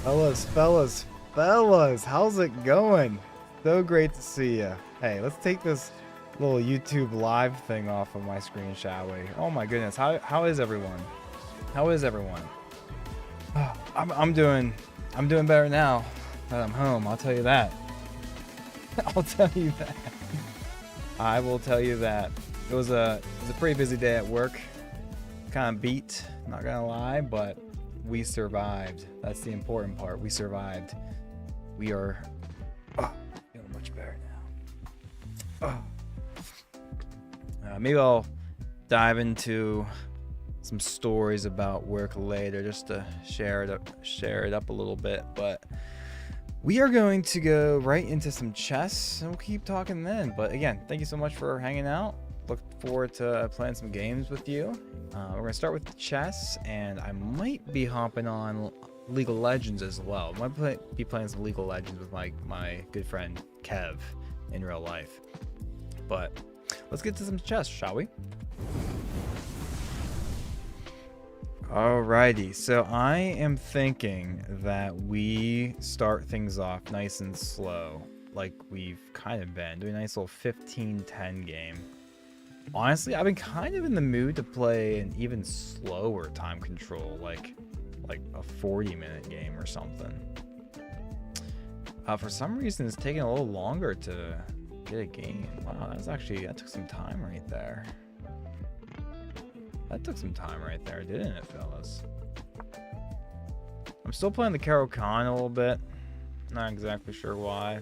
Fellas, how's it going? So great to see you. Hey, let's take this little YouTube live thing off of my screen, shall we? Oh my goodness, how is everyone? How is everyone? I'm doing better now that I'm home. I'll tell you that. I'll tell you that. I will tell you that. It was a pretty busy day at work. Kind of beat, not gonna lie, but we survived. That's the important part. We survived. We are feeling much better now. Maybe I'll dive into some stories about work later, just to share it up a little bit. But we are going to go right into some chess, and we'll keep talking then. But again, thank you so much for hanging out. Look forward to playing some games with you. We're gonna start with chess, and I might be hopping on League of Legends as well. Might be playing some League of Legends with my good friend Kev in real life. But let's get to some chess, shall we? Alrighty, so I am thinking that we start things off nice and slow, like we've kind of been doing a nice little 15-10 game. Honestly, I've been kind of in the mood to play an even slower time control, like a 40-minute game or something. For some reason, it's taking a little longer to get a game. Wow, that took some time right there. That took some time right there, didn't it, fellas? I'm still playing the Caro-Kann a little bit. Not exactly sure why.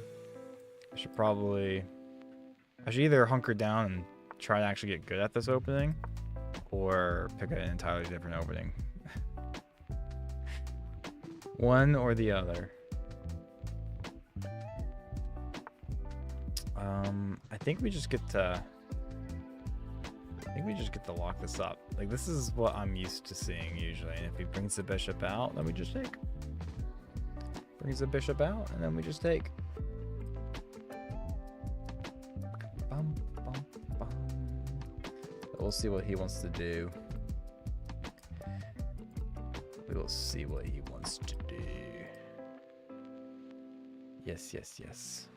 I should either hunker down and try to actually get good at this opening, or pick an entirely different opening. One or the other. I think we just get to lock this up. Like, this is what I'm used to seeing usually. And if he brings the bishop out, then we just take. Brings the bishop out, and then we just take. Bum, bum, bum. We'll see what he wants to do. We will see what he wants to do. Yes, yes, yes.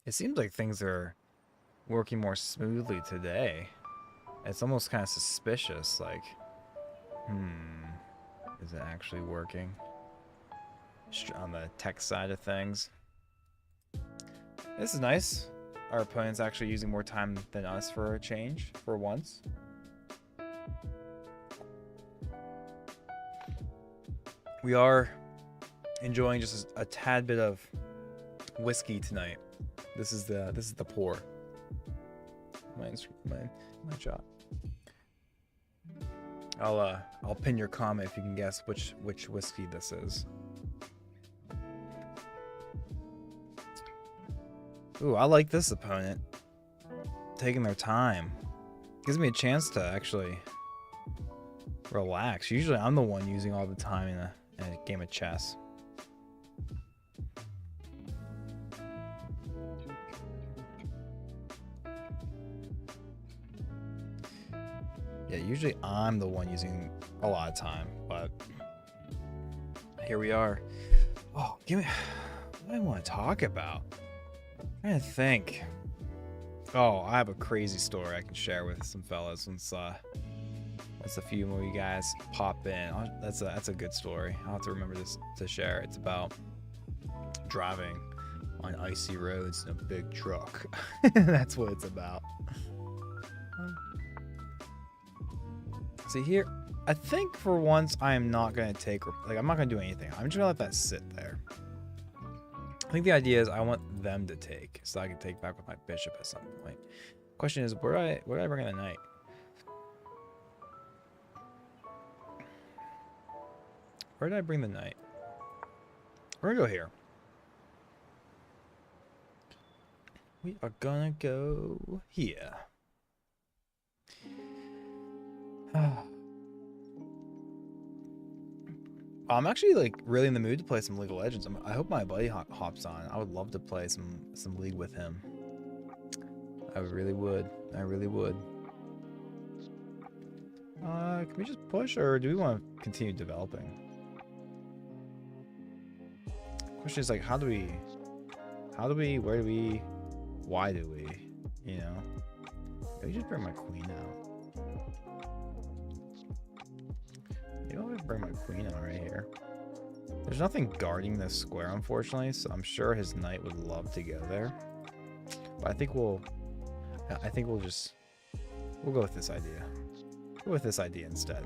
It seems like things are working more smoothly today. It's almost kind of suspicious, like, is it actually working on the tech side of things? This is nice. Our opponent's actually using more time than us for a change, for once. We are enjoying just a tad bit of whiskey tonight. This is the pour. My job. I'll pin your comment if you can guess which whiskey this is. Ooh, I like this opponent. Taking their time. Gives me a chance to actually relax. Usually I'm the one using all the time in a game of chess. Yeah, usually I'm the one using a lot of time, but here we are. Oh, what do I want to talk about? I'm trying to think. Oh, I have a crazy story I can share with some fellas once a few more of you guys pop in. That's a good story. I'll have to remember this to share. It's about driving on icy roads in a big truck. That's what it's about. See here, I think for once I am not going to take, I'm not going to do anything. I'm just going to let that sit there. I think the idea is I want them to take, so I can take back with my bishop at some point. Question is, where do I bring in the knight? Where did I bring the knight? We're going to go here. We are going to go here. I'm actually like really in the mood to play some League of Legends. I hope my buddy hops on. I would love to play some League with him. I really would. I really would. Can we just push, or do we want to continue developing? Question is like, how do we, where do we, why do we, you know? Maybe just bring my queen out. Maybe I'll bring my queen out right here. There's nothing guarding this square, unfortunately, so I'm sure his knight would love to go there. But I think we'll go with this idea. Go with this idea instead.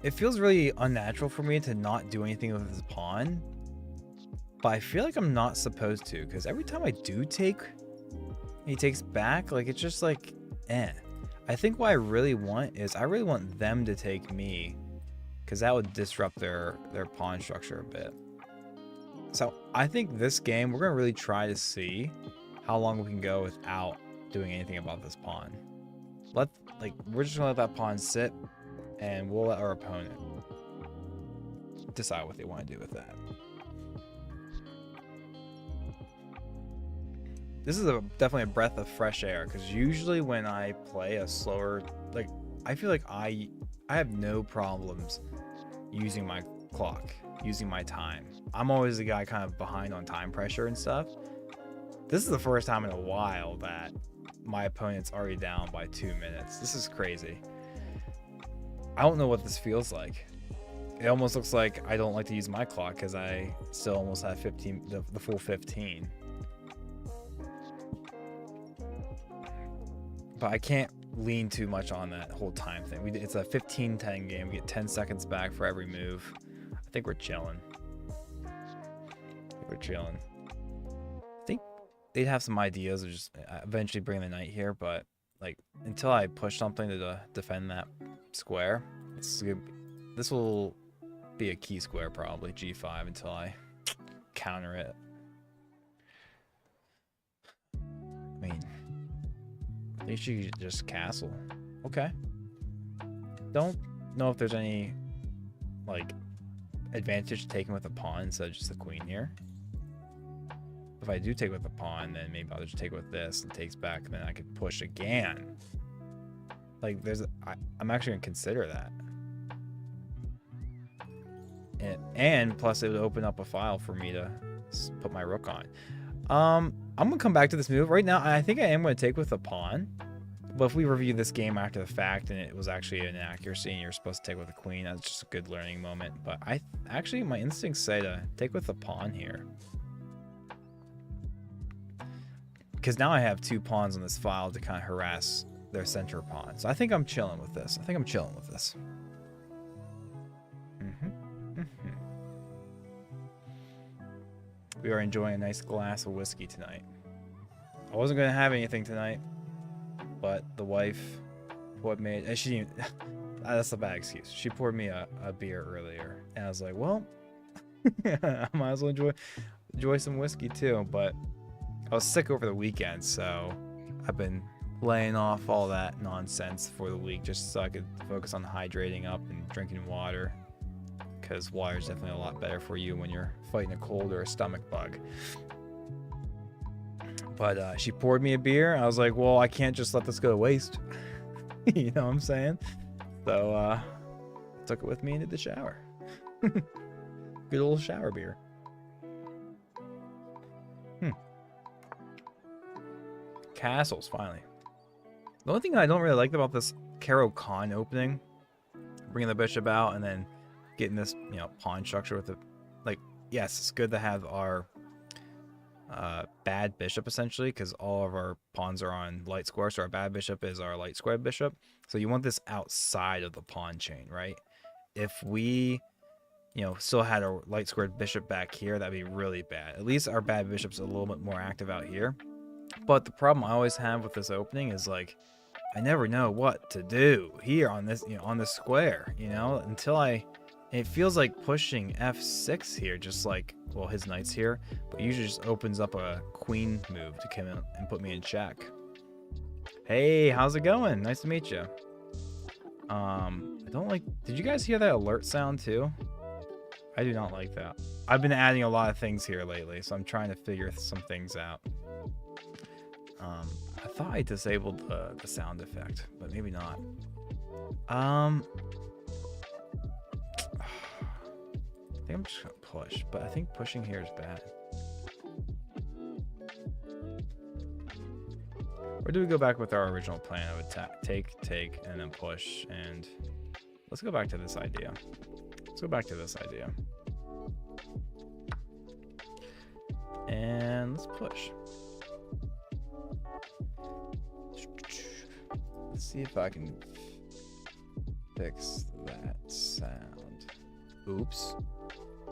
It feels really unnatural for me to not do anything with this pawn, but I feel like I'm not supposed to, because every time I do take, he takes back, like it's just like, eh. I think what I really want is I really want them to take me, because that would disrupt their pawn structure a bit. So I think this game, we're going to really try to see how long we can go without doing anything about this pawn. We're just going to let that pawn sit, and we'll let our opponent decide what they want to do with that. This is definitely a breath of fresh air, because usually when I play a slower, like, I feel like I have no problems using my clock, using my time. I'm always the guy kind of behind on time pressure and stuff. This is the first time in a while that my opponent's already down by 2 minutes. This is crazy. I don't know what this feels like. It almost looks like I don't like to use my clock because I still almost have 15, the full 15. But I can't lean too much on that whole time thing. It's a 15-10 game. We get 10 seconds back for every move. I think we're chilling. I think they'd have some ideas of just eventually bring the knight here, but like until I push something to defend that square, this will be a key square probably, g5, until I counter it. I mean, I think she could just castle. Okay. Don't know if there's any like advantage taken with a pawn instead of just the queen here. If I do take with the pawn, then maybe I'll just take with this and takes back, and then I could push again. Like I'm actually gonna consider that. And plus it would open up a file for me to put my rook on. I'm gonna come back to this move right now. I think I am gonna take with the pawn, but if we review this game after the fact and it was actually an inaccuracy and you're supposed to take with the queen, that's just a good learning moment. But my instincts say to take with the pawn here, because now I have 2 pawns on this file to kind of harass their center pawn. So I think I'm chilling with this. We are enjoying a nice glass of whiskey tonight. I wasn't going to have anything tonight, but the wife, and she didn't, that's a bad excuse. She poured me a beer earlier, and I was like, well, I might as well enjoy some whiskey too. But I was sick over the weekend, so I've been laying off all that nonsense for the week just so I could focus on hydrating up and drinking water, because water is definitely a lot better for you when you're fighting a cold or a stomach bug. But she poured me a beer. I was like, well, I can't just let this go to waste. You know what I'm saying? So I took it with me into the shower. Good old shower beer. Castles, finally. The only thing I don't really like about this Caro-Kann opening, bringing the bishop out and then getting this, pawn structure with it. Like, yes, it's good to have our bad bishop essentially, because all of our pawns are on light square, so our bad bishop is our light square bishop. So you want this outside of the pawn chain, right? If we, still had a light squared bishop back here, that'd be really bad. At least our bad bishop's a little bit more active out here. But the problem I always have with this opening is like, I never know what to do here on this, on this square, until it feels like pushing f6 here, just like, well, his knight's here, but usually just opens up a queen move to come in and put me in check. Hey, how's it going? Nice to meet you. I don't like, did you guys hear that alert sound too? I do not like that. I've been adding a lot of things here lately, so I'm trying to figure some things out. I thought I disabled the sound effect, but maybe not. I think I'm just gonna push, but I think pushing here is bad. Or do we go back with our original plan of attack, take, and then push? And let's go back to this idea. Let's go back to this idea. And let's push. Let's see if I can fix that sound. Oops.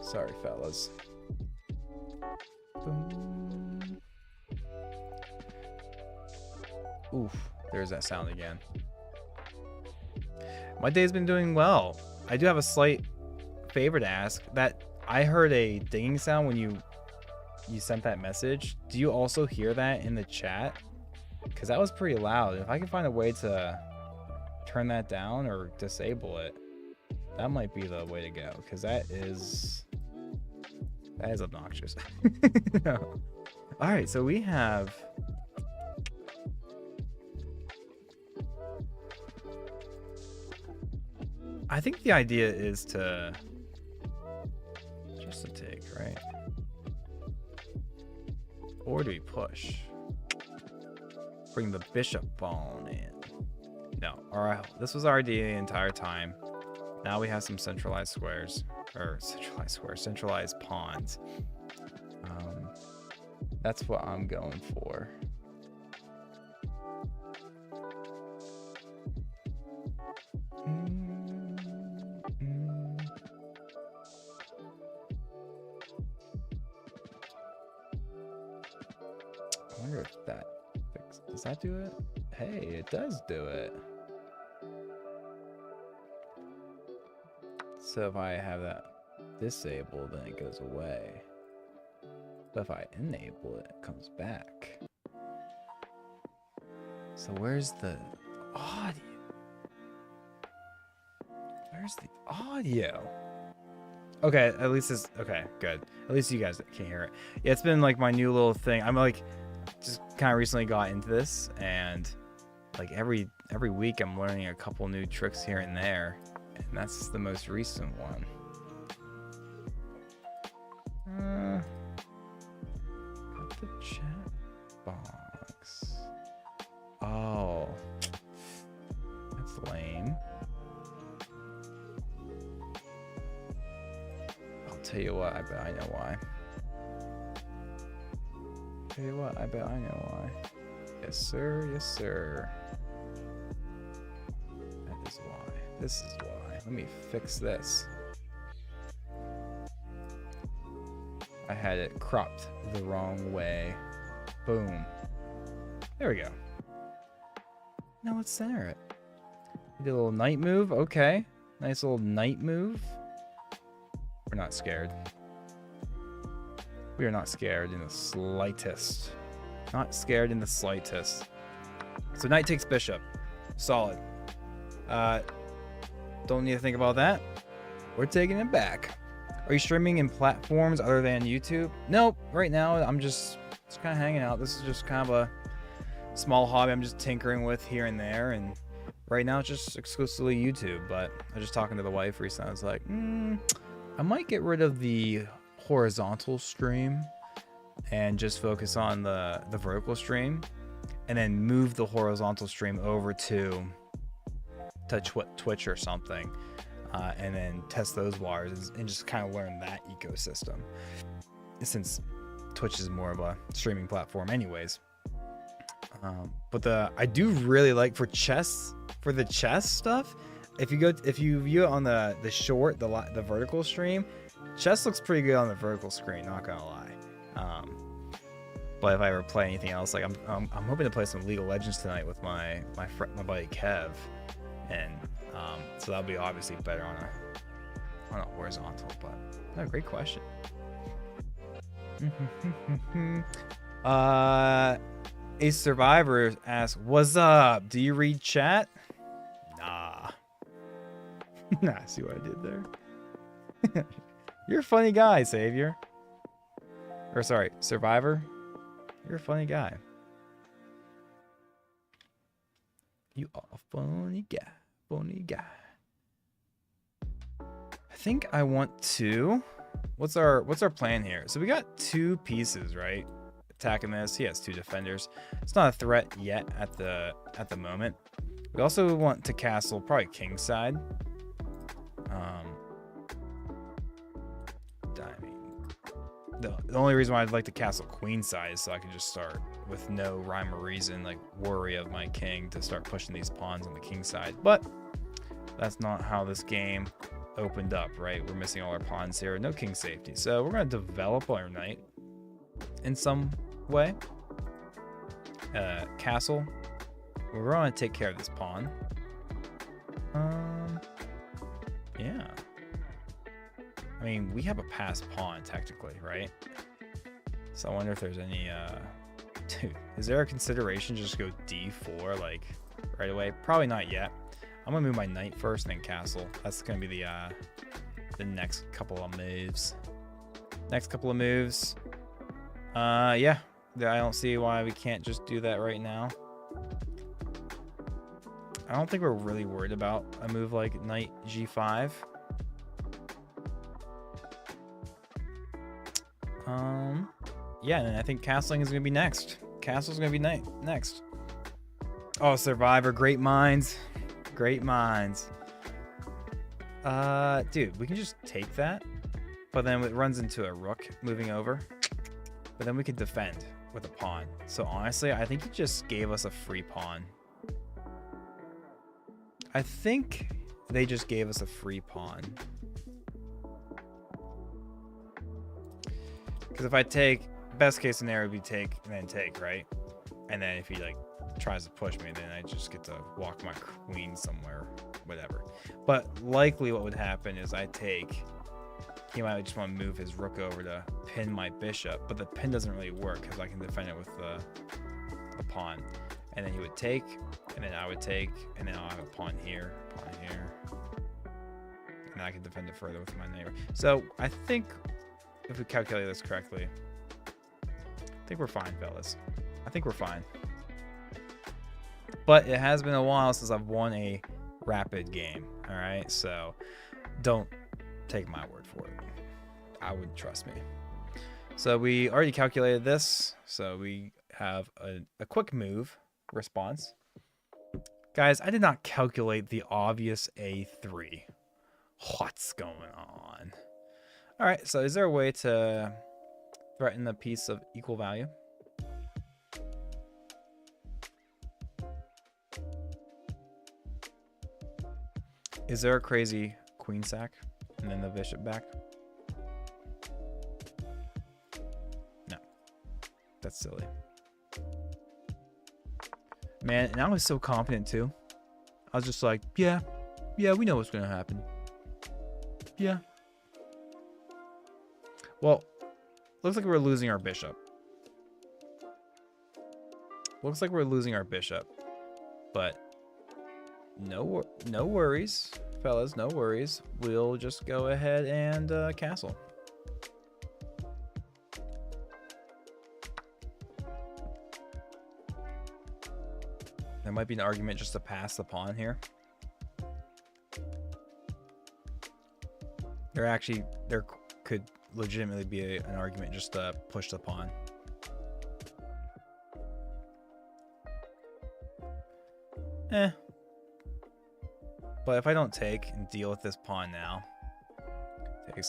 Sorry, fellas. Boom. Oof, there's that sound again. My day's been doing well. I do have a slight favor to ask. That I heard a dinging sound when you sent that message. Do you also hear that in the chat? Because that was pretty loud. If I can find a way to turn that down or disable it, that might be the way to go. Because that is obnoxious. No. All right, so we have. I think the idea is to just to take, right? Or do we push? Bring the bishop on in. No, alright. This was our idea the entire time. Now we have some centralized squares. Or centralized pawns. That's what I'm going for. I wonder if that does that do it? Hey, it does do it. So if I have that disabled, then it goes away. But if I enable it, it comes back. So where's the audio? Where's the audio? Okay, at least it's okay, good. At least you guys can hear it. Yeah, it's been like my new little thing. I'm like just kind of recently got into this, and like every week I'm learning a couple new tricks here and there, and that's the most recent one. Got the chat box. Oh, that's lame. I'll tell you what, I bet I know why. Tell you what, I bet I know why. Yes, sir. Yes, sir. That is why. This is why. Let me fix this. I had it cropped the wrong way. Boom. There we go. Now let's center it. Did a little knight move. Okay. Nice little knight move. We're not scared. We are not scared in the slightest. Not scared in the slightest. So knight takes bishop. Solid. Don't need to think about that. We're taking it back. Are you streaming in platforms other than YouTube? Nope. Right now, I'm just kind of hanging out. This is just kind of a small hobby I'm just tinkering with here and there. And right now, it's just exclusively YouTube. But I was just talking to the wife recently. I was like, I might get rid of the horizontal stream and just focus on the vertical stream, and then move the horizontal stream over to Twitch or something, and then test those waters and just kind of learn that ecosystem, since Twitch is more of a streaming platform anyways. But I do really like for the chess stuff, if you view it on the short, the vertical stream, chess looks pretty good on the vertical screen, not gonna lie. But if I ever play anything else, like I'm hoping to play some League of Legends tonight with my buddy Kev, and so that'll be obviously better on a horizontal. But no, great question. A survivor asks, "What's up? Do you read chat?" Nah. Nah. See what I did there? You're a funny guy, Savior. Or sorry, Survivor. You're a funny guy. You are a funny guy. funny guy. I think I want to. What's our plan here? So we got 2 pieces, right? Attacking this. He has 2 defenders. It's not a threat yet at the moment. We also want to castle probably kingside. I mean, the only reason why I'd like to castle queenside is so I can just start with no rhyme or reason, like worry of my king to start pushing these pawns on the king side. But that's not how this game opened up, right? We're missing all our pawns here. No king safety. So we're going to develop our knight in some way. Castle. We're going to take care of this pawn. Yeah. I mean, we have a passed pawn technically, right? So I wonder if there's any dude, is there a consideration to just go d4 like right away? Probably not yet. I'm gonna move my knight first and then castle. That's gonna be the next couple of moves. Yeah, I don't see why we can't just do that right now. I don't think we're really worried about a move like knight g5. Yeah, and I think castling is gonna be next. Castle's gonna be next. Oh, Survivor, great minds. Great minds. Dude, we can just take that, but then it runs into a rook moving over. But then we can defend with a pawn. So honestly, I think he just gave us a free pawn. I think they just gave us a free pawn. Because if I take, best case scenario would be take and then take, right? And then if he like tries to push me, then I just get to walk my queen somewhere, whatever. But likely what would happen is I take, he might just want to move his rook over to pin my bishop, but the pin doesn't really work because I can defend it with the pawn. And then he would take, and then I would take, and then I'll have a pawn here, and I can defend it further with my neighbor. So I think if we calculate this correctly, I think we're fine, fellas. I think we're fine. But it has been a while since I've won a rapid game, all right? So don't take my word for it. I wouldn't trust me. So we already calculated this. So we have a quick move response. Guys, I did not calculate the obvious a3. What's going on? All right, so is there a way to threaten a piece of equal value? Is there a crazy queen sack and then the bishop back? No, that's silly. Man, and I was so confident too. I was just like, yeah, we know what's gonna happen. Yeah. Well, looks like we're losing our bishop. But no worries, fellas, no worries. We'll just go ahead and castle. There might be an argument just to pass the pawn here. There could legitimately be an argument just to push the pawn. But if I don't take and deal with this pawn now,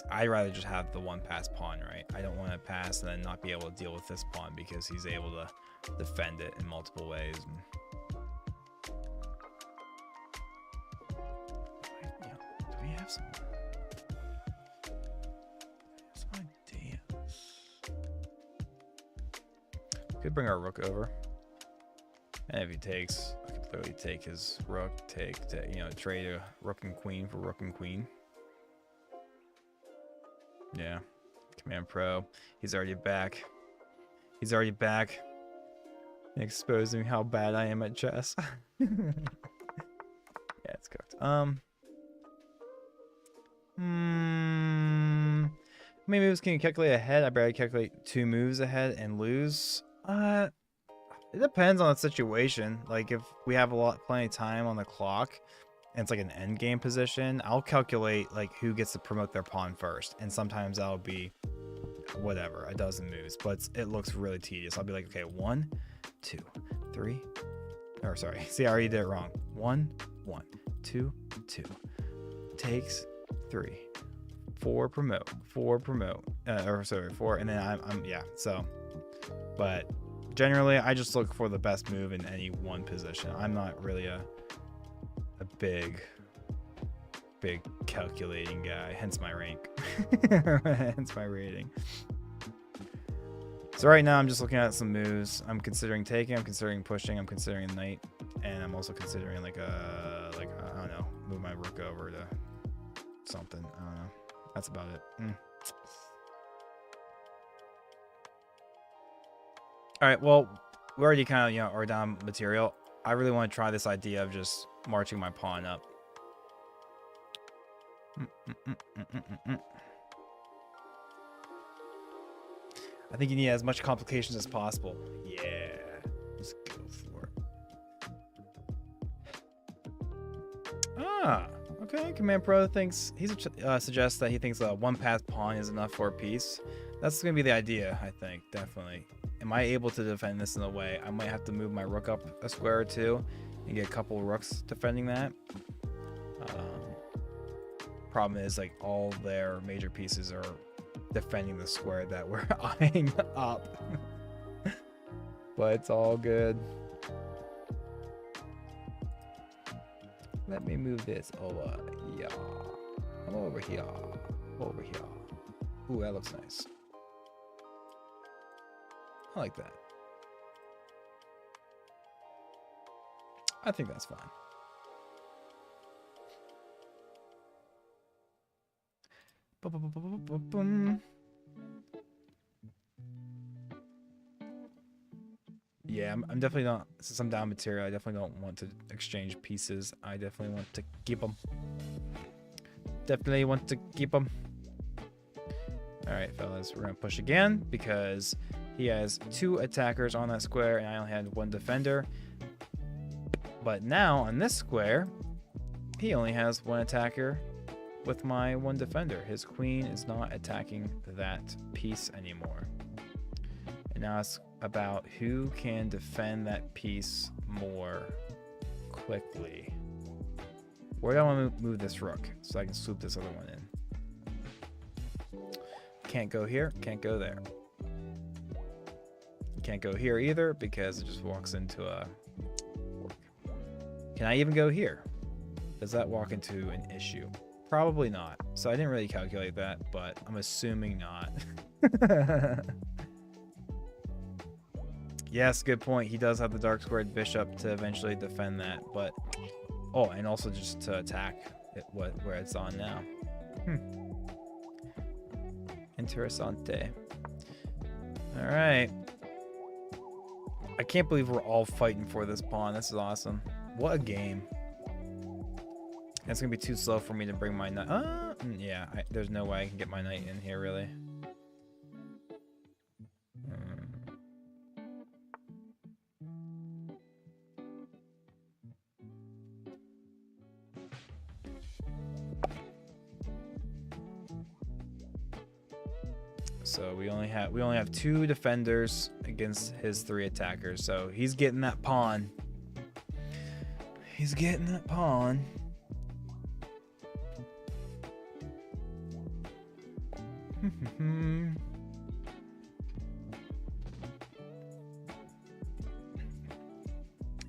I'd rather just have the one pass pawn, right? I don't want to pass and then not be able to deal with this pawn because he's able to defend it in multiple ways. Do we have some ideas? Could bring our rook over. And if he takes, I could literally take his rook, trade a rook and queen for rook and queen. Yeah. Command Pro. He's already back. Exposing how bad I am at chess. Yeah, it's cooked. How many moves can you calculate ahead? I barely calculate 2 moves ahead and lose. It depends on the situation. Like if we have plenty of time on the clock, and it's like an end game position, I'll calculate like who gets to promote their pawn first, and sometimes that'll be whatever, a dozen moves, but it looks really tedious. I'll be like, okay, 1, 2, 3, or sorry, see, I already did it wrong. 1, 1, 2, 2, takes 3, 4 promote, 4 promote, or sorry, 4, and then I'm yeah. So, but generally, I just look for the best move in any one position. I'm not really a big calculating guy, hence my rank, hence my rating. So right now I'm just looking at some moves. I'm considering taking, I'm considering pushing, I'm considering knight, and I'm also considering like I don't know, move my rook over to something. I don't know. That's about it. All right, well, we already kind of, you know, are down material. I really want to try this idea of just marching my pawn up. I think you need as much complications as possible. Yeah, let's go for it. Ah, okay. Command Pro thinks suggests that he thinks a one-path pawn is enough for a piece. That's gonna be the idea, I think, definitely. Am I able to defend this in a way? I might have to move my rook up a square or two and get a couple of rooks defending that. Problem is, like, all their major pieces are defending the square that we're eyeing up. But it's all good. Let me move this over here. Come over here. Over here. Ooh, that looks nice. I like that. I think that's fine. Yeah, I'm definitely not, since I'm down material, I definitely don't want to exchange pieces. I definitely want to keep them. Definitely want to keep them. All right, fellas, we're gonna push again because he has 2 attackers on that square and I only had 1 defender. But now on this square, he only has 1 attacker with my 1 defender. His queen is not attacking that piece anymore. And now it's about who can defend that piece more quickly. Where do I want to move this rook so I can swoop this other one in? Can't go here, can't go there. Can't go here either because it just walks into a work. Can I even go here? Does that walk into an issue? Probably not. So I didn't really calculate that, but I'm assuming not. Yes, good point. He does have the dark squared bishop to eventually defend that, but oh, and also just to attack it, where it's on now. Interessante. All right. I can't believe we're all fighting for this pawn. This is awesome. What a game. It's gonna be too slow for me to bring my knight. Yeah, there's no way I can get my knight in here, really. So we only have 2 defenders against his 3 attackers. So he's getting that pawn. He's getting that pawn.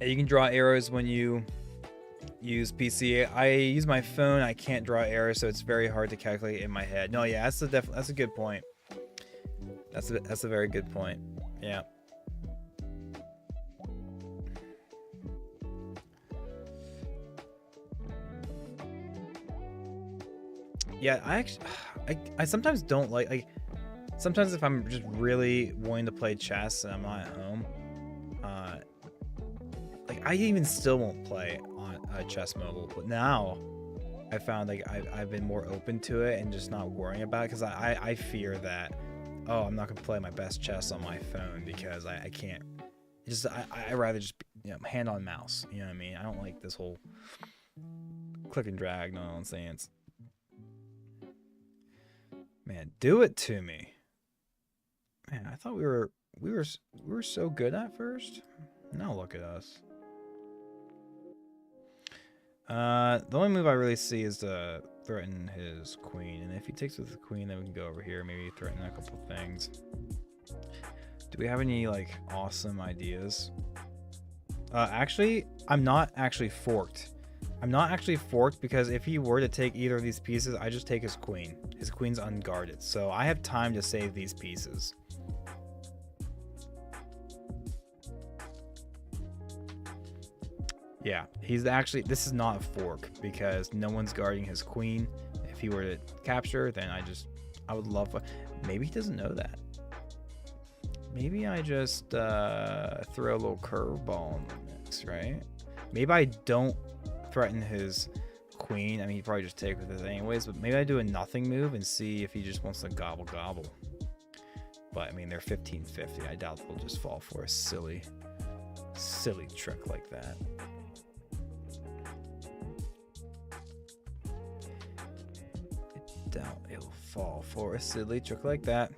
You can draw arrows when you use PC. I use my phone. I can't draw arrows, so it's very hard to calculate in my head. No, yeah, that's a good point. That's a very good point. Yeah. Yeah, I sometimes don't like sometimes if I'm just really wanting to play chess and I'm not at home, like I even still won't play on Chess Mobile. But now I found like I've been more open to it and just not worrying about it because I fear that, oh, I'm not gonna play my best chess on my phone because I can't. I rather just, you know, hand on mouse. You know what I mean? I don't like this whole click and drag nonsense. Man, do it to me. Man, I thought we were so good at first. Now look at us. The only move I really see is to threaten his queen, and if he takes with the queen, then we can go over here, maybe threaten a couple things. Do we have any like awesome ideas? Actually, I'm not actually forked. I'm not actually forked because if he were to take either of these pieces, I just take his queen. His queen's unguarded, so I have time to save these pieces. Yeah, he's actually, this is not a fork because no one's guarding his queen. If he were to capture, then I would love, maybe he doesn't know that. Maybe I just throw a little curveball in the mix, right? Maybe I don't threaten his queen. I mean, he'd probably just take with it anyways, but maybe I do a nothing move and see if he just wants to gobble. But I mean, they're 1550. I doubt they'll just fall for a silly trick like that. I doubt it'll fall for a silly trick like that.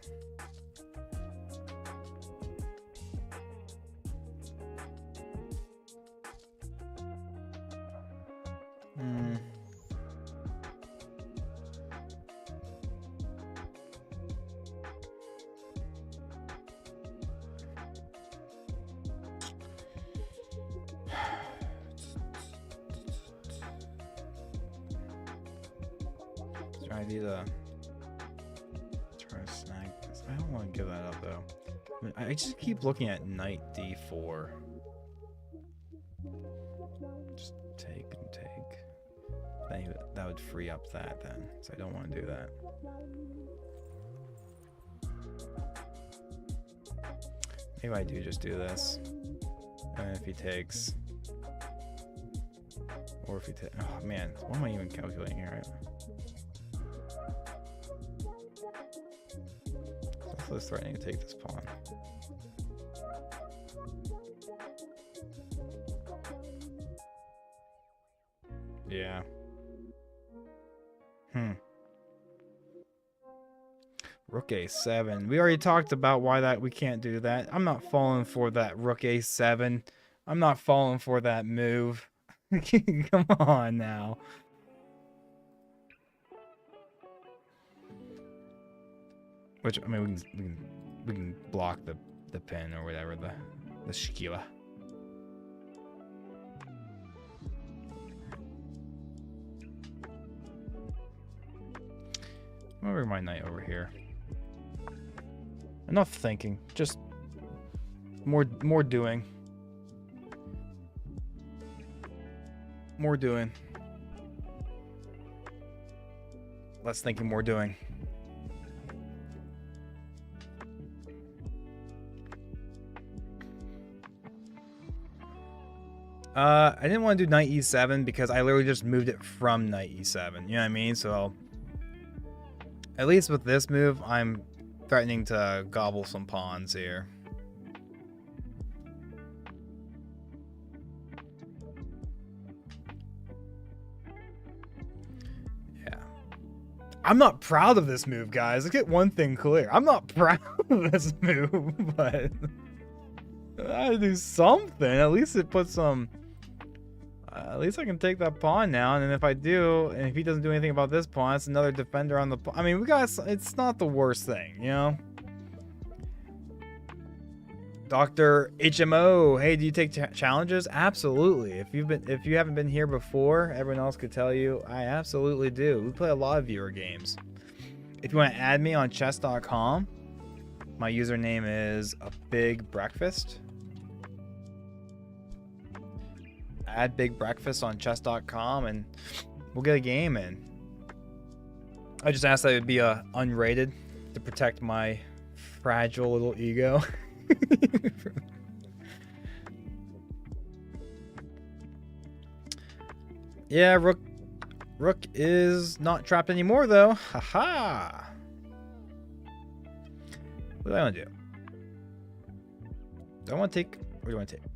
Try to snag this. I don't want to give that up though. I just keep looking at knight d4. Just take and take. Then that would free up that then. So I don't want to do that. Maybe I do just do this. And if he takes, or if he takes, oh man, what am I even calculating here? Right? So it's threatening to take this pawn. Yeah. Rook a7. We already talked about why we can't do that. I'm not falling for that rook a7. I'm not falling for that move. Come on now. Which, I mean, we can block the pin or whatever, the shkila. I'm gonna bring my knight over here. Enough thinking, just more doing. More doing. Less thinking, more doing. I didn't want to do knight e7 because I literally just moved it from knight e7. You know what I mean? So at least with this move, I'm threatening to gobble some pawns here. Yeah. I'm not proud of this move, guys. Let's get one thing clear. I'm not proud of this move, but I gotta do something. At least it puts some... at least I can take that pawn now, and then if I do, and if he doesn't do anything about this pawn, it's another defender on the pawn. I mean, it's not the worst thing, you know? Dr. HMO, hey, do you take challenges? Absolutely. If you haven't been here before, everyone else could tell you, I absolutely do. We play a lot of viewer games. If you want to add me on chess.com, my username is a big breakfast. Add Big Breakfast on chess.com and we'll get a game in. I just asked that it would be unrated to protect my fragile little ego. Yeah, Rook is not trapped anymore though. Haha. What do I want to do? Do I want to take, or do I want to take?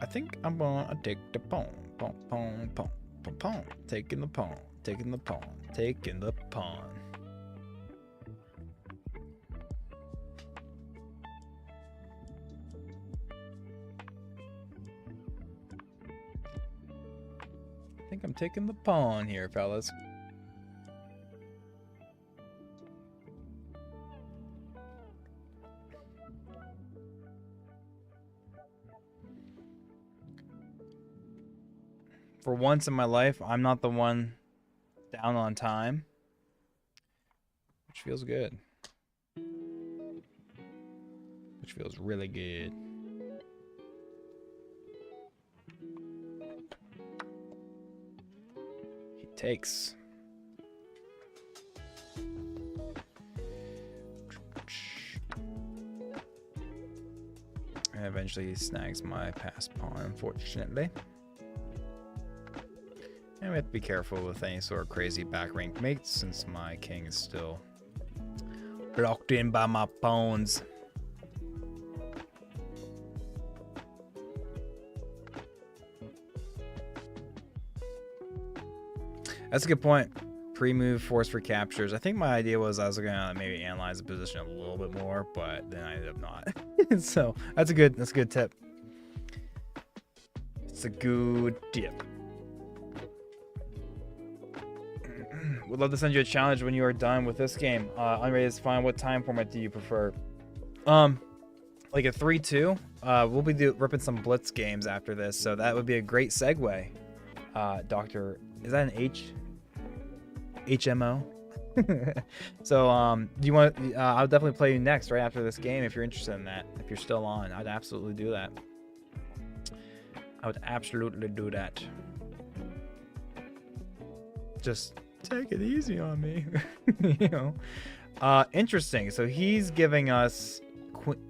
I think I'm gonna take the pawn. Pawn, pawn, pawn, pawn, pawn. Taking the pawn. Taking the pawn. Taking the pawn. I think I'm taking the pawn here, fellas. For once in my life, I'm not the one down on time, which feels good. Which feels really good. He takes. And eventually he snags my pass pawn, unfortunately. And we have to be careful with any sort of crazy back rank mates since my king is still blocked in by my pawns. That's a good point. Pre-move force for captures. I think my idea was I was gonna maybe analyze the position a little bit more, but then I ended up not. So that's a good tip. It's a good tip. Would love to send you a challenge when you are done with this game. Unready is fine. What time format do you prefer? Like a 3-2. We'll be ripping some Blitz games after this, so that would be a great segue. Doctor, is that an HMO? So, do you want? I'll definitely play you next right after this game if you're interested in that. If you're still on, I'd absolutely do that. I would absolutely do that. Just take it easy on me. You know. Interesting. So he's giving us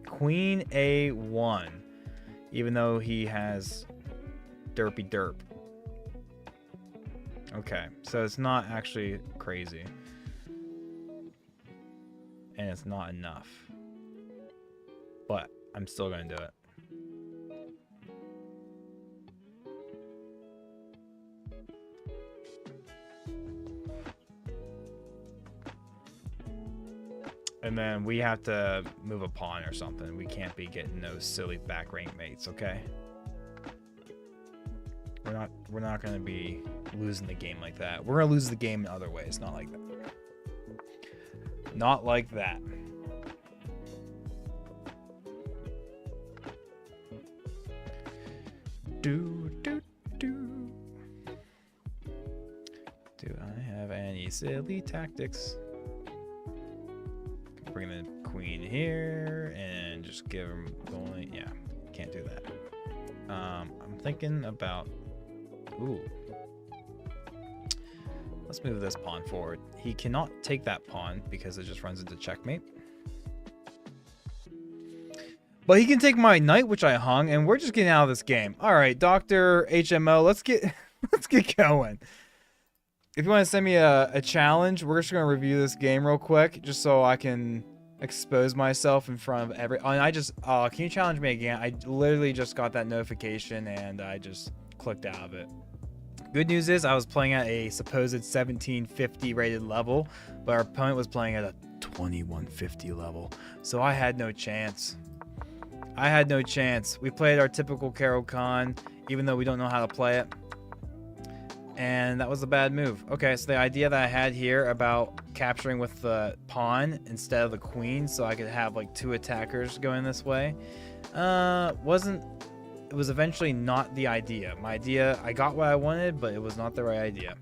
Queen A1, even though he has derpy derp. Okay, so it's not actually crazy. And it's not enough. But I'm still gonna do it. And then we have to move a pawn or something. We can't be getting those silly back rank mates, okay? We're not gonna be losing the game like that. We're gonna lose the game in other ways, not like that. Not like that. Do. Do I have any silly tactics? Bring the queen here and just give him going. Yeah, can't do that. I'm thinking about. Ooh. Let's move this pawn forward. He cannot take that pawn because it just runs into checkmate. But he can take my knight, which I hung, and we're just getting out of this game. All right, Dr. HMO, let's get going. If you want to send me a challenge, we're just going to review this game real quick, just so I can expose myself in front of every... And I just... can you challenge me again? I literally just got that notification, and I just clicked out of it. Good news is I was playing at a supposed 1750 rated level, but our opponent was playing at a 2150 level. So I had no chance. I had no chance. We played our typical Caro-Kann, even though we don't know how to play it. And that was a bad move. Okay, so the idea that I had here about capturing with the pawn instead of the queen so I could have like two attackers going this way, it was eventually not the idea. My idea, I got what I wanted, but it was not the right idea.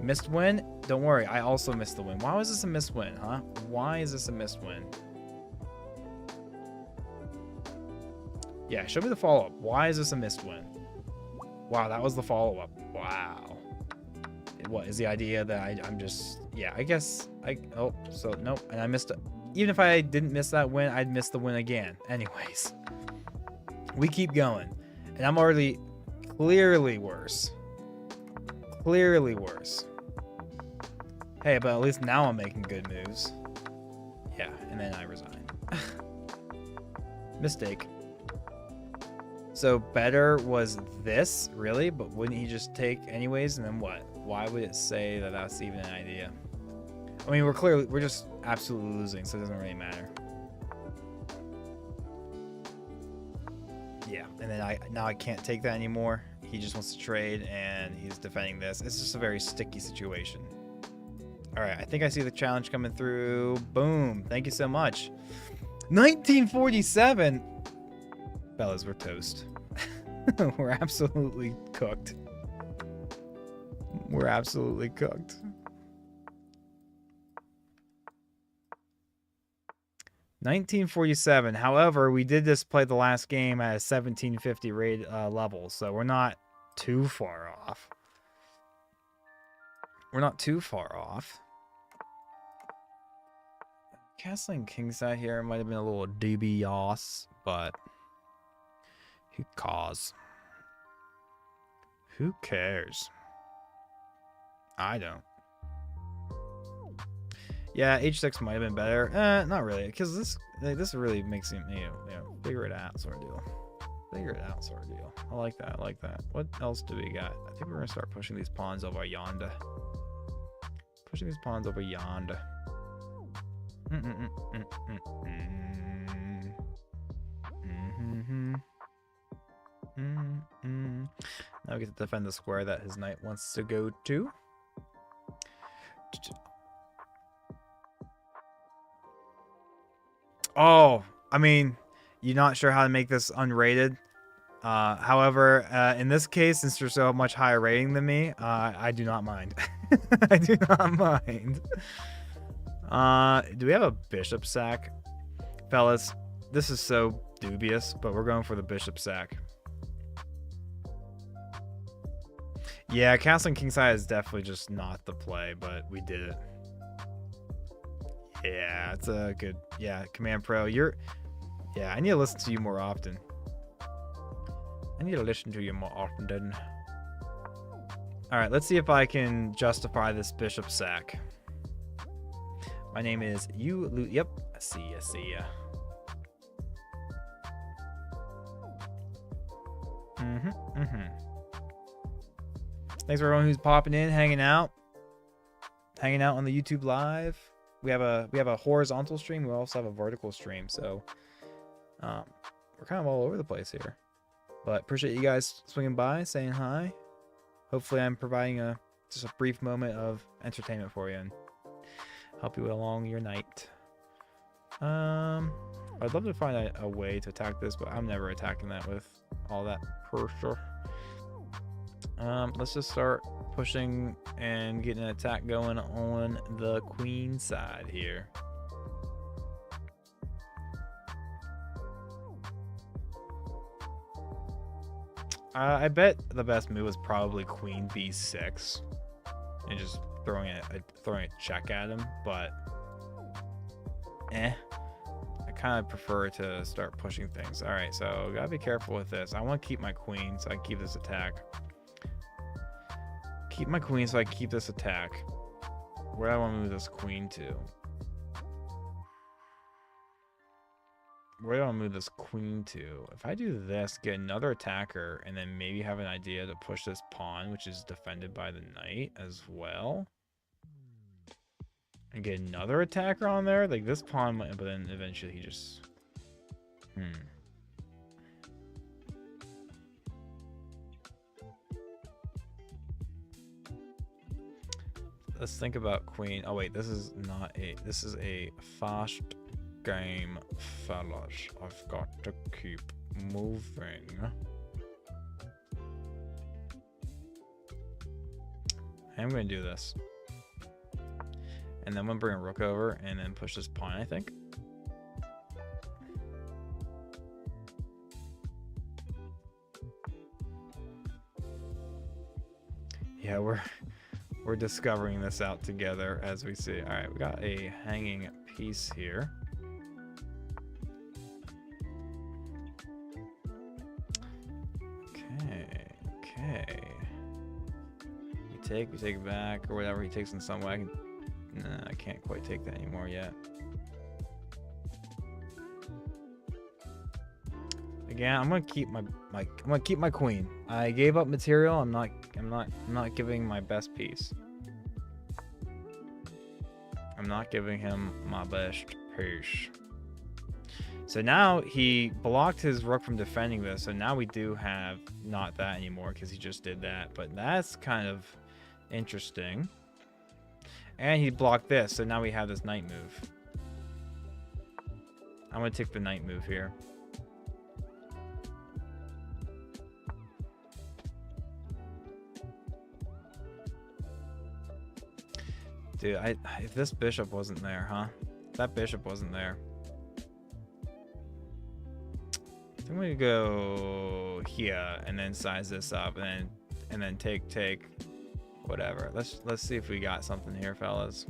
Missed win? Don't worry, I also missed the win. Why was this a missed win, huh? Why is this a missed win? Yeah, show me the follow-up. Why is this a missed win? Wow, that was the follow-up. Wow. What is the idea that I'm just... Yeah, I guess... Oh, so nope. And I missed it. Even if I didn't miss that win, I'd miss the win again. Anyways. We keep going. And I'm already clearly worse. Clearly worse. Hey, but at least now I'm making good moves. Yeah, and then I resign. Mistake. So better was this, really? But wouldn't he just take anyways? And then what? Why would it say that that's even an idea? I mean, we're just absolutely losing, so it doesn't really matter. Yeah, and then now I can't take that anymore. He just wants to trade, and he's defending this. It's just a very sticky situation. All right, I think I see the challenge coming through. Boom. Thank you so much. 1947. Fellas, we're toast. We're absolutely cooked. We're absolutely cooked. $19.47. However, we did just play the last game at a 1750 raid level, so we're not too far off. We're not too far off. Castling Kingside here might have been a little dubious, but who cares? Who cares? I don't. Yeah, H6 might have been better. Not really, because this really makes him, you know, figure it out sort of deal. Figure it out sort of deal. I like that. I like that. What else do we got? I think we're gonna start pushing these pawns over yonder. Pushing these pawns over yonder. Now we get to defend the square that his knight wants to go to. Oh, I mean, you're not sure how to make this unrated. However, in this case, since you're so much higher rating than me, I do not mind. I do not mind. Do we have a bishop sack? Fellas, this is so dubious, but we're going for the bishop sack. Yeah, castling kingside is definitely just not the play, but we did it. Yeah, it's a good... Yeah, Command Pro, you're... Yeah, I need to listen to you more often. Alright, let's see if I can justify this bishop sack. My name is Yep, I see ya. Thanks for everyone who's popping in, hanging out on the YouTube live. We have a horizontal stream. We also have a vertical stream, so we're kind of all over the place here. But appreciate you guys swinging by, saying hi. Hopefully, I'm providing just a brief moment of entertainment for you and help you along your night. I'd love to find a way to attack this, but I'm never attacking that with all that pressure. Let's just start pushing and getting an attack going on the queen side here. I bet the best move was probably queen b6 and just throwing a check at him, but I kind of prefer to start pushing things. All right, so gotta be careful with this. I want to keep my queen so I can keep this attack. Keep my queen so I can keep this attack. Where do I want to move this queen to? Where do I move this queen to? If I do this, get another attacker, and then maybe have an idea to push this pawn, which is defended by the knight as well. And get another attacker on there? Like this pawn might, but then eventually he just... Let's think about queen. Oh wait, this is not a... This is a fast game, fellas. I've got to keep moving. I'm going to do this. And then I'm going to bring a rook over and then push this pawn, I think. Yeah, we're discovering this out together as we see. All right, we got a hanging piece here. Okay. We take it back or whatever he takes in some way. Nah, I can't quite take that anymore yet. Yeah, I'm gonna keep my I'm gonna keep my queen. I gave up material. I'm not giving my best piece. I'm not giving him my best piece. So now he blocked his rook from defending this. So now we do have not that anymore because he just did that. But that's kind of interesting. And he blocked this. So now we have this knight move. I'm going to take the knight move here. Dude, if this bishop wasn't there, huh? If that bishop wasn't there. I think we go here and then size this up and then take whatever. Let's see if we got something here, fellas.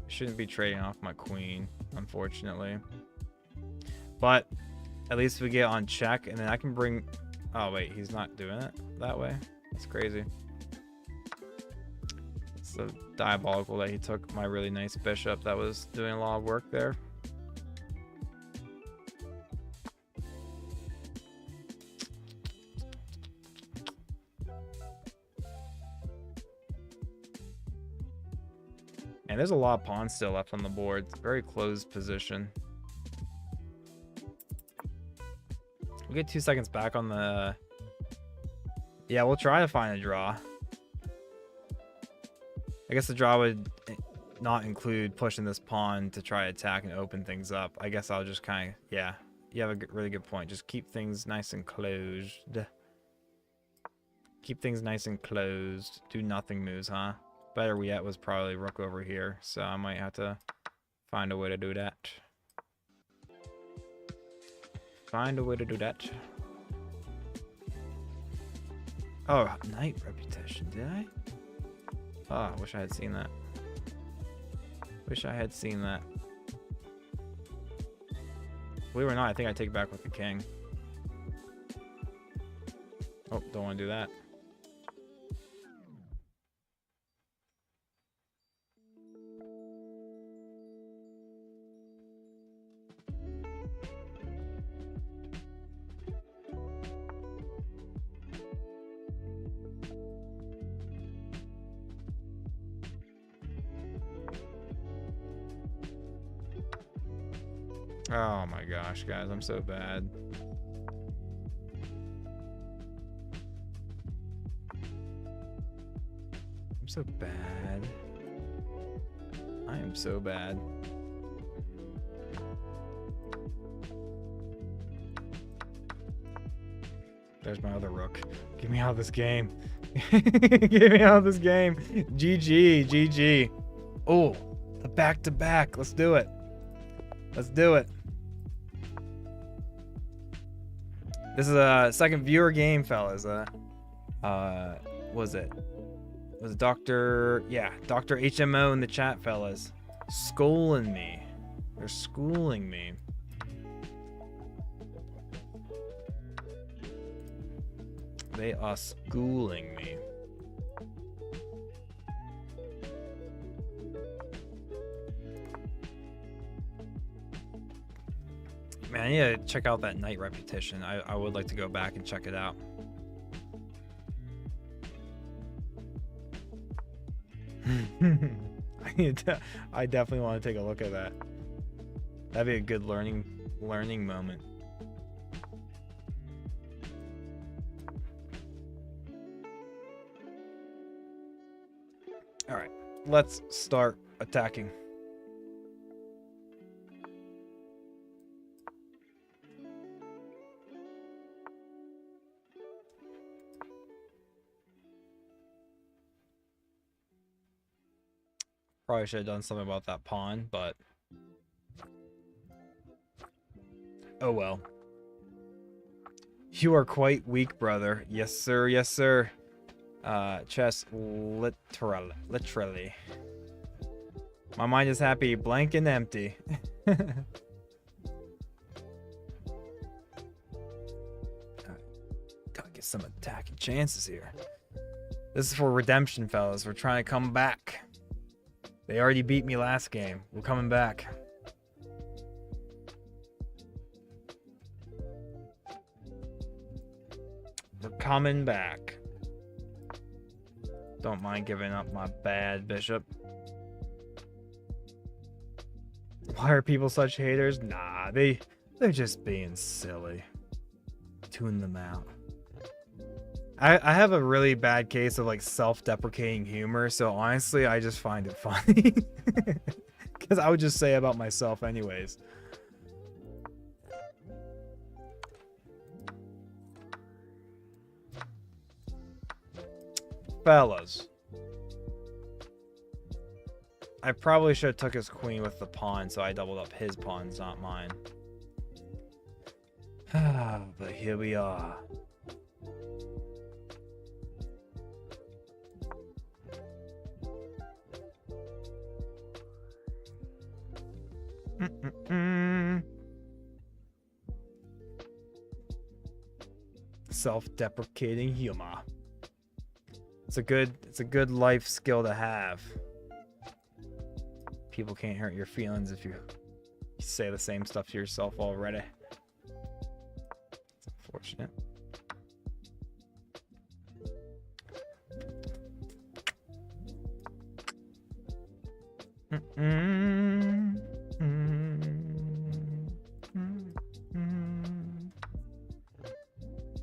Shouldn't be trading off my queen, unfortunately. But at least we get on check, and then I can bring. Oh wait, he's not doing it that way. That's crazy. It's so diabolical that he took my really nice bishop that was doing a lot of work there. And there's a lot of pawns still left on the board. It's a very closed position. We'll get 2 seconds back on the... Yeah, we'll try to find a draw. I guess the draw would not include pushing this pawn to try to attack and open things up. I guess I'll just kind of... Yeah, you have a really good point. Just keep things nice and closed. Keep things nice and closed. Do nothing moves, huh? Better yet was probably rook over here, so I might have to find a way to do that. Find a way to do that. Oh, knight reputation, did I? Oh, I wish I had seen that. Wish I had seen that. Believe it or not, I think I take it back with the king. Oh, don't want to do that. Oh my gosh, guys, I'm so bad. I'm so bad. I am so bad. There's my other rook. Get me out of this game. Get me out of this game. GG, GG. Oh, the back-to-back. Let's do it. Let's do it. This is a second viewer game, fellas. Was it Dr. Yeah, Dr. HMO in the chat, fellas. Schooling me. They're schooling me. They are schooling me. Man, I need to check out that knight repetition. I would like to go back and check it out. I definitely want to take a look at that. That'd be a good learning moment. All right, let's start attacking. Probably should have done something about that pawn, but oh well. You are quite weak, brother. Yes, sir. Yes, sir. Chess, literally. My mind is happy, blank and empty. Gotta get some attacking chances here. This is for redemption, fellas. We're trying to come back. They already beat me last game. We're coming back. We're coming back. Don't mind giving up my bad bishop. Why are people such haters? Nah, they're just being silly. Tune them out. I have a really bad case of like self-deprecating humor, so honestly I just find it funny. Because I would just say about myself anyways. Fellas. I probably should have took his queen with the pawn, so I doubled up his pawns, not mine. But here we are. Self-deprecating humor. It's a good life skill to have. People can't hurt your feelings if you say the same stuff to yourself already. It's unfortunate.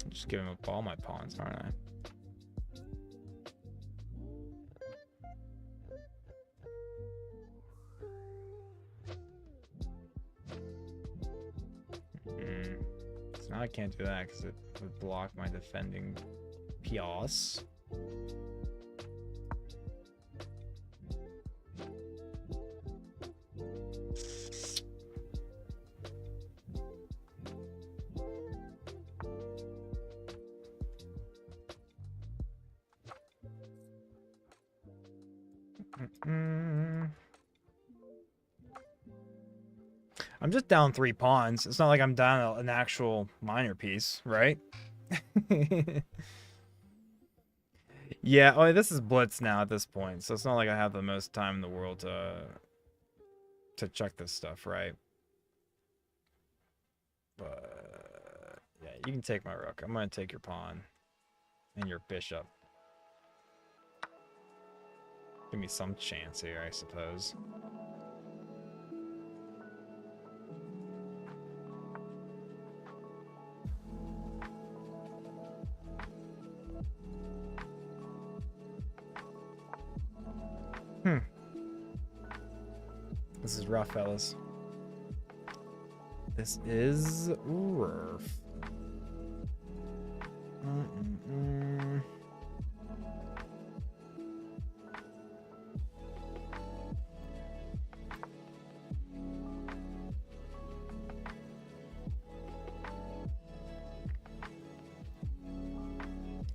Just giving up all my pawns, aren't I? So now I can't do that because it would block my defending pios. I'm just down 3 pawns. It's not like I'm down an actual minor piece, right? Yeah, oh, this is blitz now at this point, so it's not like I have the most time in the world to check this stuff, right? But yeah, you can take my rook. I'm gonna take your pawn and your bishop. Give me some chance here, I suppose. This is rough, fellas. This is rough.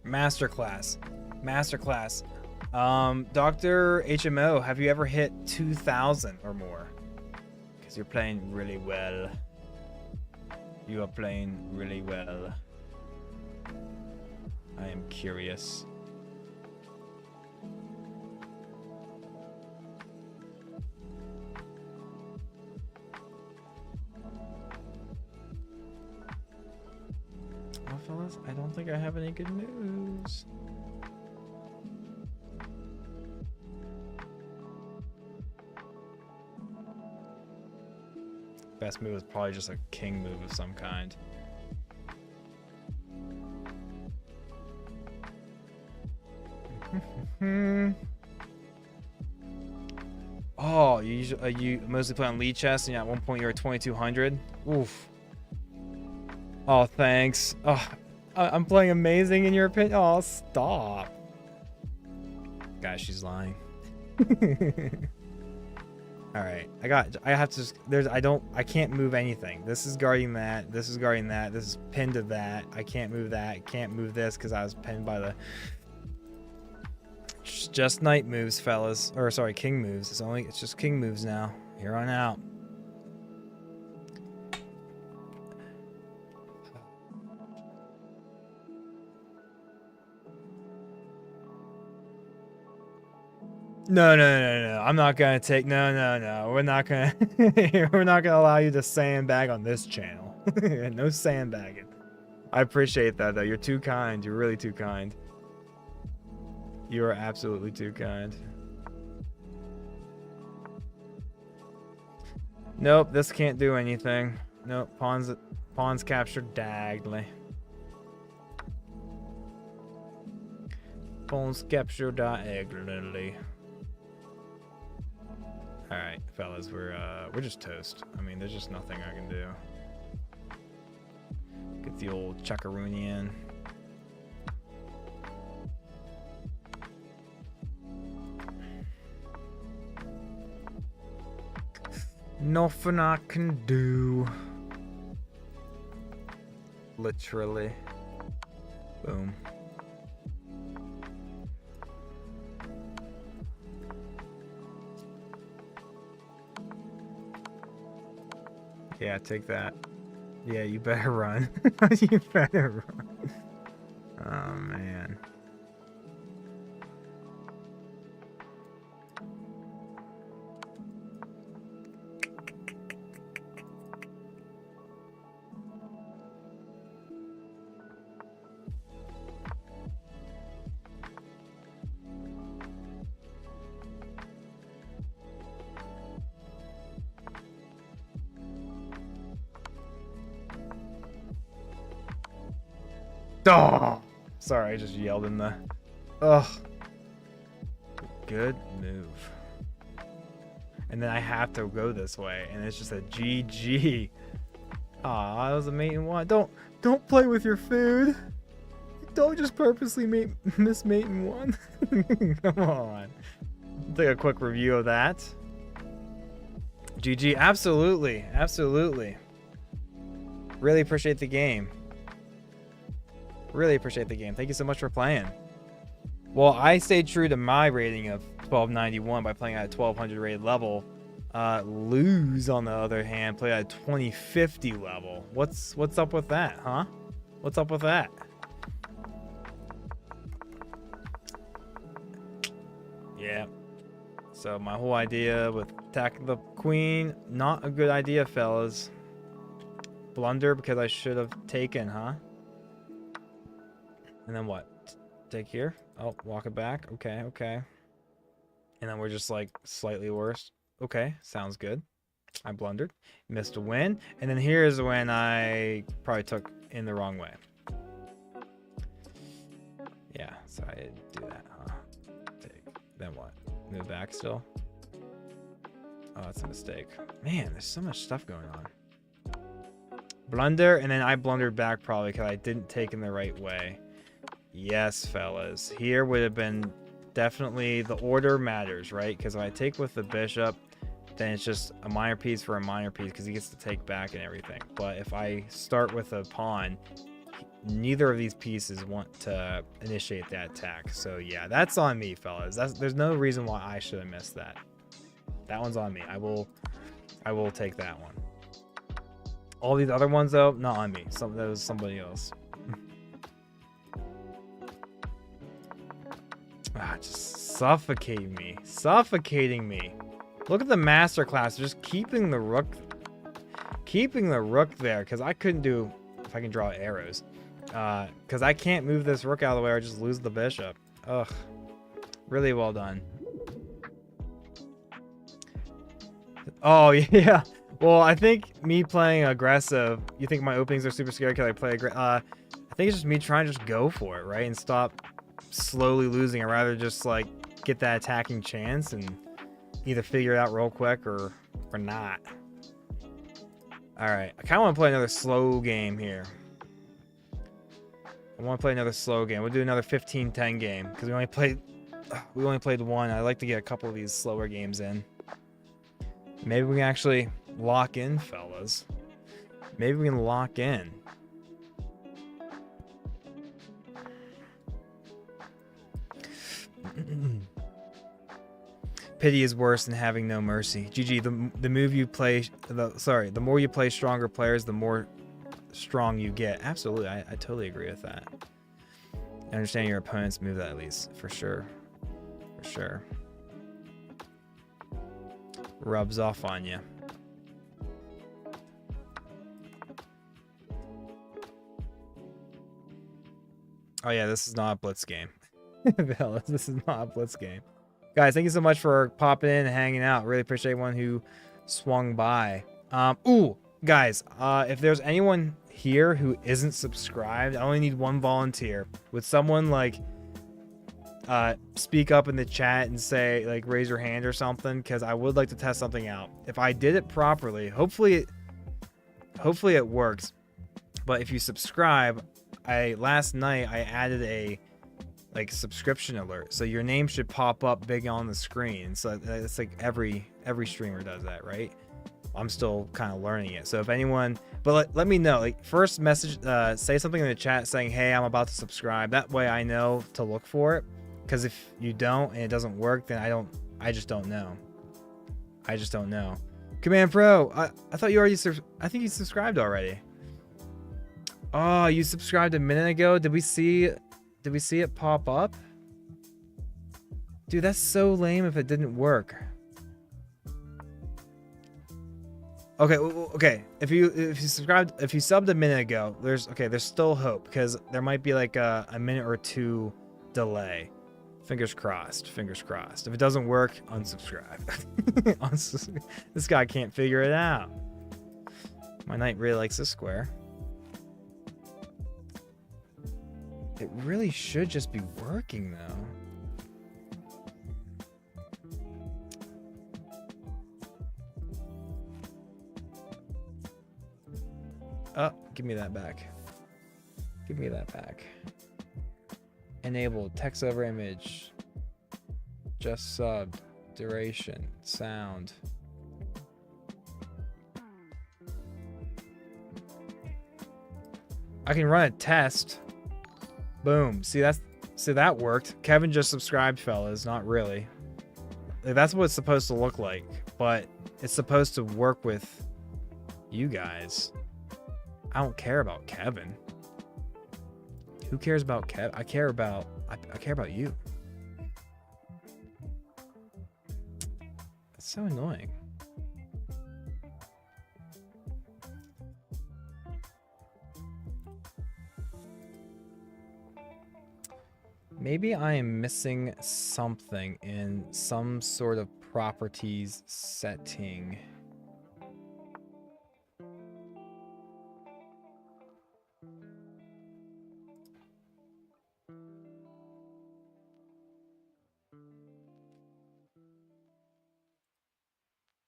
Masterclass. Masterclass. Dr. HMO, have you ever hit 2,000 or more? Because you're playing really well. You are playing really well. I am curious. Well, fellas, I don't think I have any good news. Best move is probably just a king move of some kind. Oh, you mostly play on lead chess, and at one point you're at 2200. Oof. Oh, thanks. Oh, I'm playing amazing in your opinion. Oh, stop. Guys, she's lying. All right, I have to, I can't move anything. This is guarding that. This is guarding that. This is pinned to that. I can't move that. Can't move this because I was pinned by the, just knight moves, fellas. Or sorry, king moves. It's just king moves now. Here on out. No. I'm not gonna take. No. We're not gonna. We're not gonna allow you to sandbag on this channel. No sandbagging. I appreciate that, though. You're too kind. You're really too kind. You are absolutely too kind. Nope, this can't do anything. Nope, pawns captured diagonally. Pawns captured diagonally. All right, fellas, we're just toast. I mean, there's just nothing I can do. Get the old chuckaroony in. Nothing I can do. Literally. Boom. Yeah, take that. Yeah, you better run. You better run. Oh, man. Oh, sorry, I just yelled in the. Ugh. Good move. And then I have to go this way, and it's just a GG. Aw, that was a mate in one. Don't play with your food. Don't just purposely miss mate in one. Come on. Take a quick review of that. GG, absolutely, absolutely. Really appreciate the game. Really appreciate the game. Thank you so much for playing. Well, I stayed true to my rating of 1291 by playing at a 1200 rated level. Lose, on the other hand, play at a 2050 level. What's up with that, huh? What's up with that? Yeah. So my whole idea with attacking the queen, not a good idea, fellas. Blunder because I should have taken, huh? And then what? Take here? Oh, walk it back. Okay, okay. And then we're just like slightly worse. Okay, sounds good. I blundered. Missed a win. And then here's when I probably took in the wrong way. Yeah, so I didn't do that, huh? Take. Then what? Move back still? Oh, that's a mistake. Man, there's so much stuff going on. Blunder, and then I blundered back probably because I didn't take in the right way. Yes, fellas. Here would have been definitely the order matters, right? Because when I take with the bishop, then it's just a minor piece for a minor piece because he gets to take back and everything. But if I start with a pawn, neither of these pieces want to initiate that attack. So yeah, that's on me, fellas. There's no reason why I should have missed that. That one's on me. I will take that one. All these other ones though, not on me. That was somebody else. Just suffocating me. Look at the masterclass, just keeping the rook there, because I couldn't do, if I can draw arrows, because I can't move this rook out of the way or just lose the bishop. Ugh, really well done. Oh yeah, well I think me playing aggressive, you think my openings are super scary because I play aggressive. I think it's just me trying to just go for it, right, and stop slowly losing. I'd rather just like get that attacking chance and either figure it out real quick or not. All right, I kind of want to play another slow game here. I want to play another slow game. We'll do another 15-10 game because we only played one. I like to get a couple of these slower games in. Maybe we can actually lock in, fellas. Maybe we can lock in. Pity is worse than having no mercy. GG, the move you play, the more you play stronger players, the more strong you get. Absolutely, I totally agree with that. I understand your opponent's move that at least, for sure. For sure. Rubs off on you. Oh yeah, this is not a Blitz game. Fellas, this is not a Blitz game. Guys, thank you so much for popping in and hanging out. Really appreciate everyone who swung by. Ooh, guys, if there's anyone here who isn't subscribed, I only need one volunteer. Would someone like speak up in the chat and say, like, raise your hand or something? Because I would like to test something out. If I did it properly, hopefully it works. But if you subscribe, last night I added a like subscription alert, so your name should pop up big on the screen. So it's like every streamer does that, right? I'm still kind of learning it. So if anyone, but let me know, like, first message, say something in the chat saying, hey, I'm about to subscribe. That way I know to look for it. Because if you don't and it doesn't work, then I just don't know. I just don't know. Command Pro, I thought you already, I think you subscribed already. Oh, you subscribed a minute ago. Did we see it pop up? Dude, that's so lame if it didn't work. Okay. If you subbed a minute ago, there's still hope, because there might be like a minute or two delay. Fingers crossed. Fingers crossed. If it doesn't work, unsubscribe. This guy can't figure it out. My knight really likes this square. It really should just be working though. Oh, give me that back. Give me that back. Enable text over image. Just subbed. Duration. Sound. I can run a test. Boom. See that worked. Kevin just subscribed, fellas. Not really. Like, that's what it's supposed to look like, but it's supposed to work with you guys. I don't care about Kevin. Who cares about Kev? I care about you. That's so annoying. Maybe I am missing something in some sort of properties setting.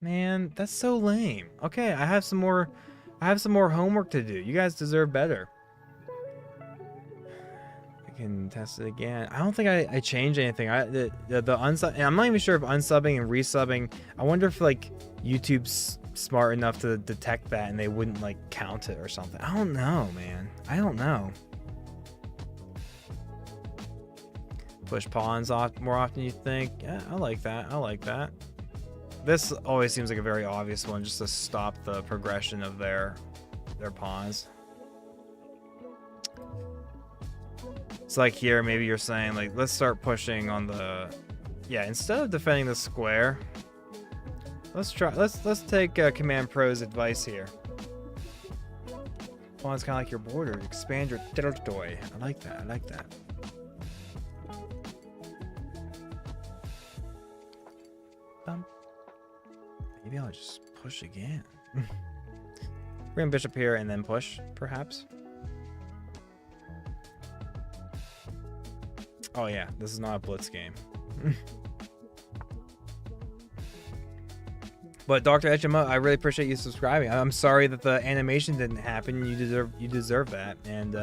Man, that's so lame. Okay, I have some more homework to do. You guys deserve better. I can test it again. I don't think I changed anything. The unsub, and I'm not even sure if unsubbing and resubbing, I wonder if like YouTube's smart enough to detect that and they wouldn't like count it or something. I don't know, man. I don't know. Push pawns off more often you think. Yeah, I like that. I like that. This always seems like a very obvious one, just to stop the progression of their pawns. It's like here, maybe you're saying like, let's start pushing on the, yeah, instead of defending the square, let's take Command Pro's advice here. Pawn's kind of like your border. Expand your territory. I like that. I like that. Maybe I'll just push again. Bring bishop here and then push, perhaps. Oh yeah, this is not a blitz game. But Dr. Echema, I really appreciate you subscribing. I'm sorry that the animation didn't happen. You deserve that, and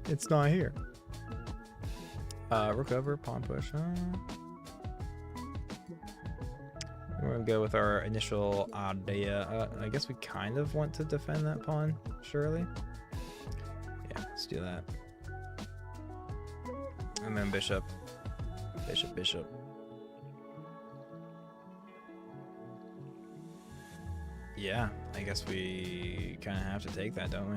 it's not here. Rook over, pawn push. We're gonna go with our initial idea. I guess we kind of want to defend that pawn, surely. Yeah, let's do that. And then bishop, bishop, bishop. Yeah, I guess we kind of have to take that, don't we?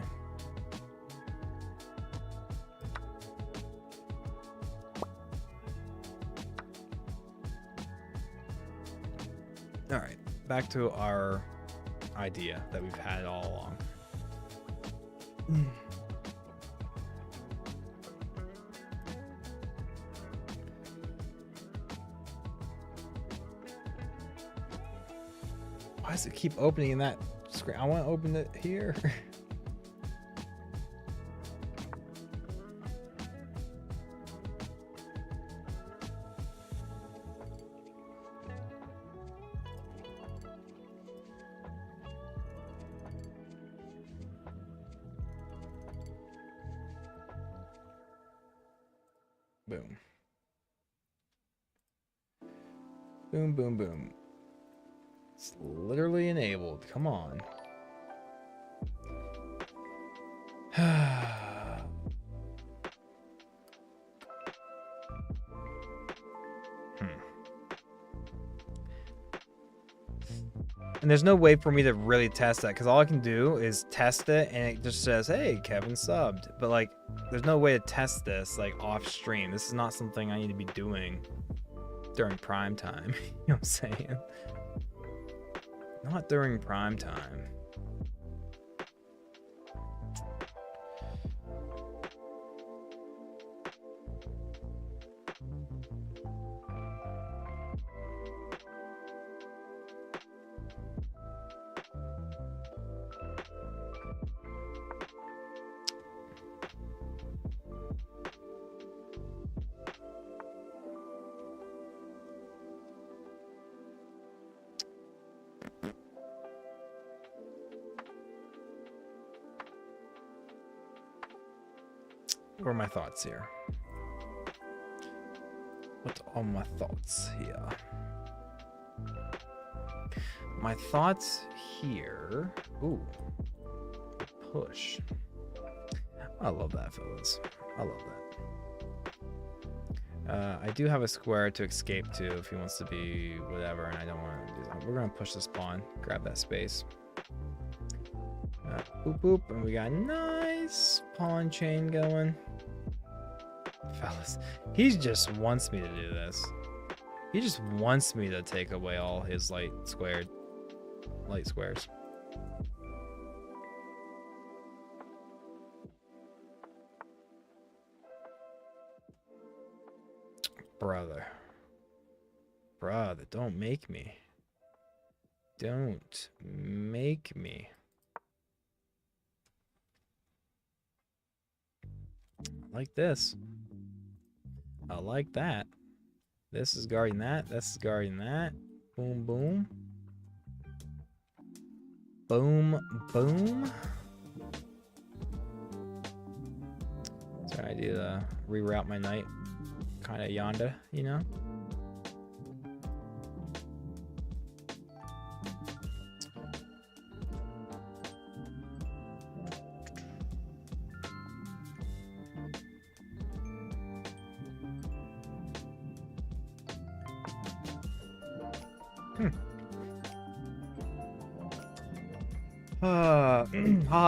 All right, back to our idea that we've had all along. Why does it keep opening in that screen? I want to open it here. Boom. Boom, boom, boom. It's literally enabled. Come on. And there's no way for me to really test that, because all I can do is test it and it just says, hey, Kevin subbed. But like, there's no way to test this like off stream. This is not something I need to be doing during prime time. You know what I'm saying? Not during prime time. What are my thoughts here? What are my thoughts here? My thoughts here. Ooh. Push. I love that, fellas. I love that. I do have a square to escape to if he wants to be whatever, and I don't want to do that. We're going to push this pawn. Grab that space. Boop, boop. And we got a nice pawn chain going. Fellas, he just wants me to do this. He just wants me to take away all his light squares. Brother, don't make me. Don't make me. I like this. I like that. This is guarding that. This is guarding that. Boom, boom. Boom, boom. So I do reroute my knight kind of yonder, you know?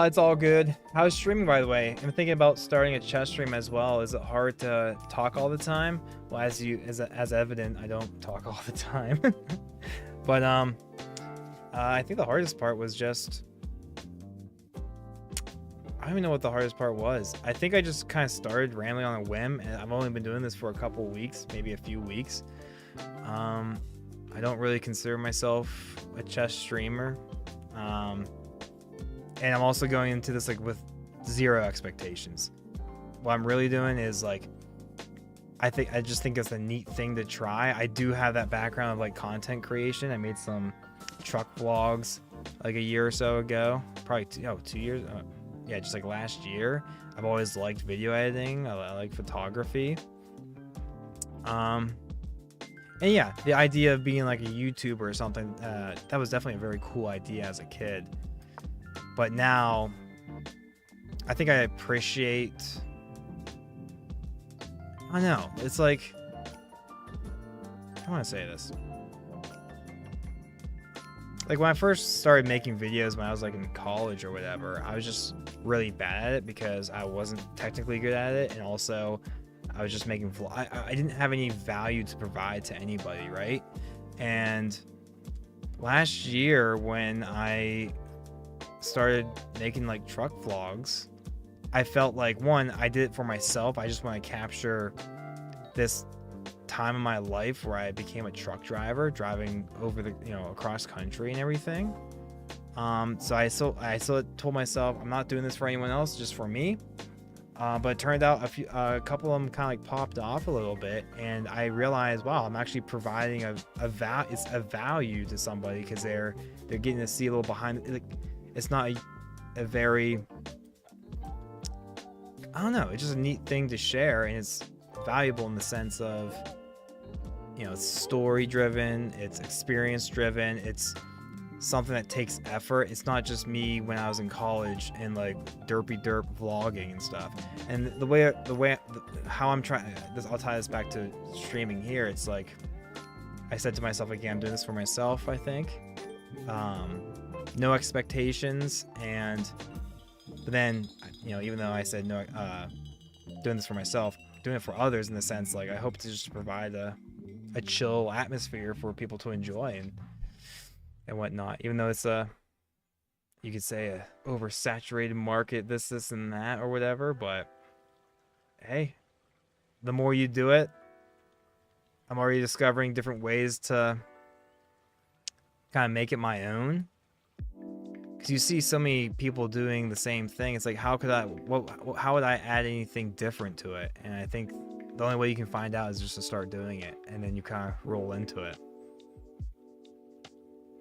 It's all good. How's streaming, by the way? I'm thinking about starting a chess stream as well. Is it hard to talk all the time? Well, as evident, I don't talk all the time. But I think the hardest part was just, I don't even know what the hardest part was. I think I just kind of started rambling on a whim, and I've only been doing this for a couple weeks, maybe a few weeks. I don't really consider myself a chess streamer. And I'm also going into this like with zero expectations. What I'm really doing is like, I just think it's a neat thing to try. I do have that background of like content creation. I made some truck vlogs like a year or so ago, probably 2 years. Yeah, just like last year. I've always liked video editing. I like photography. And yeah, the idea of being like a YouTuber or something, that was definitely a very cool idea as a kid. But now, I think I appreciate, I don't know, it's like, I want to say this. Like when I first started making videos when I was like in college or whatever, I was just really bad at it because I wasn't technically good at it. And also I was just making, I didn't have any value to provide to anybody, right? And last year when I started making like truck vlogs, I felt like, one, I did it for myself. I just want to capture this time in my life where I became a truck driver, driving over the, across country and everything. So I still told myself I'm not doing this for anyone else, just for me. But it turned out a couple of them kind of like popped off a little bit, and I realized, wow, I'm actually providing a value to somebody, because they're getting to see a little behind it. Like, it's not a very, I don't know, it's just a neat thing to share, and it's valuable in the sense of, it's story driven, it's experience driven, it's something that takes effort. It's not just me when I was in college and like derp vlogging and stuff. And how I'm trying this, I'll tie this back to streaming here. It's like I said to myself, again, I'm doing this for myself, I think. No expectations. But then, even though I said no, doing this for myself, doing it for others in the sense, like, I hope to just provide a chill atmosphere for people to enjoy and whatnot, even though it's you could say a oversaturated market, this and that or whatever. But hey, the more you do it, I'm already discovering different ways to kind of make it my own, because you see so many people doing the same thing. It's like, how would I add anything different to it? And I think the only way you can find out is just to start doing it, and then you kind of roll into it.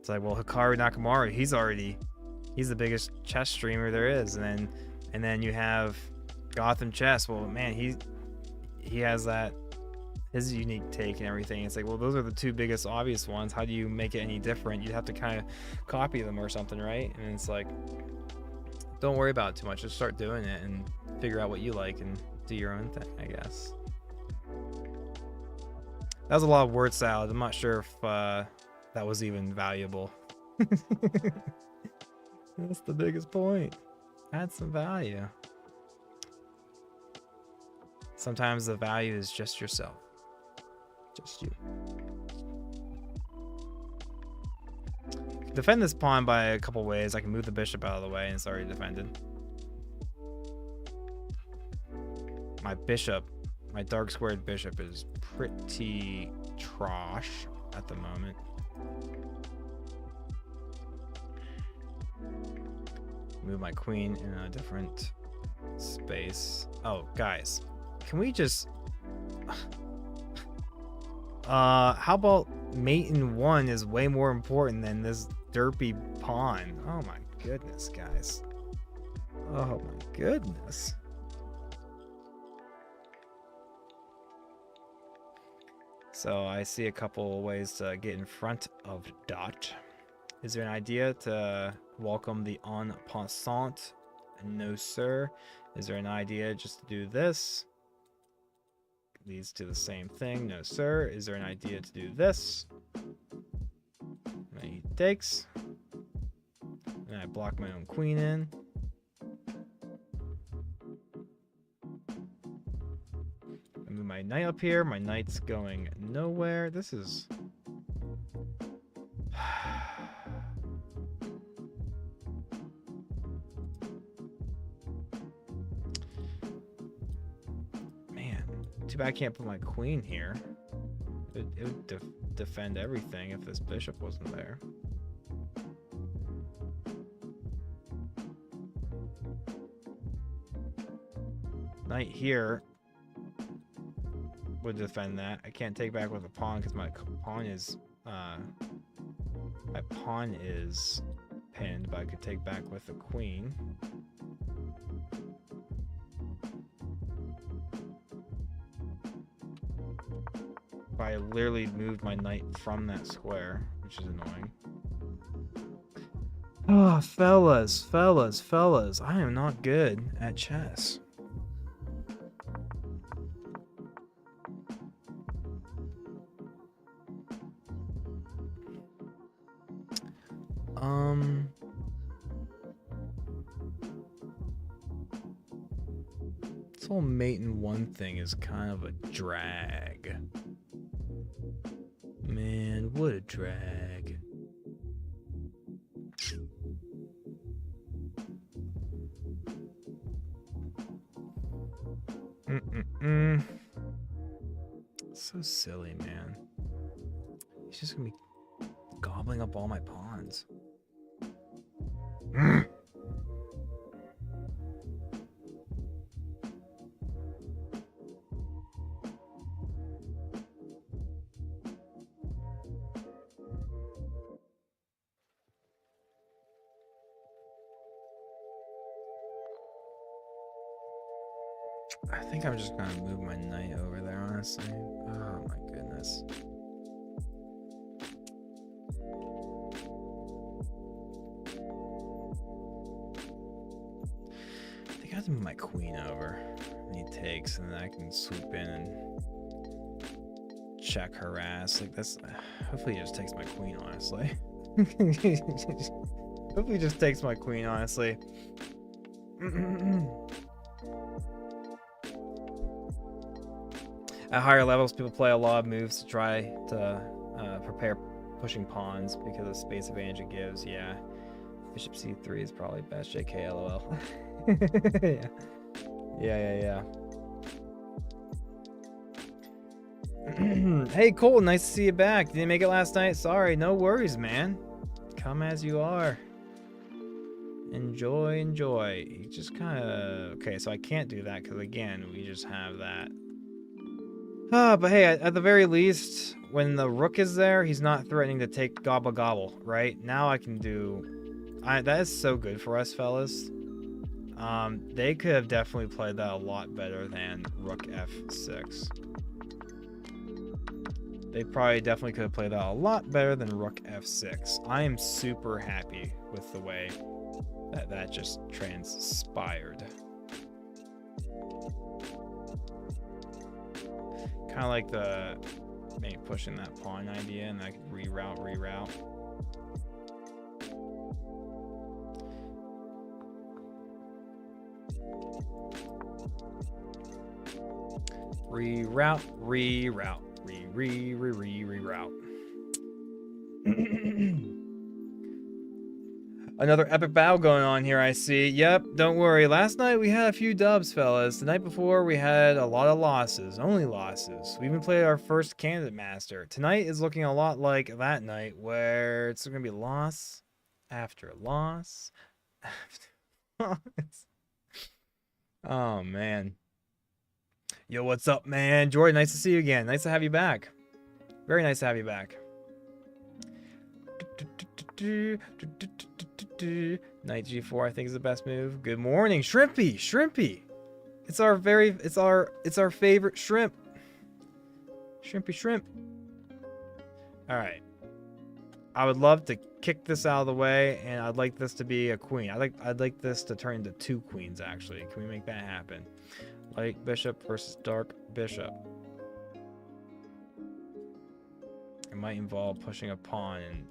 It's like, well, Hikaru Nakamura, he's the biggest chess streamer there is, and then you have Gotham Chess. Well, man, he has his unique take and everything. It's like, well, those are the two biggest obvious ones. How do you make it any different? You'd have to kind of copy them or something, right? And it's like, don't worry about it too much. Just start doing it and figure out what you like and do your own thing, I guess. That was a lot of word salad. I'm not sure if that was even valuable. That's the biggest point. Add some value. Sometimes the value is just yourself. Just you. Defend this pawn by a couple ways. I can move the bishop out of the way and it's already defended. My dark squared bishop is pretty trash at the moment. Move my queen in a different space. Oh, guys, can we just how about mate in one is way more important than this derpy pawn? Oh my goodness, guys. Oh my goodness. So I see a couple ways to get in front of Dot. Is there an idea to welcome the en passant? No, sir. Is there an idea just to do this? Leads to the same thing. No, sir. Is there an idea to do this? And he takes. And I block my own queen in. I move my knight up here. My knight's going nowhere. This is... Too bad I can't put my queen here. It would defend everything if this bishop wasn't there. Knight here would defend that. I can't take back with a pawn because my pawn is pinned, but I could take back with a queen. I literally moved my knight from that square, which is annoying. Oh, fellas, I am not good at chess. This whole mate in one thing is kind of a drag. Man, what a drag. So So silly, man. He's just gonna be gobbling up all my pawns. I think I'm just gonna move my knight over there, honestly. Oh my goodness. I think I have to move my queen over. And he takes, and then I can swoop in and check her ass. Like this. Hopefully he just takes my queen, honestly. Hopefully he just takes my queen, honestly. At higher levels, people play a lot of moves to try to prepare pushing pawns because of the space advantage it gives. Yeah. Bishop c3 is probably best. JK, lol. Yeah. Hey, Cole, nice to see you back. Didn't make it last night. Sorry. No worries, man. Come as you are. Enjoy. You just kind of... Okay, so I can't do that because, again, we just have that. But hey, at the very least, when the rook is there, he's not threatening to take gobble gobble, right? Now I can do... that is so good for us, fellas. They could have definitely played that a lot better than rook f6. They probably definitely could have played that a lot better than rook f6. I am super happy with the way that just transpired. Kind of like the maybe pushing that pawn idea, and I could reroute. Reroute. Another epic battle going on here, I see. Yep, don't worry. Last night we had a few dubs, fellas. The night before we had a lot of losses. Only losses. We even played our first Candidate Master. Tonight is looking a lot like that night, where it's going to be loss after loss after loss. Oh, man. Yo, what's up, man? Jordan, nice to see you again. Nice to have you back. Very nice to have you back. Knight g4, I think, is the best move. Good morning, Shrimpy. It's our favorite shrimp. Shrimp. All right. I would love to kick this out of the way, and I'd like this to be a queen. I'd like this to turn into 2 queens, actually. Can we make that happen? Light bishop versus dark bishop. It might involve pushing a pawn and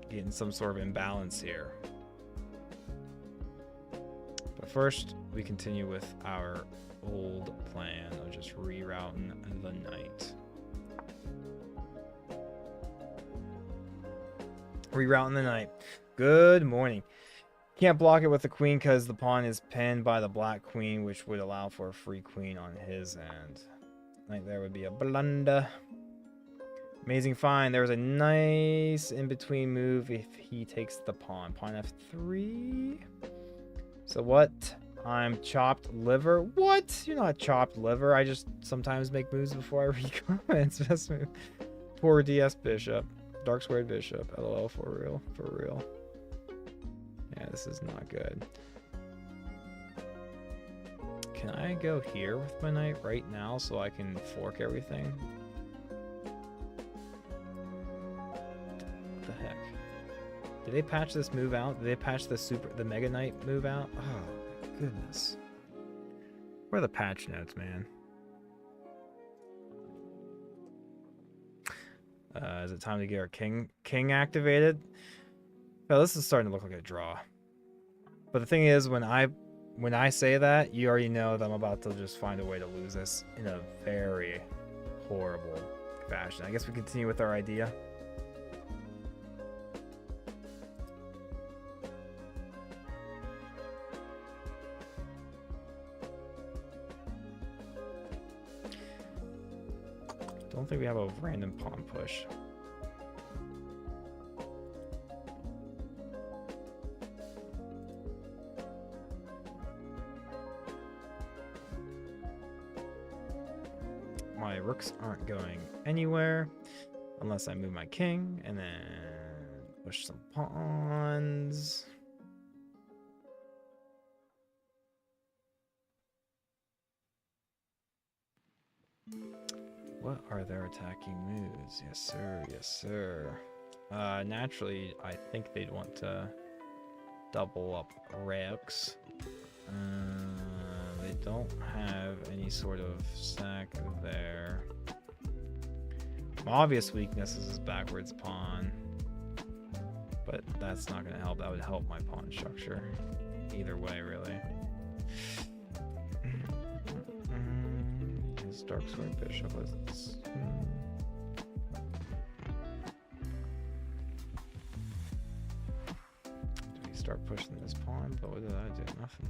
getting some sort of imbalance here. But first, we continue with our old plan of just rerouting the knight. Good morning. Can't block it with the queen because the pawn is pinned by the black queen, which would allow for a free queen on his end. Like there would be a blunder. Amazing find. There was a nice in-between move if he takes the pawn. Pawn f3. So what? I'm chopped liver? What? You're not chopped liver. I just sometimes make moves before I read comments. Best move. Poor DS bishop. Dark squared bishop. LOL, for real. Yeah, this is not good. Can I go here with my knight right now so I can fork everything? What the heck? Did they patch this move out? Did they patch the Mega Knight move out? Oh, goodness. Where are the patch notes, man? Is it time to get our king activated? Oh, this is starting to look like a draw. But the thing is, when I say that, you already know that I'm about to just find a way to lose this in a very horrible fashion. I guess we continue with our idea. think we have a random pawn push. My rooks aren't going anywhere unless I move my king and then push some pawns. What are their attacking moves? Yes, sir. Yes, sir. Naturally, I think they'd want to double up rooks. They don't have any sort of sack there. My obvious weakness is his backwards pawn, but that's not going to help. That would help my pawn structure. Either way, really. His dark sword bishop was. Do we start pushing this pawn? But what did I do? Nothing.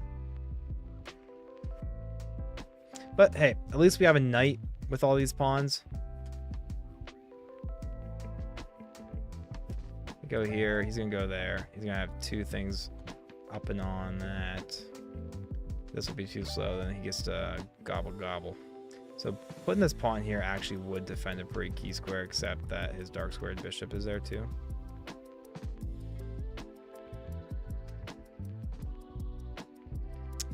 But hey, at least we have a knight with all these pawns. We go here. He's gonna go there. He's gonna have two things up and on that. This will be too slow. Then he gets to gobble gobble. So putting this pawn here actually would defend a pretty key square, except that his dark squared bishop is there too.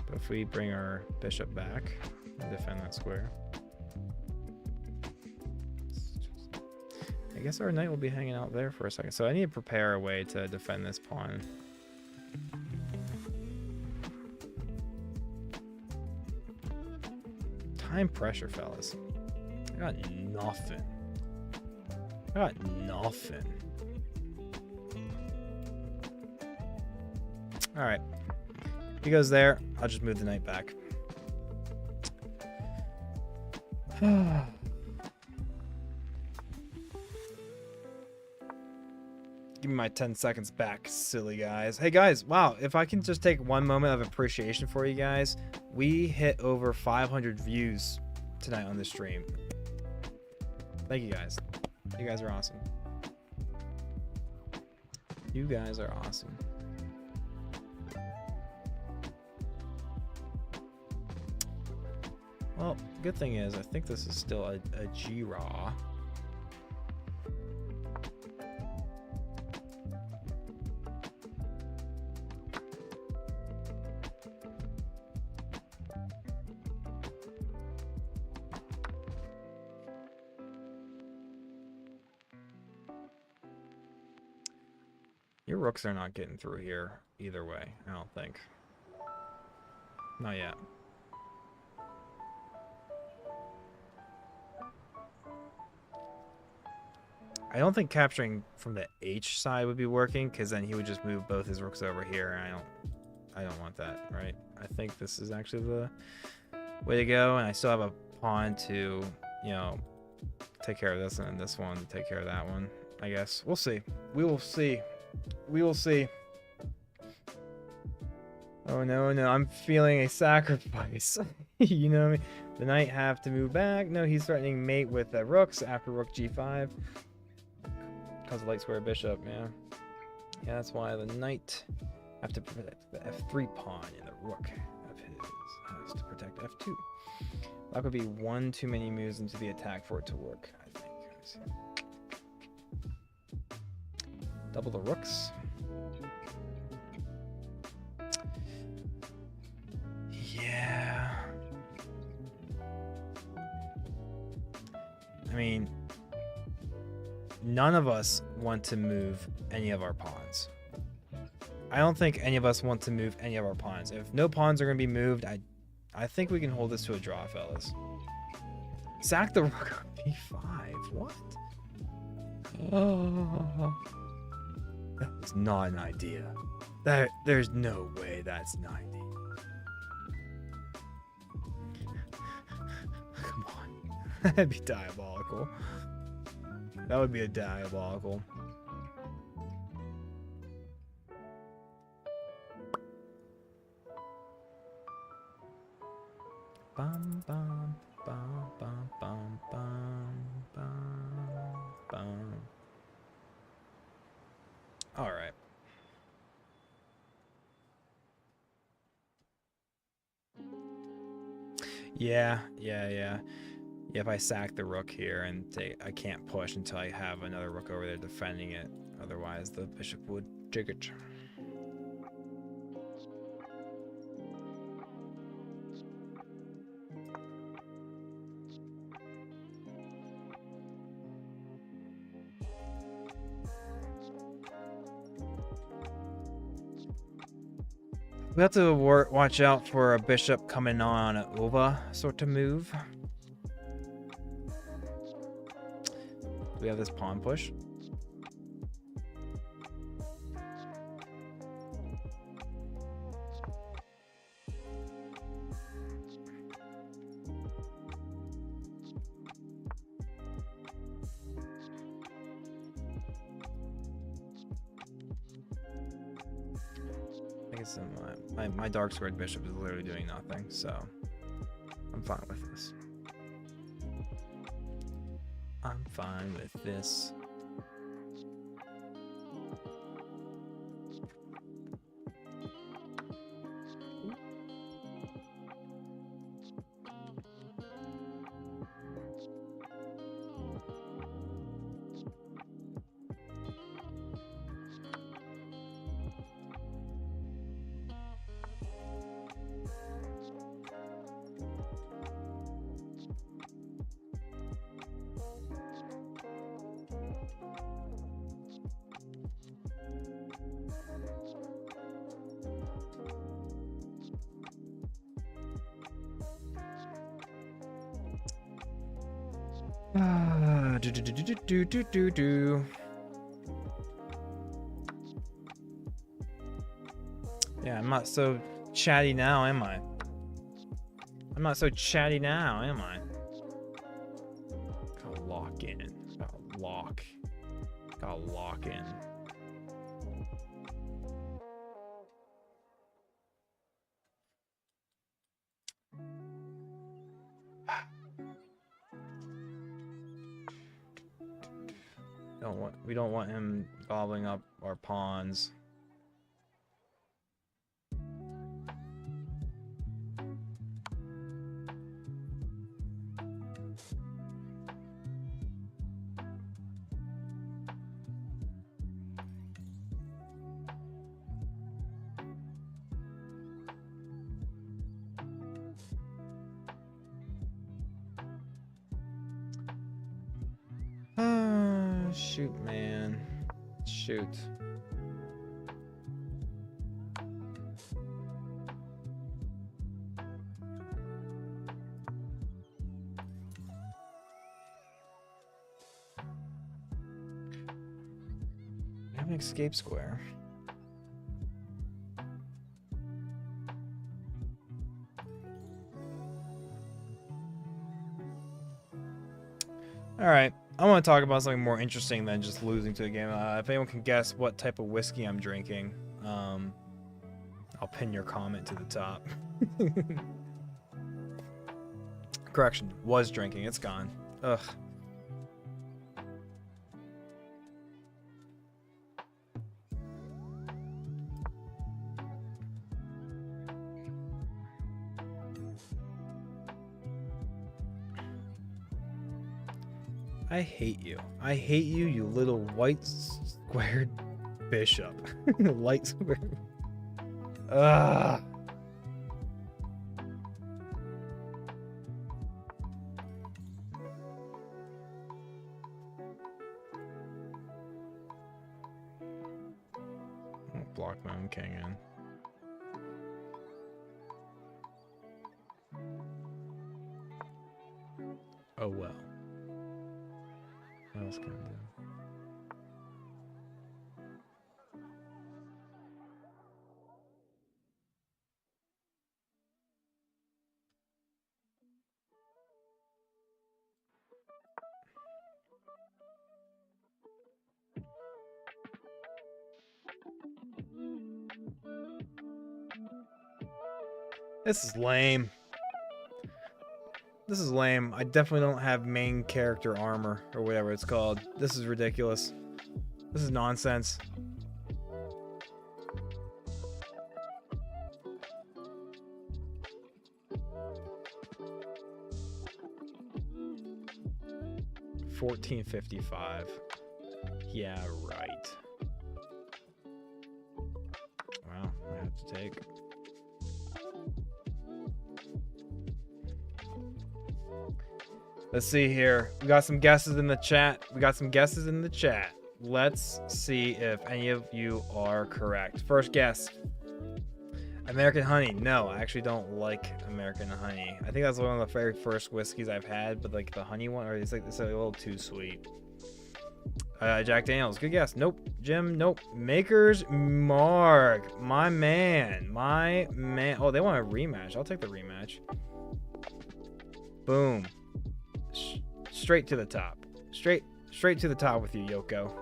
But if we bring our bishop back and defend that square, I guess our knight will be hanging out there for a second. So I need to prepare a way to defend this pawn. Time pressure, fellas. I got nothing. I got nothing. All right. He goes there. I'll just move the knight back. Give me my 10 seconds back, silly guys. Hey guys, wow, if I can just take one moment of appreciation for you guys. We hit over 500 views tonight on this stream. Thank you guys. You guys are awesome. You guys are awesome. Well, good thing is I think this is still a G-Raw. Your rooks are not getting through here either way, I don't think. Not yet. I don't think capturing from the H side would be working, because then he would just move both his rooks over here, and I don't want that, right? I think this is actually the way to go, and I still have a pawn to, you know, take care of this, and then this one to take care of that one, I guess. We'll see. We will see. We will see. Oh no, no, I'm feeling a sacrifice. You know what I mean? The knight have to move back. No, he's threatening mate with the rooks after rook g5. Because of light square bishop, yeah. Yeah, that's why the knight have to protect the f3 pawn and the rook of his has to protect f2. That would be one too many moves into the attack for it to work, I think. Let's see. Double the rooks. Yeah. I mean, none of us want to move any of our pawns. I don't think any of us want to move any of our pawns. If no pawns are going to be moved, I think we can hold this to a draw, fellas. Sack the rook on b5. What? Oh. That's not an idea. There's no way that's an idea. Come on. That'd be diabolical. That would be a diabolical. Bum bum bum bum bum bum All right. Yeah. If I sack the rook here and I can't push until I have another rook over there defending it. Otherwise, the bishop would jig it. We have to watch out for a bishop coming on an Ova sort of move. Do we have this pawn push? I guess my dark squared bishop is literally doing nothing, so I'm fine with this. I'm fine with this. Yeah, I'm not so chatty now, am I? I'm not so chatty now, am I? Gotta lock in. Gotta lock. Gotta lock in. We don't want him gobbling up our pawns. Shoot, man. Shoot. We have an escape square. All right. I want to talk about something more interesting than just losing to a game. If anyone can guess what type of whiskey I'm drinking, I'll pin your comment to the top. Correction, was drinking. It's gone. Ugh. I hate you. I hate you, you little white squared bishop. Light squared. Ugh. I'll block my own king in. Oh well. What else can I do? This is lame. This is lame. I definitely don't have main character armor or whatever it's called. This is ridiculous. This is nonsense. $14.55. Yeah, right. Well, I have to take. Let's see here. We got some guesses in the chat. Let's see if any of you are correct. First guess. American Honey. No, I actually don't like American Honey. I think that's one of the very first whiskeys I've had, but like the honey one, or it's a little too sweet. Jack Daniels. Good guess. Nope. Jim. Nope. Maker's Mark. My man. Oh, they want a rematch. I'll take the rematch. Boom. Straight to the top. Straight to the top with you, Yoko.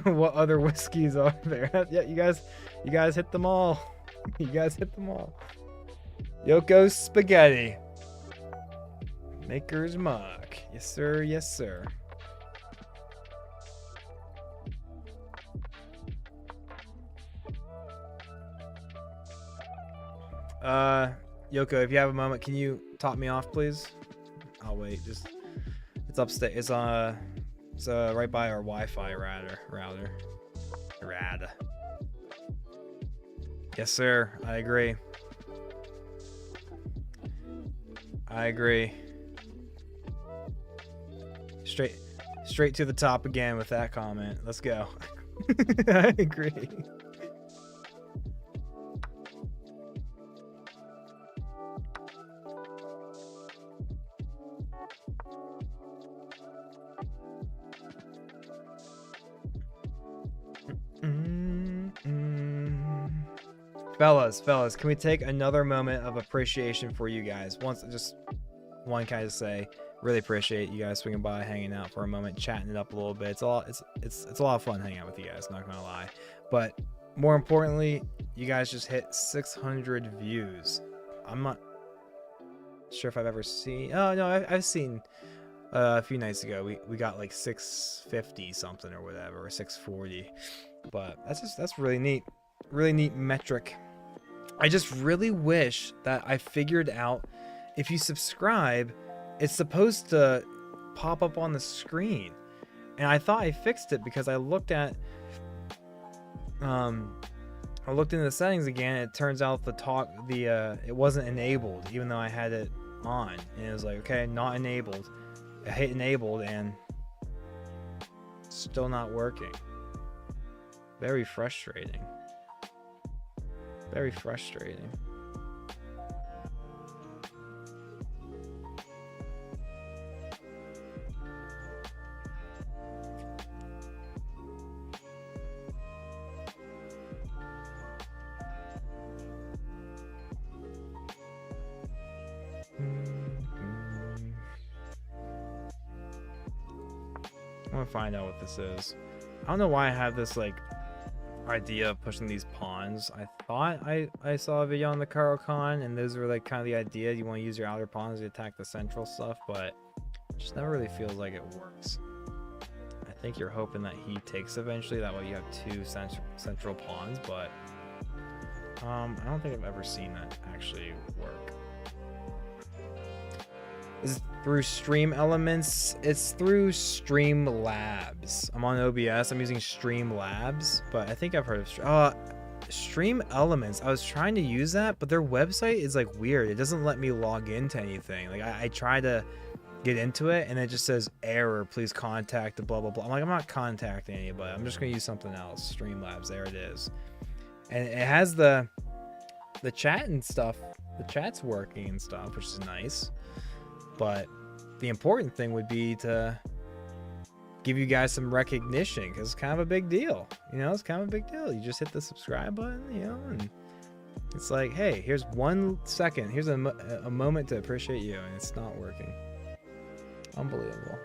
What other whiskeys are there? Yeah, you guys hit them all. You guys hit them all. Yoko's Spaghetti. Maker's Mark. Yes, sir. Yes, sir. Yoko, if you have a moment, can you top me off, please? I'll wait. It's upstairs. It's right by our Wi-Fi router. Rad. Yes, sir. I agree. Straight to the top again with that comment. Let's go. I agree. Fellas, can we take another moment of appreciation for you guys? Just one kind of say, really appreciate you guys swinging by, hanging out for a moment, chatting it up a little bit. It's a lot of fun hanging out with you guys, not gonna lie. But more importantly, you guys just hit 600 views. I'm not sure if I've ever seen. Oh no, I've seen a few nights ago. We got like 650 something or whatever, or 640. But that's really neat. Really neat metric. I just really wish that I figured out if you subscribe, it's supposed to pop up on the screen. And I thought I fixed it because I looked into the settings again. And it turns out it wasn't enabled, even though I had it on. And it was like, okay, not enabled. I hit enabled and still not working. Very frustrating. Very frustrating. I want to find out what this is. I don't know why I have this like idea of pushing these pawns. I thought I saw a video on the Caro-Kann, and those were like kind of the idea. You want to use your outer pawns to attack the central stuff, but it just never really feels like it works. I think you're hoping that he takes eventually. That way you have two central pawns, but I don't think I've ever seen that actually work. Is it through Stream Elements? It's through Streamlabs. I'm on OBS. I'm using Streamlabs, but I think I've heard of Stream Elements. I was trying to use that, but their website is like weird. It doesn't let me log into anything. Like I try to get into it, and it just says error. Please contact the blah blah blah. I'm like, I'm not contacting anybody. I'm just gonna use something else. Streamlabs. There it is, and it has the chat and stuff. The chat's working and stuff, which is nice. But the important thing would be to give you guys some recognition, because it's kind of a big deal. You know, it's kind of a big deal. You just hit the subscribe button, you know, and it's like, hey, here's 1 second. Here's a moment to appreciate you, and it's not working. Unbelievable.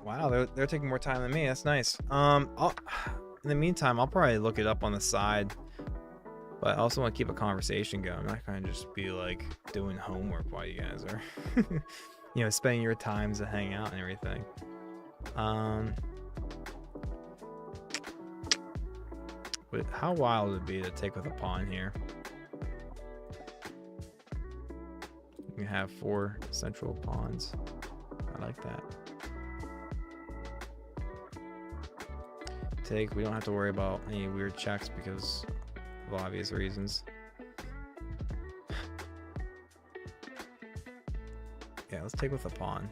Wow, they're taking more time than me. That's nice. In the meantime, I'll probably look it up on the side. But I also want to keep a conversation going. I'm not going to just be like doing homework while you guys are, you know, spending your times to hang out and everything. But how wild would it be to take with a pawn here? You have 4 central pawns. I like that. Take. We don't have to worry about any weird checks because of obvious reasons. Yeah, let's take with a pawn.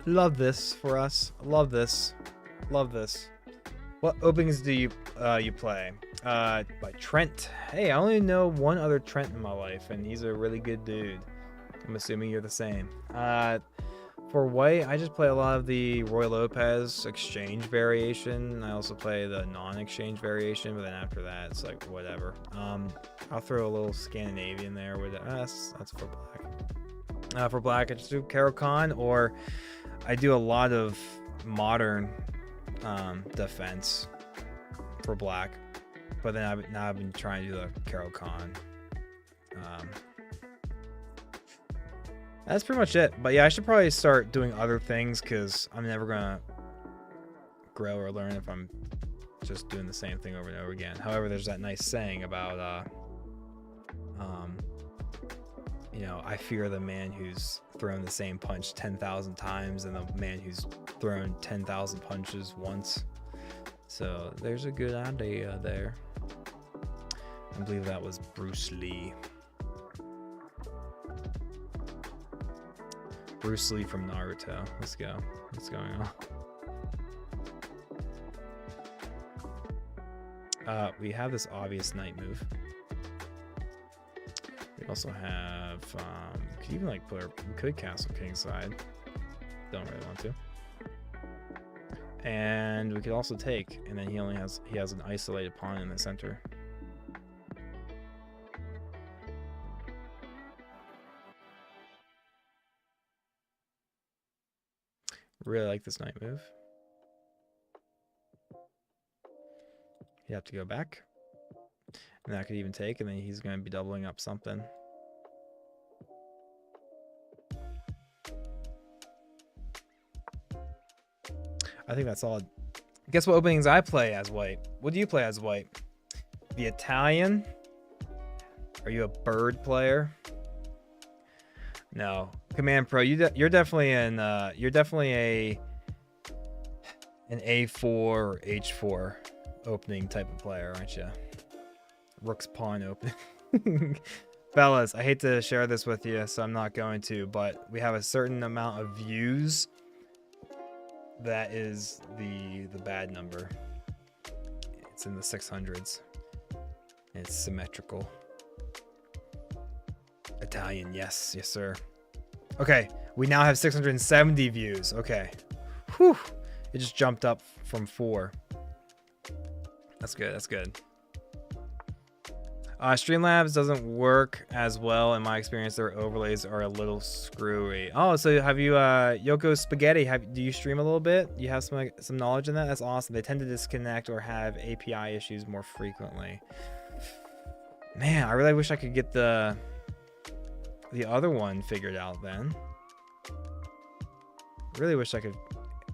Love this for us. Love this. Love this. What openings do you play? By Trent. Hey, I only know one other Trent in my life, and he's a really good dude. I'm assuming you're the same. For white, I just play a lot of the Roy Lopez exchange variation. I also play the non-exchange variation, but then after that, it's like whatever. I'll throw a little Scandinavian there with it. That's for black. For black, I just do Caro-Kann, or I do a lot of modern defense for black. But then I've been trying to do the Caro-Kann. That's pretty much it. But yeah, I should probably start doing other things because I'm never gonna grow or learn if I'm just doing the same thing over and over again. However, there's that nice saying about you know, I fear the man who's thrown the same punch 10,000 times and the man who's thrown 10,000 punches once. So there's a good idea there. I believe that was Bruce Lee. Bruce Lee from Naruto. Let's go. What's going on? We have this obvious knight move. We also have, we could even like we could castle kingside. Don't really want to. And we could also take, and then he has an isolated pawn in the center. Really like this knight move. You have to go back. And that could even take, and then he's going to be doubling up something. I think that's solid. Guess what openings I play as white? What do you play as white? The Italian? Are you a bird player? No. Command Pro, you're definitely an an A4 or H4 opening type of player, aren't you? Rook's pawn open. Fellas, I hate to share this with you, so I'm not going to, but we have a certain amount of views. That is the bad number. It's in the 600s. It's symmetrical. Italian, yes, yes, sir. Okay, we now have 670 views. Okay. Whew. It just jumped up from 4. That's good, that's good. Streamlabs doesn't work as well in my experience. Their overlays are a little screwy. Oh, so have you Yoko Spaghetti, do you stream a little bit? You have some knowledge in that? That's awesome. They tend to disconnect or have API issues more frequently. Man, I really wish I could get the other one figured out then. Really wish I could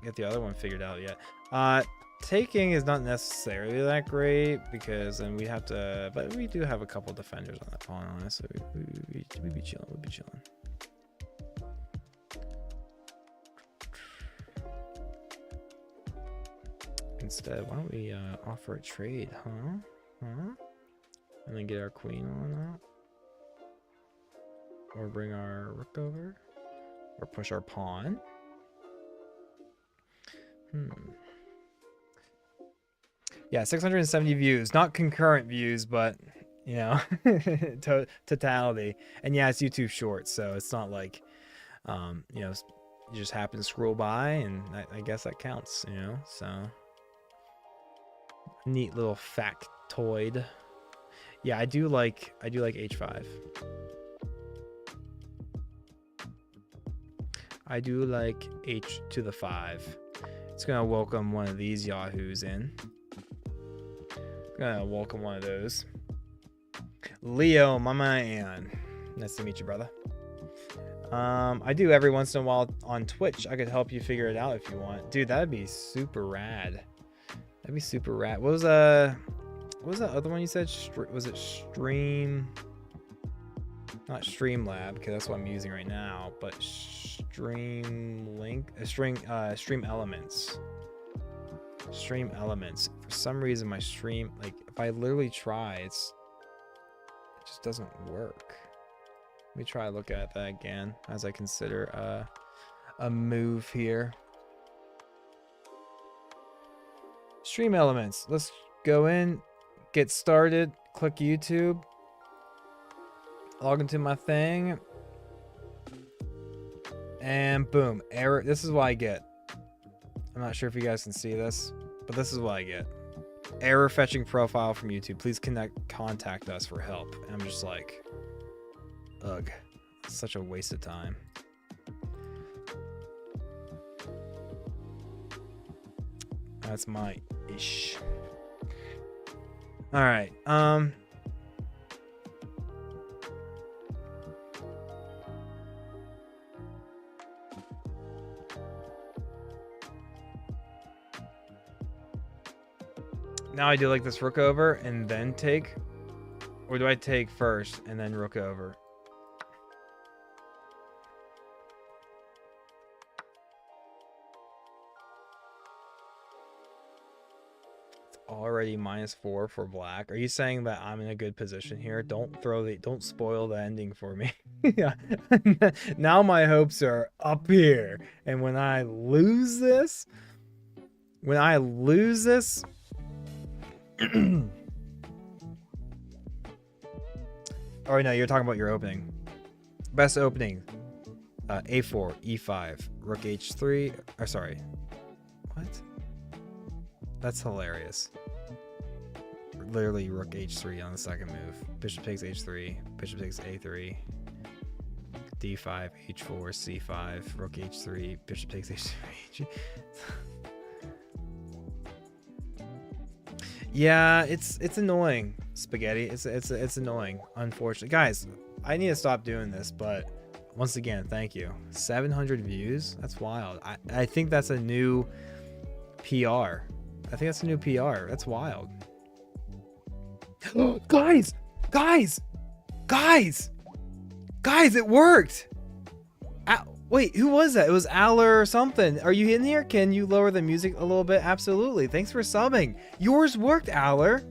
get the other one figured out yet. Taking is not necessarily that great because then we have to, but we do have a couple defenders on that pawn on us, so we be chilling. We'll be chilling. Instead, why don't we offer a trade, huh? And then get our queen on that, or bring our rook over, or push our pawn. Yeah, 670 views, not concurrent views, but you know, totality. And yeah, it's YouTube Shorts, so it's not like, you know, you just happen to scroll by, and I guess that counts, you know. So neat little factoid. Yeah, I do like H5. I do like h to the 5. It's gonna welcome one of these yahoos in. Gonna welcome one of those. Leo, my man. Nice to meet you, brother. I do every once in a while on Twitch. I could help you figure it out if you want. Dude, that'd be super rad. That'd be super rad. What was that other one you said? Was it Stream? Not Streamlab, because that's what I'm using right now, but Stream Elements. Stream Elements. For some reason my stream, like if I literally try, it just doesn't work. Let me try to look at that again as I consider a move here. Stream Elements. Let's go in, get started, click YouTube, log into my thing, and boom, error. This is what I get. I'm not sure if you guys can see this, but this is what I get. Error fetching profile from YouTube. Please contact us for help. And I'm just like, ugh, such a waste of time. That's my ish. All right. Now I do like this rook over and then take, or do I take first and then rook over? It's already -4 for black. Are you saying that I'm in a good position here? Don't spoil the ending for me. Yeah. Now my hopes are up here, and when I lose this, oh no, you're talking about your opening. Best opening. A4, E5, Rook H3. Or sorry. What? That's hilarious. Literally Rook H3 on the second move. Bishop takes H3. Bishop takes A3. D5, H4, C5, Rook H3. Bishop takes H3. Yeah, it's annoying, Spaghetti. It's annoying, unfortunately. Guys, I need to stop doing this, but once again, thank you. 700 views? That's wild. I think that's a new PR. I think that's a new PR. That's wild. Guys, it worked. Wait, who was that? It was Aller or something. Are you in here? Can you lower the music a little bit? Absolutely. Thanks for subbing. Yours worked, Aller.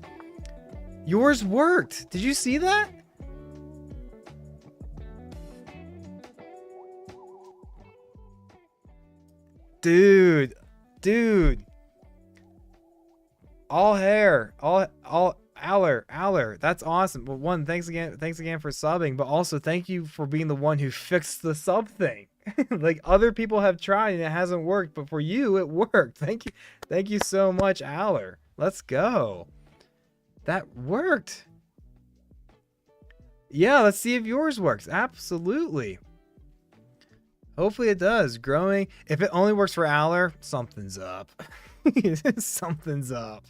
Yours worked. Did you see that? Dude. All hair. All Aller. That's awesome. Well, one, thanks again for subbing, but also thank you for being the one who fixed the sub thing. Like other people have tried and it hasn't worked, but for you it worked. Thank you so much, Aller. Let's go. That worked. Yeah, let's see if yours works. Absolutely. Hopefully it does. Growing. If it only works for Aller, something's up. Something's up.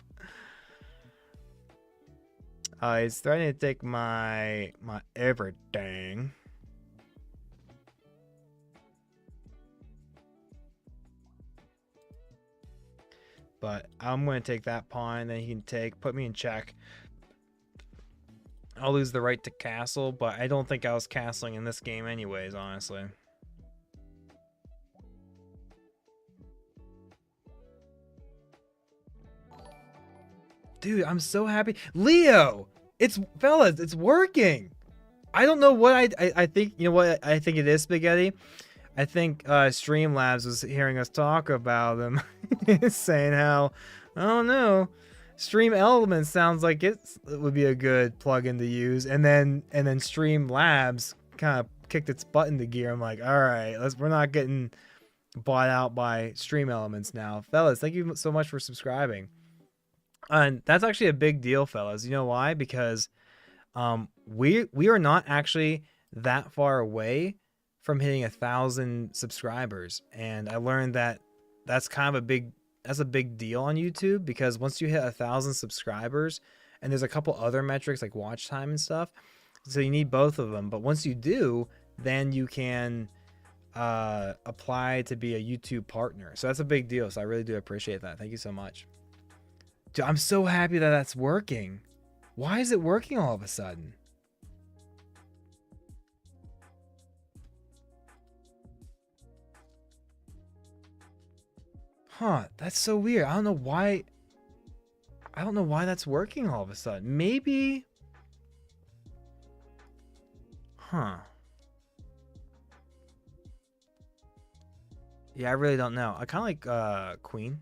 It's starting to take my everything. But I'm going to take that pawn, then he can put me in check. I'll lose the right to castle, but I don't think I was castling in this game anyways, honestly. Dude, I'm so happy. Leo! Fellas, it's working! I don't know what I think, you know what I think it is, Spaghetti? I think Streamlabs was hearing us talk about them, saying how, oh no, Stream Elements sounds like it would be a good plugin to use, and then Streamlabs kind of kicked its butt into gear. I'm like, all right, we're not getting bought out by Stream Elements now, fellas. Thank you so much for subscribing, and that's actually a big deal, fellas. You know why? Because we are not actually that far away from hitting 1,000 subscribers, and I learned that that's kind of a big deal on YouTube, because once you hit 1,000 subscribers, and there's a couple other metrics like watch time and stuff, so you need both of them. But once you do, then you can apply to be a YouTube partner. So that's a big deal. So I really do appreciate that. Thank you so much. Dude, I'm so happy that that's working. Why is it working all of a sudden? Huh, that's so weird. I don't know why. I don't know why that's working all of a sudden. Maybe. Huh. Yeah, I really don't know. I kind of like Queen.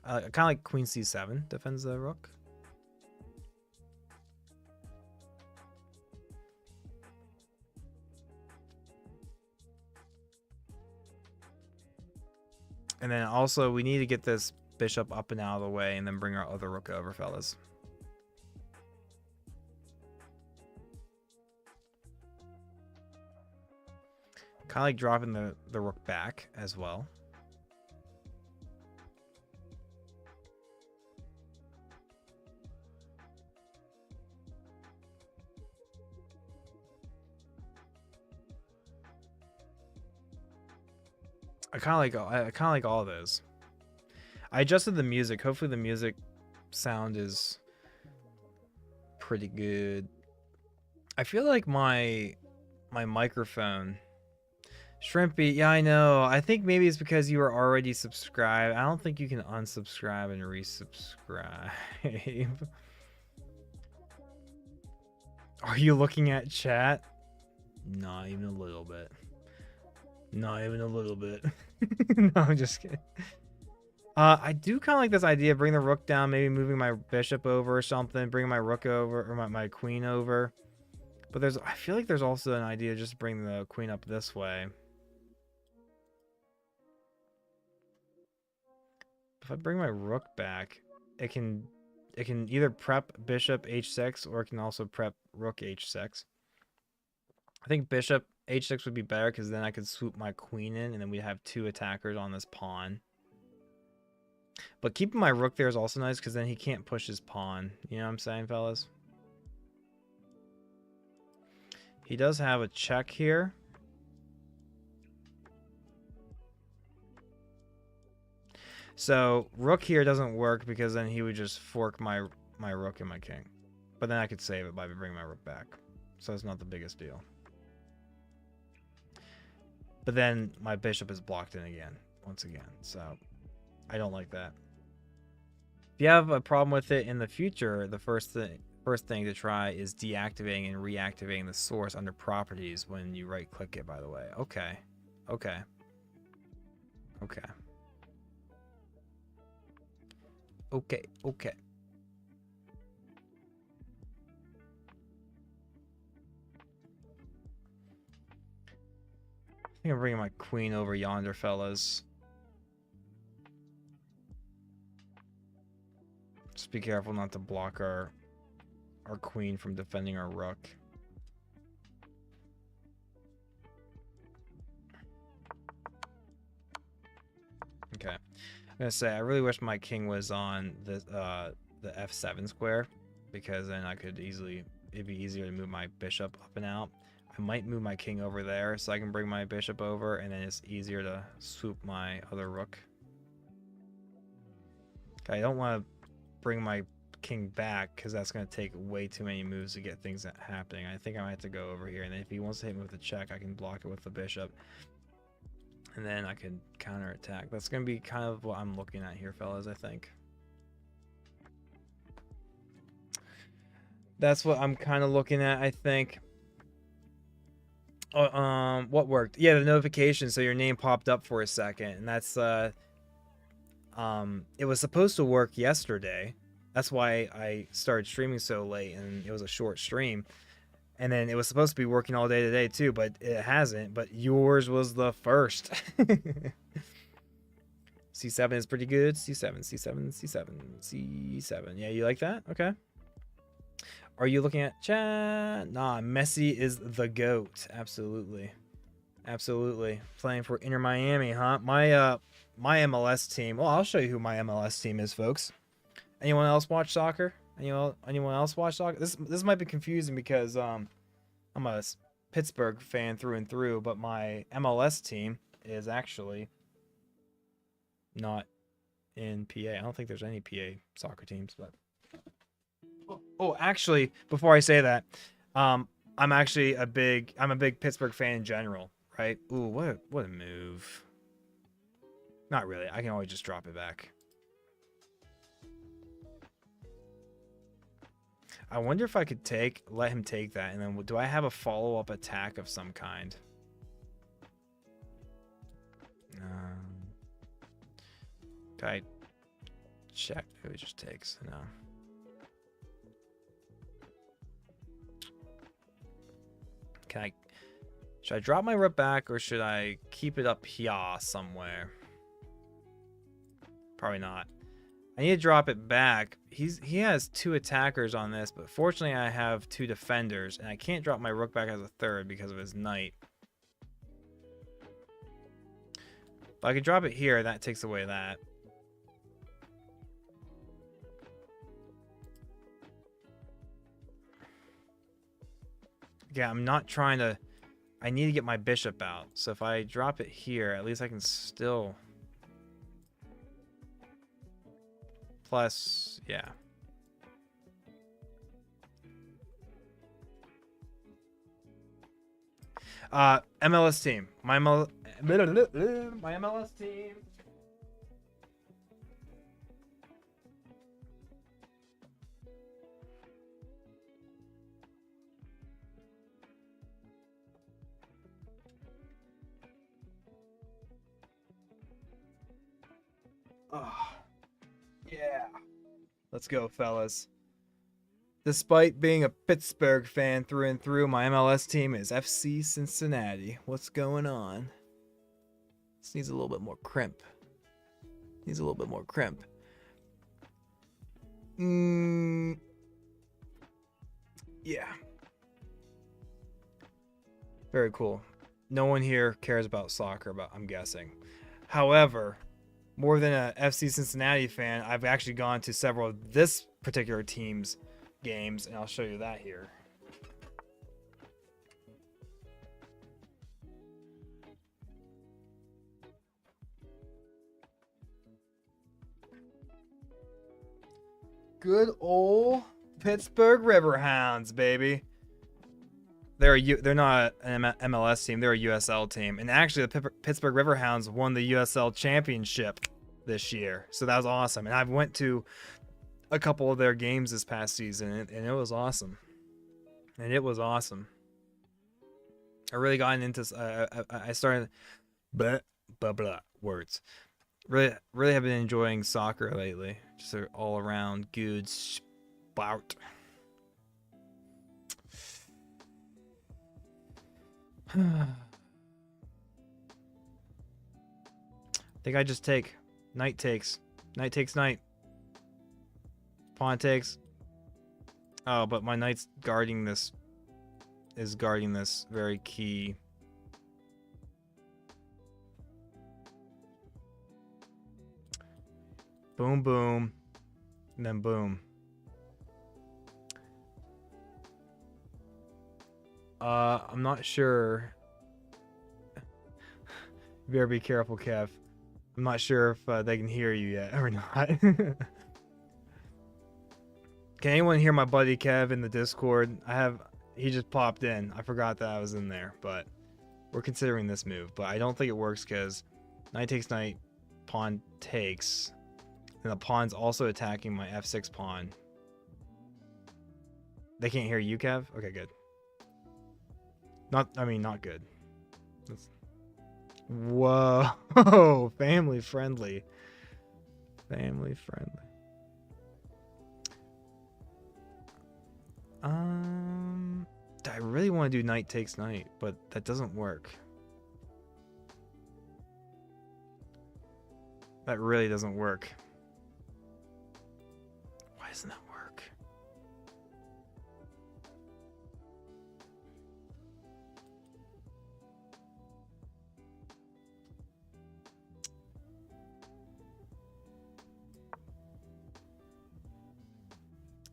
Kind of like Queen C7 defends the rook. And then also we need to get this bishop up and out of the way, and then bring our other rook over, fellas. Kind of like dropping the rook back as well. I kind of like all of those. I adjusted the music. Hopefully the music sound is pretty good. I feel like my microphone, Shrimpy, yeah, I know. I think maybe it's because you were already subscribed. I don't think you can unsubscribe and resubscribe. Are you looking at chat? Not even a little bit. Not even a little bit. No, I'm just kidding. I do kind of like this idea. Bring the rook down, maybe moving my bishop over or something. Bring my rook over, or my queen over. But I feel like there's also an idea just to bring the queen up this way. If I bring my rook back, it can either prep bishop h6, or it can also prep rook h6. I think bishop h6 would be better, because then I could swoop my queen in, and then we'd have two attackers on this pawn. But keeping my rook there is also nice, because then he can't push his pawn. You know what I'm saying, fellas? He does have a check here. So rook here doesn't work, because then he would just fork my rook and my king. But then I could save it by bringing my rook back. So it's not the biggest deal. But then my bishop is blocked in again, once again. So I don't like that. If you have a problem with it in the future, the first thing to try is deactivating and reactivating the source under properties when you right click it, by the way. Okay. Okay. Okay. Okay. Okay. I think I'm bringing my queen over yonder, fellas. Just be careful not to block our queen from defending our rook. Okay. I'm gonna say I really wish my king was on the f7 square, because then it'd be easier to move my bishop up and out. I might move my king over there so I can bring my bishop over, and then it's easier to swoop my other rook. Okay, I don't want to bring my king back, because that's going to take way too many moves to get things happening. I think I might have to go over here, and then if he wants to hit me with a check, I can block it with the bishop, and then I can counterattack. That's going to be kind of what I'm looking at here, fellas, I think. That's what I'm kind of looking at, I think. What worked? Yeah, the notification, so your name popped up for a second, and that's it was supposed to work yesterday. That's why I started streaming so late, and it was a short stream. And then it was supposed to be working all day today too, but it hasn't. But yours was the first. C7 is pretty good. C7, C7, C7, C7. Yeah, you like that? Okay. Are you looking at chat? Nah, Messi is the GOAT. Absolutely. Absolutely. Playing for Inter Miami, huh? My MLS team. Well, I'll show you who my MLS team is, folks. Anyone else watch soccer? Anyone else watch soccer? This might be confusing because I'm a Pittsburgh fan through and through, but my MLS team is actually not in PA. I don't think there's any PA soccer teams, but oh, actually, before I say that, I'm a big Pittsburgh fan in general, right? Ooh, what a move. Not really. I can always just drop it back. I wonder if I could let him take that, and then do I have a follow-up attack of some kind? Can I check who it just takes? No. Should I drop my rook back, or should I keep it up here somewhere? Probably not. I need to drop it back. He has 2 attackers on this, but fortunately I have 2 defenders, and I can't drop my rook back as a third because of his knight. But I could drop it here, that takes away that. Yeah, I'm not trying to... I need to get my bishop out. So if I drop it here, at least I can still... Plus, yeah. MLS team. My MLS team. Oh, yeah. Let's go, fellas. Despite being a Pittsburgh fan through and through, my MLS team is FC Cincinnati. What's going on? This needs a little bit more crimp. Needs a little bit more crimp. Yeah. Very cool. No one here cares about soccer, but I'm guessing. However, more than a FC Cincinnati fan, I've actually gone to several of this particular team's games, and I'll show you that here. Good old Pittsburgh Riverhounds, baby. They're not an MLS team, they're a USL team. And actually the Pittsburgh Riverhounds won the USL championship this year. So that was awesome. And I've went to a couple of their games this past season, and it was awesome. And it was awesome. I really got into I started blah words. Really have been enjoying soccer lately. Just an all around good sport. I think I just take. Knight takes. Knight takes knight. Pawn takes. Oh, but my knight's guarding this. Is guarding this very key. Boom, boom. And then boom. I'm not sure. You better be careful, Kev. I'm not sure if they can hear you yet or not. Can anyone hear my buddy Kev in the Discord? He just popped in. I forgot that I was in there, but we're considering this move. But I don't think it works because knight takes knight, pawn takes, and the pawn's also attacking my f6 pawn. They can't hear you, Kev? Okay, good. Not good. Whoa, family friendly. Family friendly. I really want to do knight takes knight, but that doesn't work. That really doesn't work. Why doesn't that work?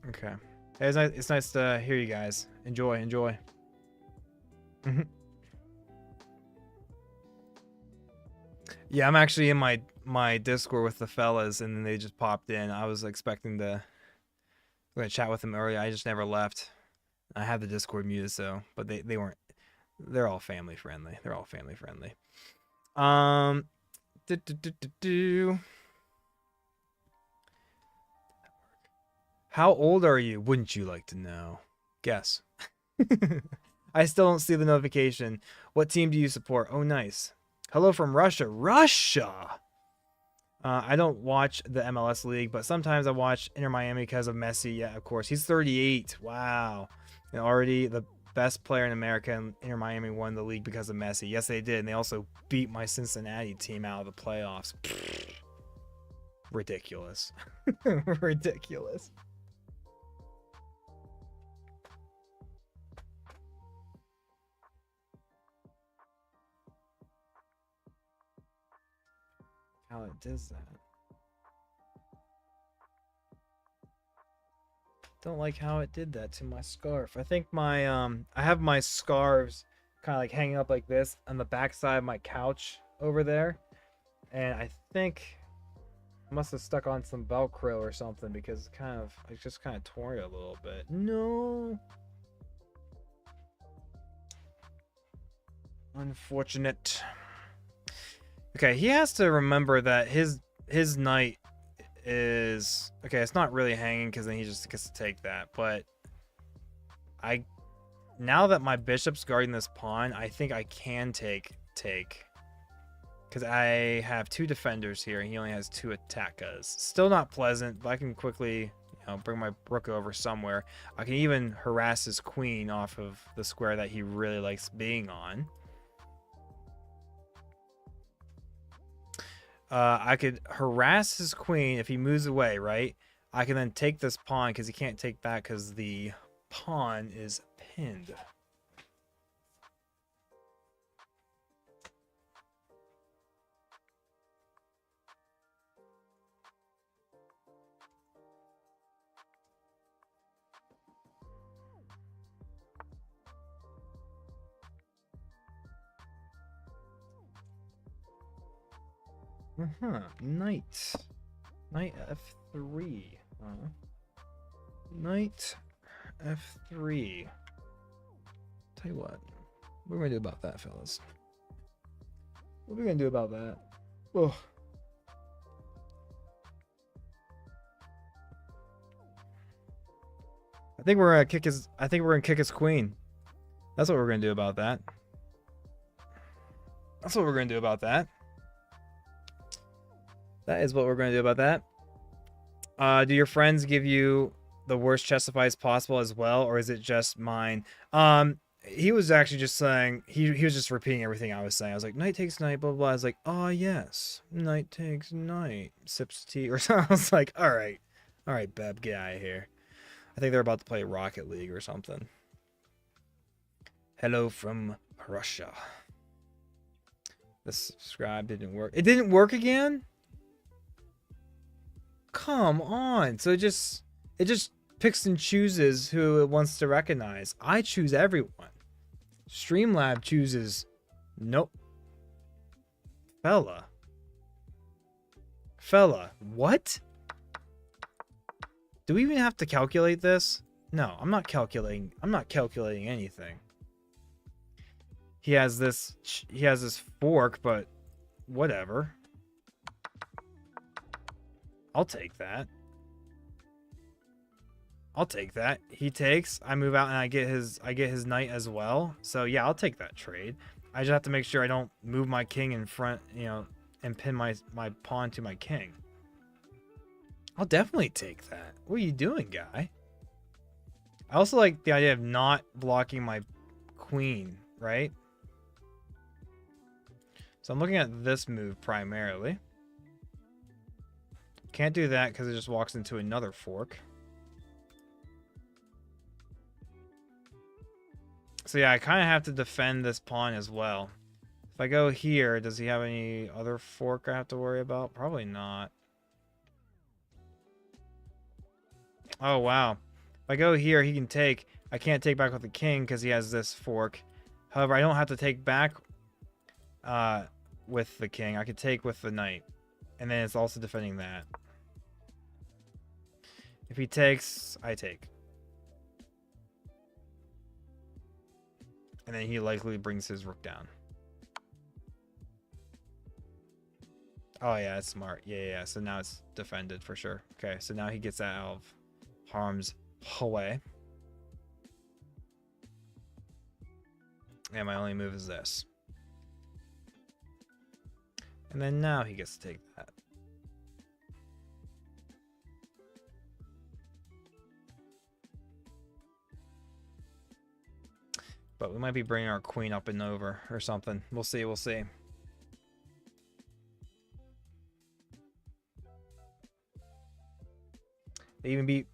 Okay. It's nice to hear you guys. Enjoy, enjoy. Yeah, I'm actually in my Discord with the fellas, and then they just popped in. I was expecting to gonna chat with them earlier. I just never left. I have the Discord muted, so but they weren't. They're all family friendly. They're all family friendly. Um, do, do, do, do, do. How old are you? Wouldn't you like to know? Guess. I still don't see the notification. What team do you support? Oh, nice. Hello from Russia. Russia! I don't watch the MLS League, but sometimes I watch Inter Miami because of Messi. Yeah, of course. He's 38. Wow. And already the best player in America, and Inter Miami won the league because of Messi. Yes, they did. And they also beat my Cincinnati team out of the playoffs. Ridiculous. Ridiculous. How it does that. Don't like how it did that to my scarf. I think my I have my scarves kind of like hanging up like this on the back side of my couch over there, and I think I must have stuck on some Velcro or something because it's just kind of torn it a little bit. No. Unfortunate. Okay, he has to remember that his knight is okay. It's not really hanging because then he just gets to take that. But now that my bishop's guarding this pawn, I think I can take because I have 2 defenders here and he only has 2 attackers. Still not pleasant, but I can quickly bring my rook over somewhere. I can even harass his queen off of the square that he really likes being on. I could harass his queen if he moves away, right? I can then take this pawn because he can't take that because the pawn is pinned. Knight. Knight F3. Knight F3. Tell you what are we gonna do about that, fellas? What are we gonna do about that? Oh. I think we're gonna kick his queen. That's what we're gonna do about that. That's what we're gonna do about that. That is what we're going to do about that. Do your friends give you the worst chess advice possible as well, or is it just mine? He was actually just saying, he was just repeating everything I was saying. I was like, knight takes knight, blah, blah, blah. I was like, oh, yes, knight takes knight, sips tea, or something. I was like, all right, Beb, get out of here. I think they're about to play Rocket League or something. Hello from Russia. The subscribe didn't work. It didn't work again? Come on. So it just picks and chooses who it wants to recognize. I choose everyone. Streamlab chooses nope. Fella, what? Do we even have to calculate this? No, I'm not calculating anything. He has this fork, but whatever. I'll take that. He takes, I move out and I get his knight as well. So yeah, I'll take that trade. I just have to make sure I don't move my king in front, and pin my pawn to my king. I'll definitely take that. What are you doing, guy? I also like the idea of not blocking my queen, right? So I'm looking at this move primarily. Can't do that because it just walks into another fork. So yeah, I kind of have to defend this pawn as well. If I go here, does he have any other fork I have to worry about? Probably not. Oh, wow. If I go here, he can take. I can't take back with the king because he has this fork. However, I don't have to take back with the king. I could take with the knight. And then it's also defending that. If he takes, I take. And then he likely brings his rook down. Oh, yeah, that's smart. Yeah. So now it's defended for sure. Okay, so now he gets that out of harm's way. And my only move is this. And then now he gets to take that. But we might be bringing our queen up and over or something. We'll see. We'll see. They even beat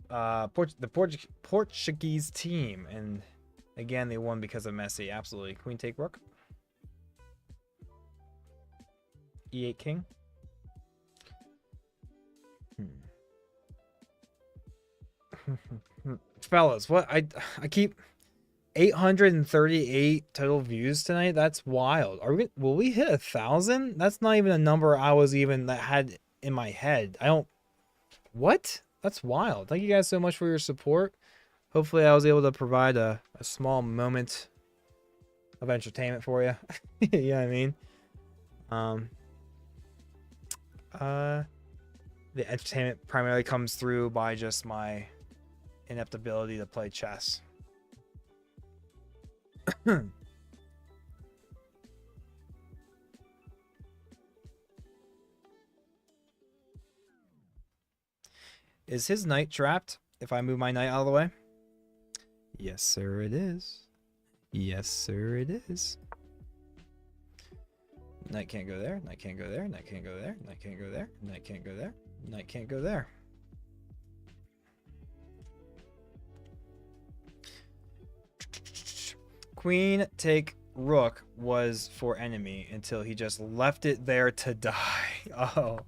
the Portuguese team. And again, they won because of Messi. Absolutely. Queen take rook. E8 king. Fellas, what I keep 838 total views tonight. That's wild. Will we hit 1,000? That's not even a number I was even that had in my head. What? That's wild. Thank you guys so much for your support. Hopefully I was able to provide a small moment of entertainment for you. You know what I mean? The entertainment primarily comes through by just my inept ability to play chess. Is his knight trapped if I move my knight out of the way? Yes, sir, it is. Yes, sir, it is. Knight can't go there. Knight can't go there. Knight can't go there. Knight can't go there. Knight can't go there. Knight can't go there. Queen take rook was for enemy until he just left it there to die. Oh.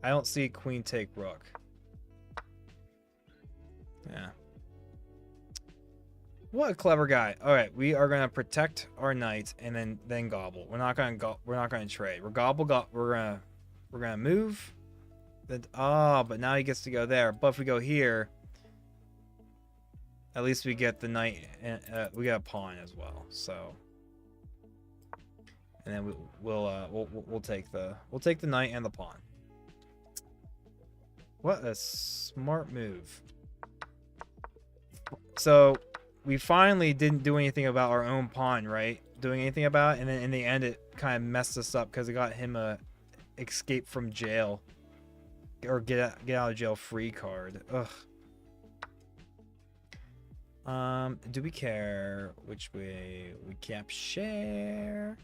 I don't see queen take rook. Yeah. What a clever guy. All right, we are gonna protect our knight and then gobble. We're not gonna trade. We're gonna move. But now he gets to go there. But if we go here, at least we get the knight and we got a pawn as well. So, and then we'll take the knight and the pawn. What a smart move. So we finally didn't do anything about our own pawn, right? Doing anything about it, and then in the end it kind of messed us up because it got him a escape from jail or get out of jail free card. Ugh. Do we care which way we capture?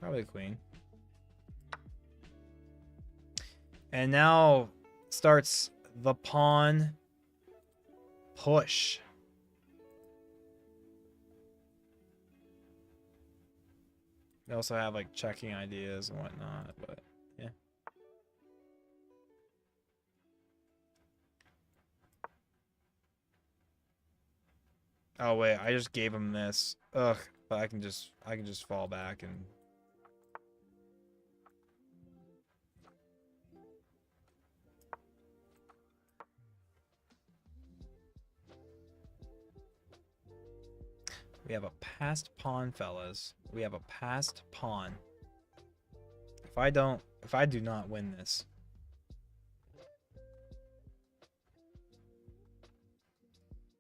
Probably queen. And now starts the pawn push. They also have like checking ideas and whatnot, but yeah. Oh wait, I just gave him this. Ugh, but I can just fall back and we have a passed pawn, fellas. We have a passed pawn. If I do not win this.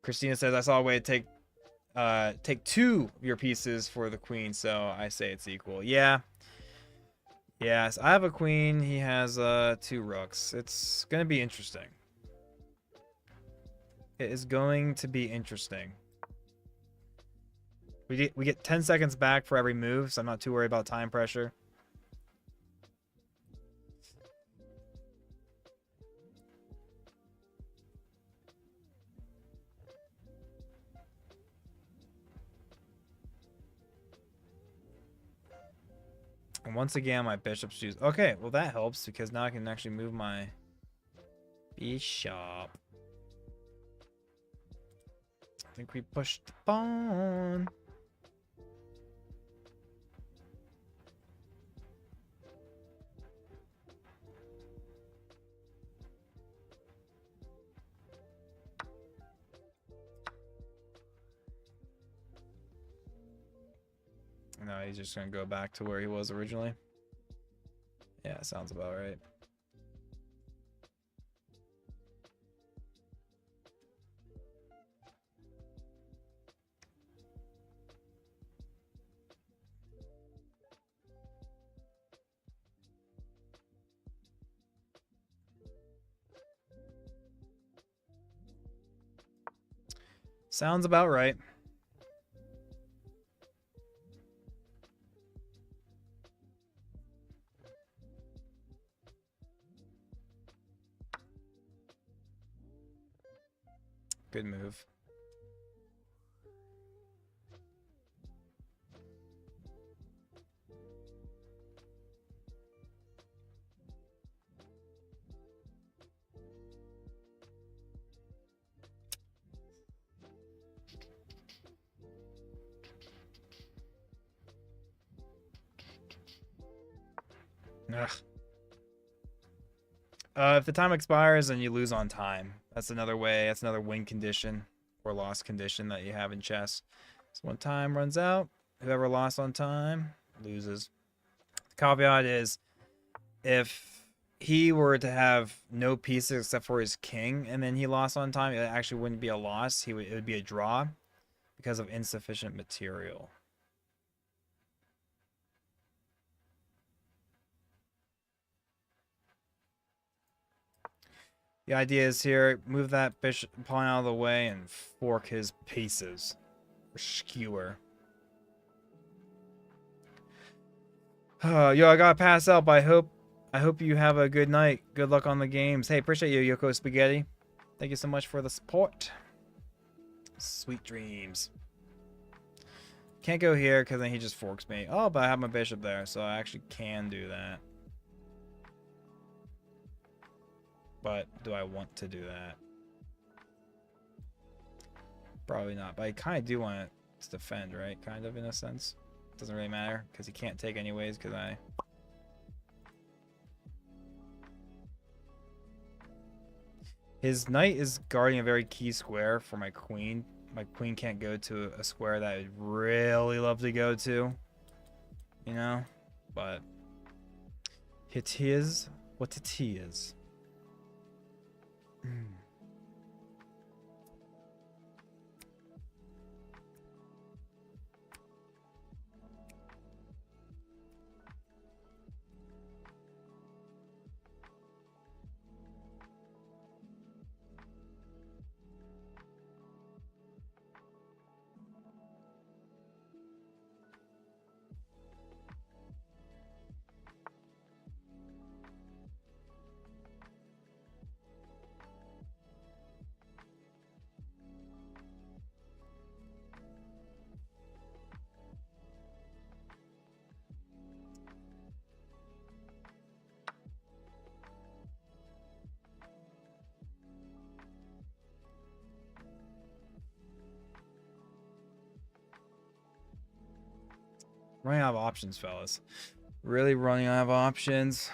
Christina says I saw a way to take two of your pieces for the queen, so I say it's equal. Yeah. Yes, I have a queen. He has two rooks. It's gonna be interesting. It is going to be interesting. We get 10 seconds back for every move, so I'm not too worried about time pressure. once again, my bishop's used. Okay, well that helps because now I can actually move my bishop. I think we pushed the pawn. No, he's just gonna go back to where he was originally. Yeah, sounds about right. Sounds about right. Good move. Ugh. If the time expires and you lose on time, that's another way. That's another win condition or loss condition that you have in chess. So when time runs out, whoever lost on time loses. The caveat is if he were to have no pieces except for his king and then he lost on time, it actually wouldn't be a loss. It would be a draw because of insufficient material. The idea is here, move that bishop pawn out of the way and fork his pieces. Or skewer. Yo, I gotta pass out, but I hope you have a good night. Good luck on the games. Hey, appreciate you, Yoko Spaghetti. Thank you so much for the support. Sweet dreams. Can't go here because then he just forks me. Oh, but I have my bishop there, so I actually can do that. But do I want to do that? Probably not. But I kind of do want it to defend, right? Kind of, in a sense. Doesn't really matter because he can't take anyways because I... His knight is guarding a very key square for my queen. My queen can't go to a square that I'd really love to go to. You know? But it is what it is. Running out of options, fellas. Really running out of options.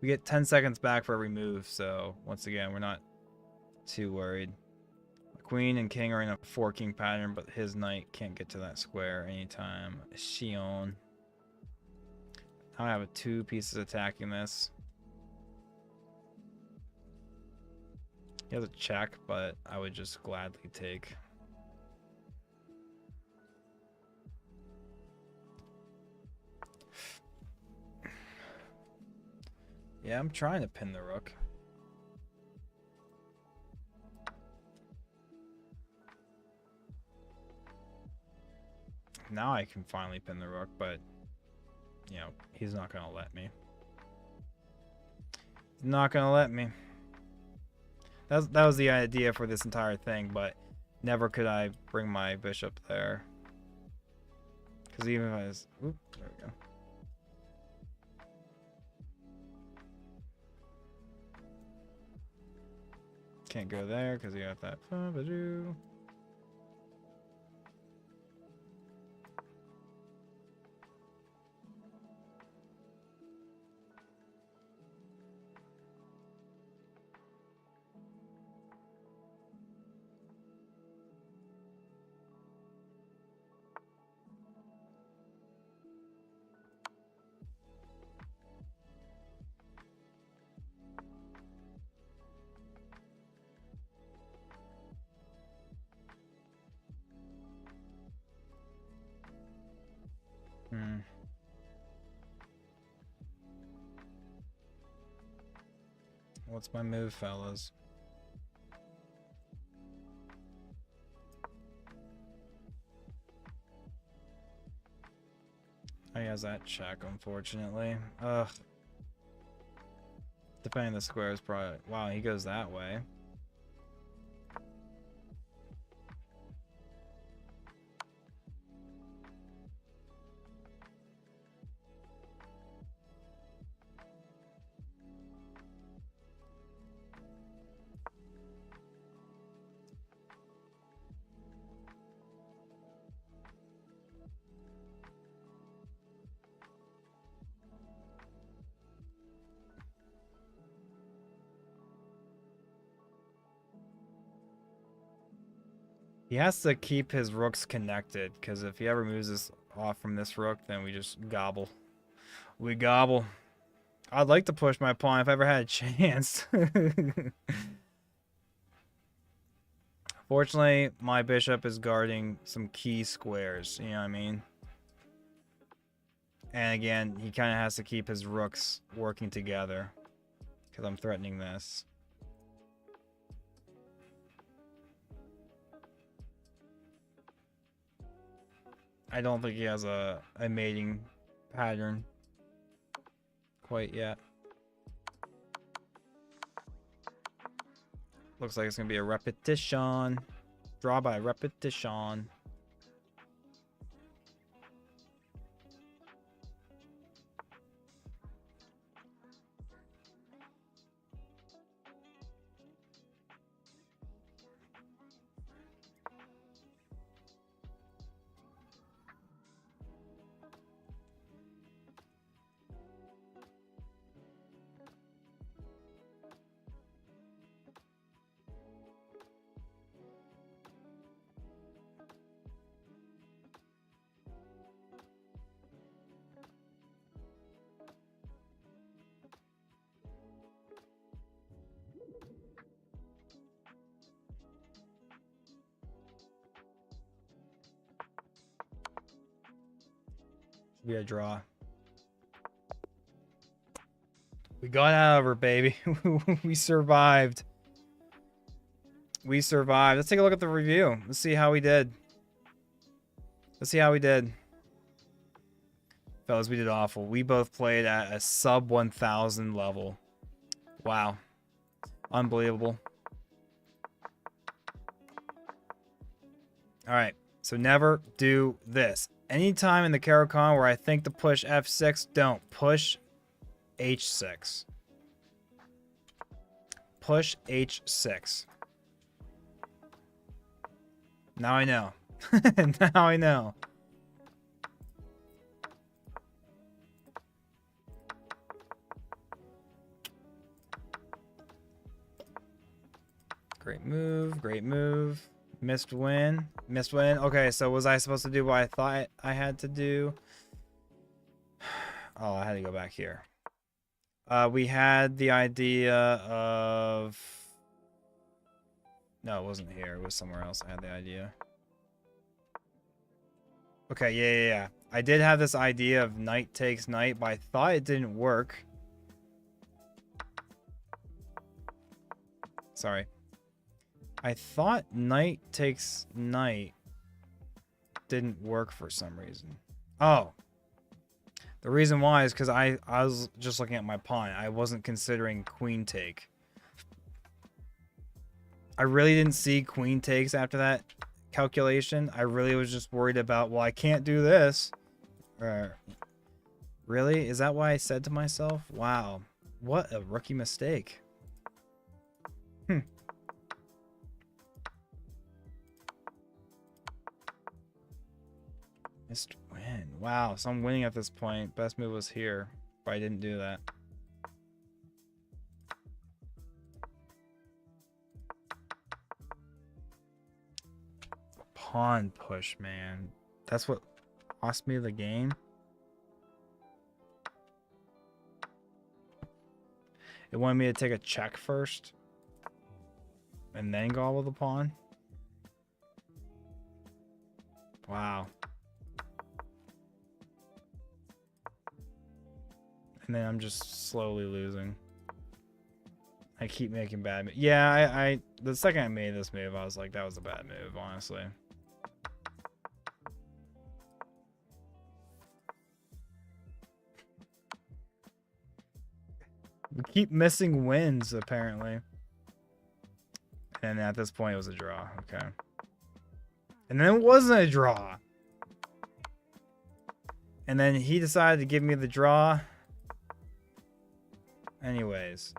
We get 10 seconds back for every move, so once again, we're not too worried. Queen and king are in a forking pattern, but his knight can't get to that square anytime. Shion. I have two pieces attacking this. He has a check, but I would just gladly take. Yeah, I'm trying to pin the rook. Now I can finally pin the rook, but, you know, he's not going to let me. He's not going to let me. That was the idea for this entire thing, but never could I bring my bishop there. Because even if I was... Oop, there we go. Can't go there because you got that. What's my move, fellas? Oh, he has that check, unfortunately. Ugh. Depending on the square is probably... Wow, he goes that way. He has to keep his rooks connected, because if he ever moves us off from this rook, then we just gobble. We gobble. I'd like to push my pawn if I ever had a chance. Fortunately, my bishop is guarding some key squares, you know what I mean? And again, he kind of has to keep his rooks working together, because I'm threatening this. I don't think he has a mating pattern quite yet. Looks like it's going to be a repetition. Draw by repetition. Be a draw. We got out of her, baby. We survived. We survived. Let's take a look at the review. Let's see how we did. Let's see how we did. Fellas, we did awful. We both played at a sub 1000 level. Wow. Unbelievable. Alright. So never do this. Anytime in the Caro-Kann where I think to push f6, don't. Push h6. Push h6. Now I know. Now I know. Great move. Great move. Missed win. Missed win. Okay, so was I supposed to do what I thought I had to do? Oh, I had to go back here. We had the idea of... No, it wasn't here. It was somewhere else I had the idea. Okay, yeah. I did have this idea of knight takes knight, but I thought it didn't work. Sorry. I thought knight takes knight didn't work for some reason. Oh, the reason why is because I was just looking at my pawn. I wasn't considering queen take. I really didn't see queen takes after that calculation. I really was just worried about, well, I can't do this. Really? Is that why I said to myself? Wow, what a rookie mistake. Missed win. Wow, so I'm winning at this point. Best move was here, but I didn't do that. Pawn push, man. That's what lost me the game. It wanted me to take a check first and then gobble the pawn. Wow. And then I'm just slowly losing. I keep making bad moves. Yeah, I the second I made this move, I was like, that was a bad move, honestly. We keep missing wins, apparently. And at this point, it was a draw. Okay. And then it wasn't a draw. And then he decided to give me the draw. Anyways.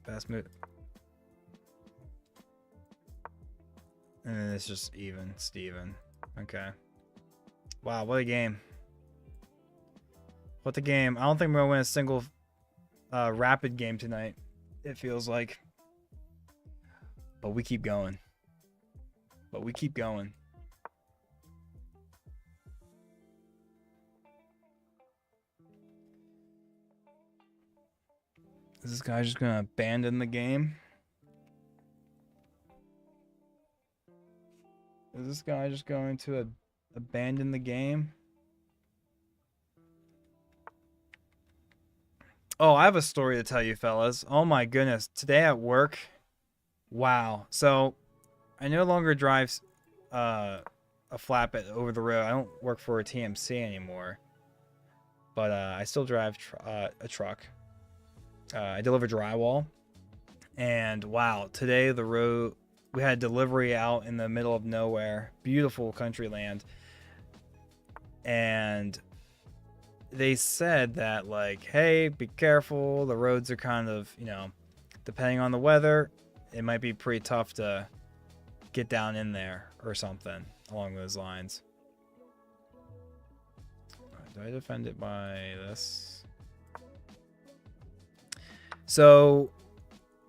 Best move. And then it's just even. Steven. Okay. Wow, what a game. What a game. I don't think we're going to win a single rapid game tonight. It feels like. But we keep going. But we keep going. Is this guy just going to abandon the game? Is this guy just going to abandon the game? Oh, I have a story to tell you, fellas. Oh my goodness. Today at work. Wow. So, I no longer drive a flatbed over the road. I don't work for a TMC anymore. But I still drive a truck. I deliver drywall. And wow, today the road, we had delivery out in the middle of nowhere. Beautiful country land. And they said that, like, hey, be careful. The roads are kind of, you know, depending on the weather, it might be pretty tough to get down in there or something along those lines. Do I defend it by this? So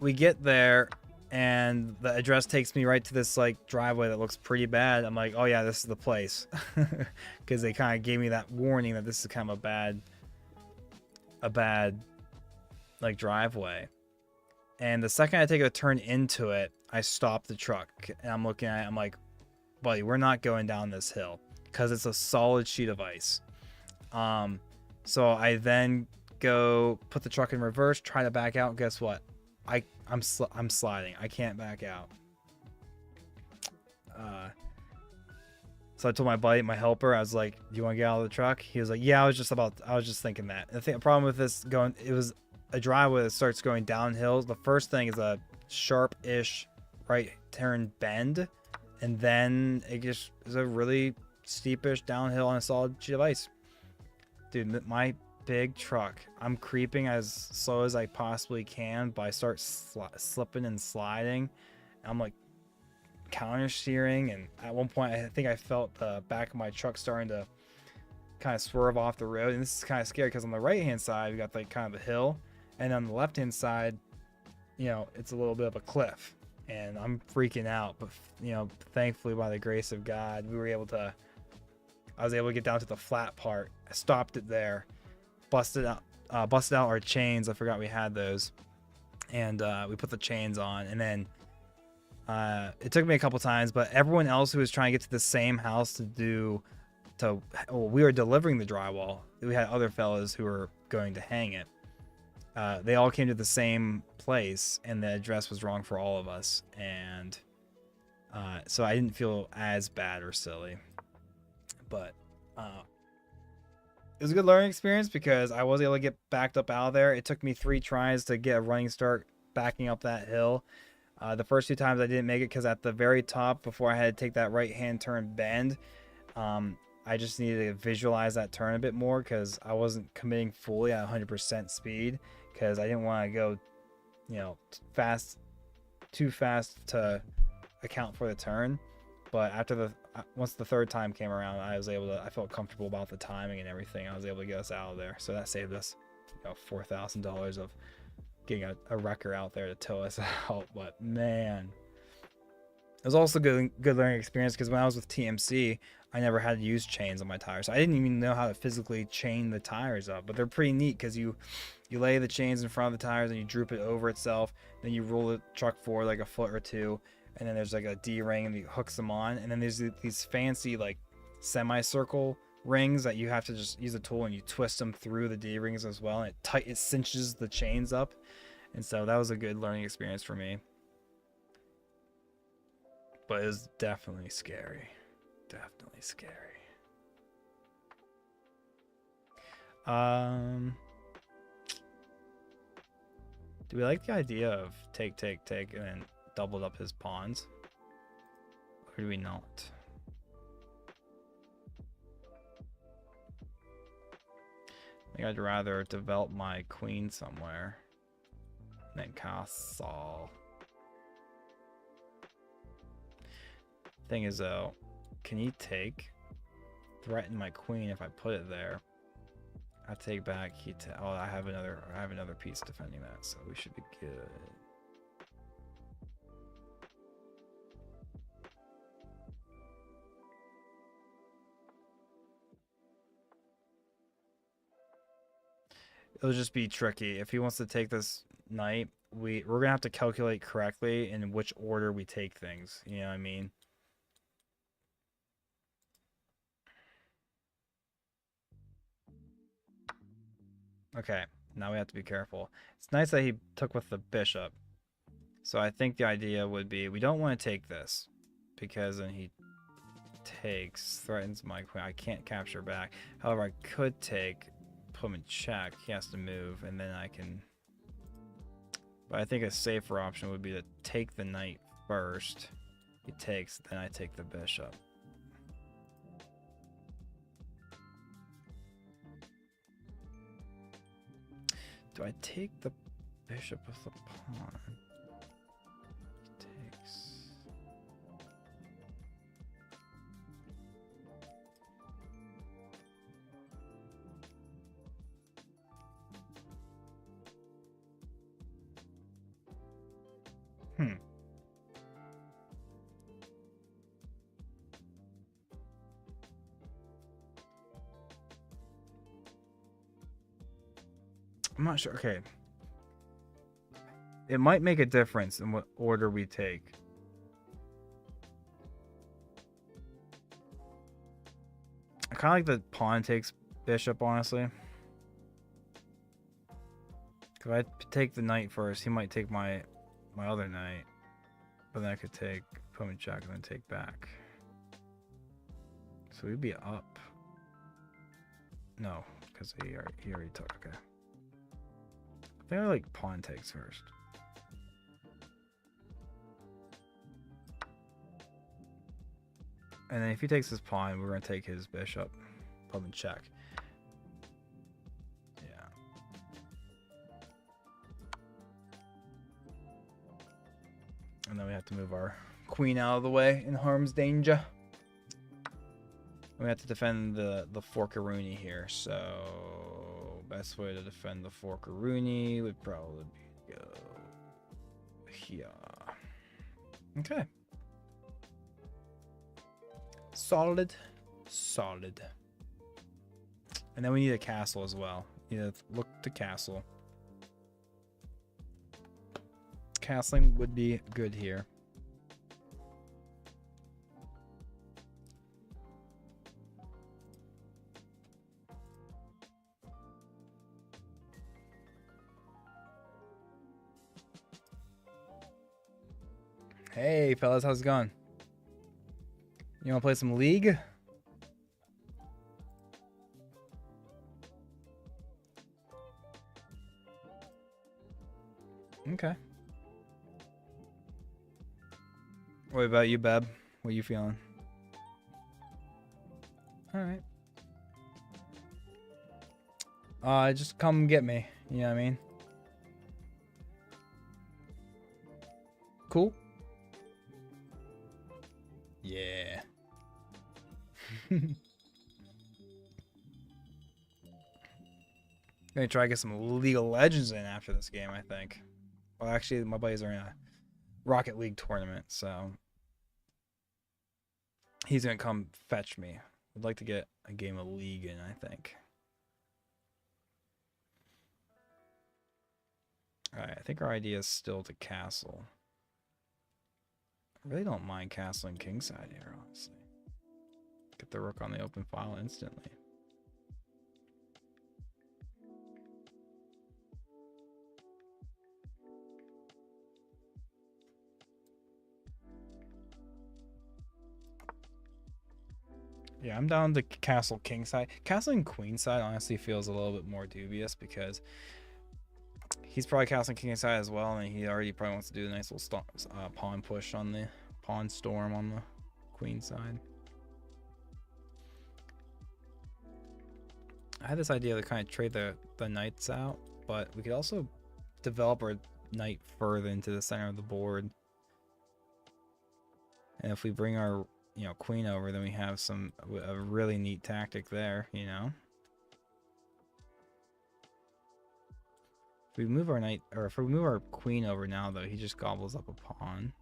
we get there and the address takes me right to this like driveway that looks pretty bad. I'm like, oh yeah, this is the place. Because they kind of gave me that warning that this is kind of a bad like driveway. And the second I take a turn into it, I stop the truck and I'm looking at it. I'm like, buddy, we're not going down this hill because it's a solid sheet of ice. So I then go put the truck in reverse, try to back out. Guess what? I'm sliding. I can't back out. So I told my buddy, my helper, I was like, "Do you want to get out of the truck?" He was like, "Yeah, I was just thinking that." The problem with this it was a driveway that starts going downhill. The first thing is a sharp-ish right turn bend, and then it just is a really steepish downhill on a solid sheet of ice. Dude, my big truck, I'm creeping as slow as I possibly can, but I start slipping and sliding. I'm like counter steering, and at one point I think I felt the back of my truck starting to kind of swerve off the road. And this is kind of scary because on the right hand side we got like kind of a hill, and on the left hand side, you know, it's a little bit of a cliff, and I'm freaking out. But you know, thankfully by the grace of God, I was able to get down to the flat part. I stopped it there, busted out our chains. I forgot we had those, and we put the chains on. And then it took me a couple times, but everyone else who was trying to get to the same house we were delivering the drywall. We had other fellas who were going to hang it. They all came to the same place, and the address was wrong for all of us. And So I didn't feel as bad or silly. But it was a good learning experience because I was able to get backed up out of there. It took me 3 tries to get a running start backing up that hill. The first 2 times I didn't make it because at the very top, before I had to take that right-hand turn bend, I just needed to visualize that turn a bit more because I wasn't committing fully at 100% speed because I didn't want to go, too fast to account for the turn. But after once the 3rd time came around, I felt comfortable about the timing and everything. I was able to get us out of there. So that saved us, $4,000 of getting a wrecker out there to tow us out. But man, it was also good learning experience because when I was with TMC, I never had to use chains on my tires. I didn't even know how to physically chain the tires up, but they're pretty neat because you lay the chains in front of the tires and you droop it over itself. Then you roll the truck forward like a foot or two, and then there's like a D-ring and it hooks them on. And then there's these fancy like semicircle rings that you have to just use a tool and you twist them through the D-rings as well, and it cinches the chains up. And so that was a good learning experience for me. But it was definitely scary. Definitely scary. Do we like the idea of take, and then doubled up his pawns? Or do we not? I think I'd rather develop my queen somewhere than castle. Thing is though, can he threaten my queen if I put it there? I take back. Oh, I have another piece defending that, so we should be good. It'll just be tricky if he wants to take this knight. We're gonna have to calculate correctly in which order we take things. You know what I mean? Okay, now we have to be careful. It's nice that he took with the bishop. So I think the idea would be we don't want to take this because then he threatens my queen. I can't capture back. However, I could put him in check. He has to move, and then I can. But I think a safer option would be to take the knight first. He takes, then I take the bishop. Do I take the bishop with the pawn? He takes. I'm not sure. Okay. It might make a difference in what order we take. I kind of like the pawn takes bishop, honestly. If I take the knight first, he might take my other knight. But then I could put him in check and then take back. So we'd be up. No, because he already took. Okay. I think I like pawn takes first. And then if he takes his pawn, we're going to take his bishop. Put him in check. Yeah. And then we have to move our queen out of the way in harm's danger. We have to defend the Forcaroonie here, so best way to defend the Forcaroonie would probably be go here. Okay. Solid. And then we need a castle as well. You need to look to castle. Castling would be good here. Hey fellas, how's it going? You want to play some League? Okay. What about you, Beb? What are you feeling? Alright. Just come get me. You know what I mean? Cool? Yeah. Gonna try to get some League of Legends in after this game, I think. Well, actually, my buddies are in a Rocket League tournament, so he's gonna come fetch me. I'd like to get a game of League in, I think. Alright, I think our idea is still to castle. I really don't mind castling kingside here, honestly. Get the rook on the open file instantly. Yeah, I'm down to castle kingside. Castling queenside honestly feels a little bit more dubious because he's probably castling kingside as well, and he already probably wants to do a nice little pawn push on the pawn storm on the queen side. I had this idea to kind of trade the knights out, but we could also develop our knight further into the center of the board. And if we bring our queen over, then we have a really neat tactic there, you know. If we move our knight, or if we move our queen over now, though, he just gobbles up a pawn.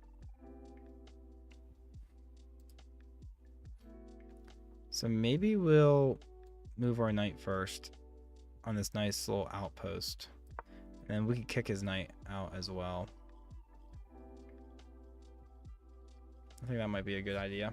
So maybe we'll move our knight first on this nice little outpost, and then we can kick his knight out as well. I think that might be a good idea.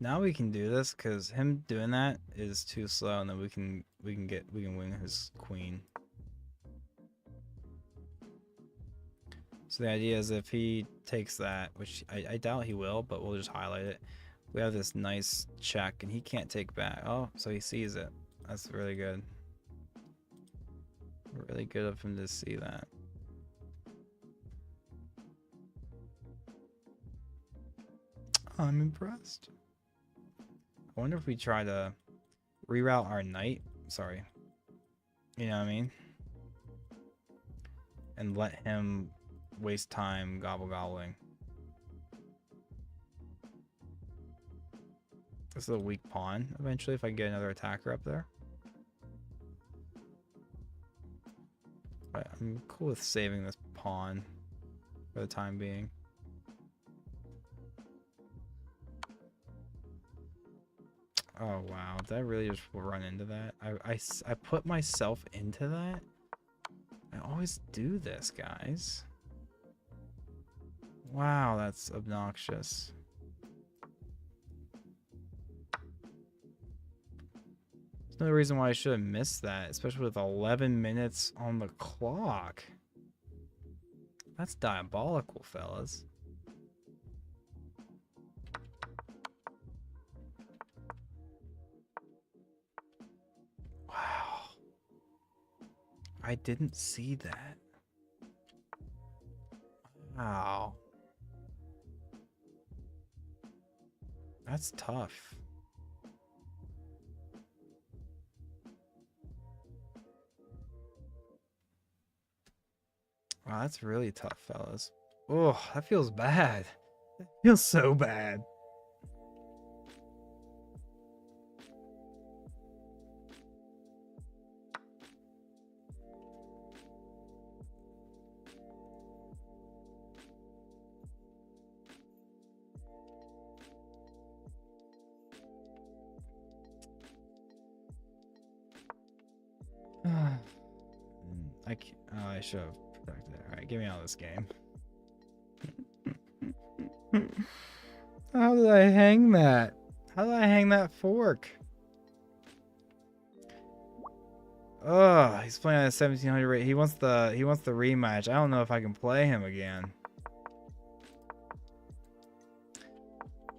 Now we can do this because him doing that is too slow, and then we can win his queen. So the idea is if he takes that, which I doubt he will, but we'll just highlight it. We have this nice check, and he can't take back. Oh, so he sees it. That's really good. Really good of him to see that. I'm impressed. I wonder if we try to reroute our knight. Sorry. You know what I mean? And let him waste time gobbling. This is a weak pawn eventually if I can get another attacker up there. But I'm cool with saving this pawn for the time being. Oh wow, did I really just run into that? I put myself into that? I always do this, guys. Wow, that's obnoxious. There's no reason why I should have missed that, especially with 11 minutes on the clock. That's diabolical, fellas. Wow. I didn't see that. Wow. That's tough. Wow, that's really tough, fellas. Oh, that feels bad. It feels so bad. I should have protected it. Alright, get me out of this game. How did I hang that? How did I hang that fork? Oh, he's playing at a 1700 rate. He wants the rematch. I don't know if I can play him again.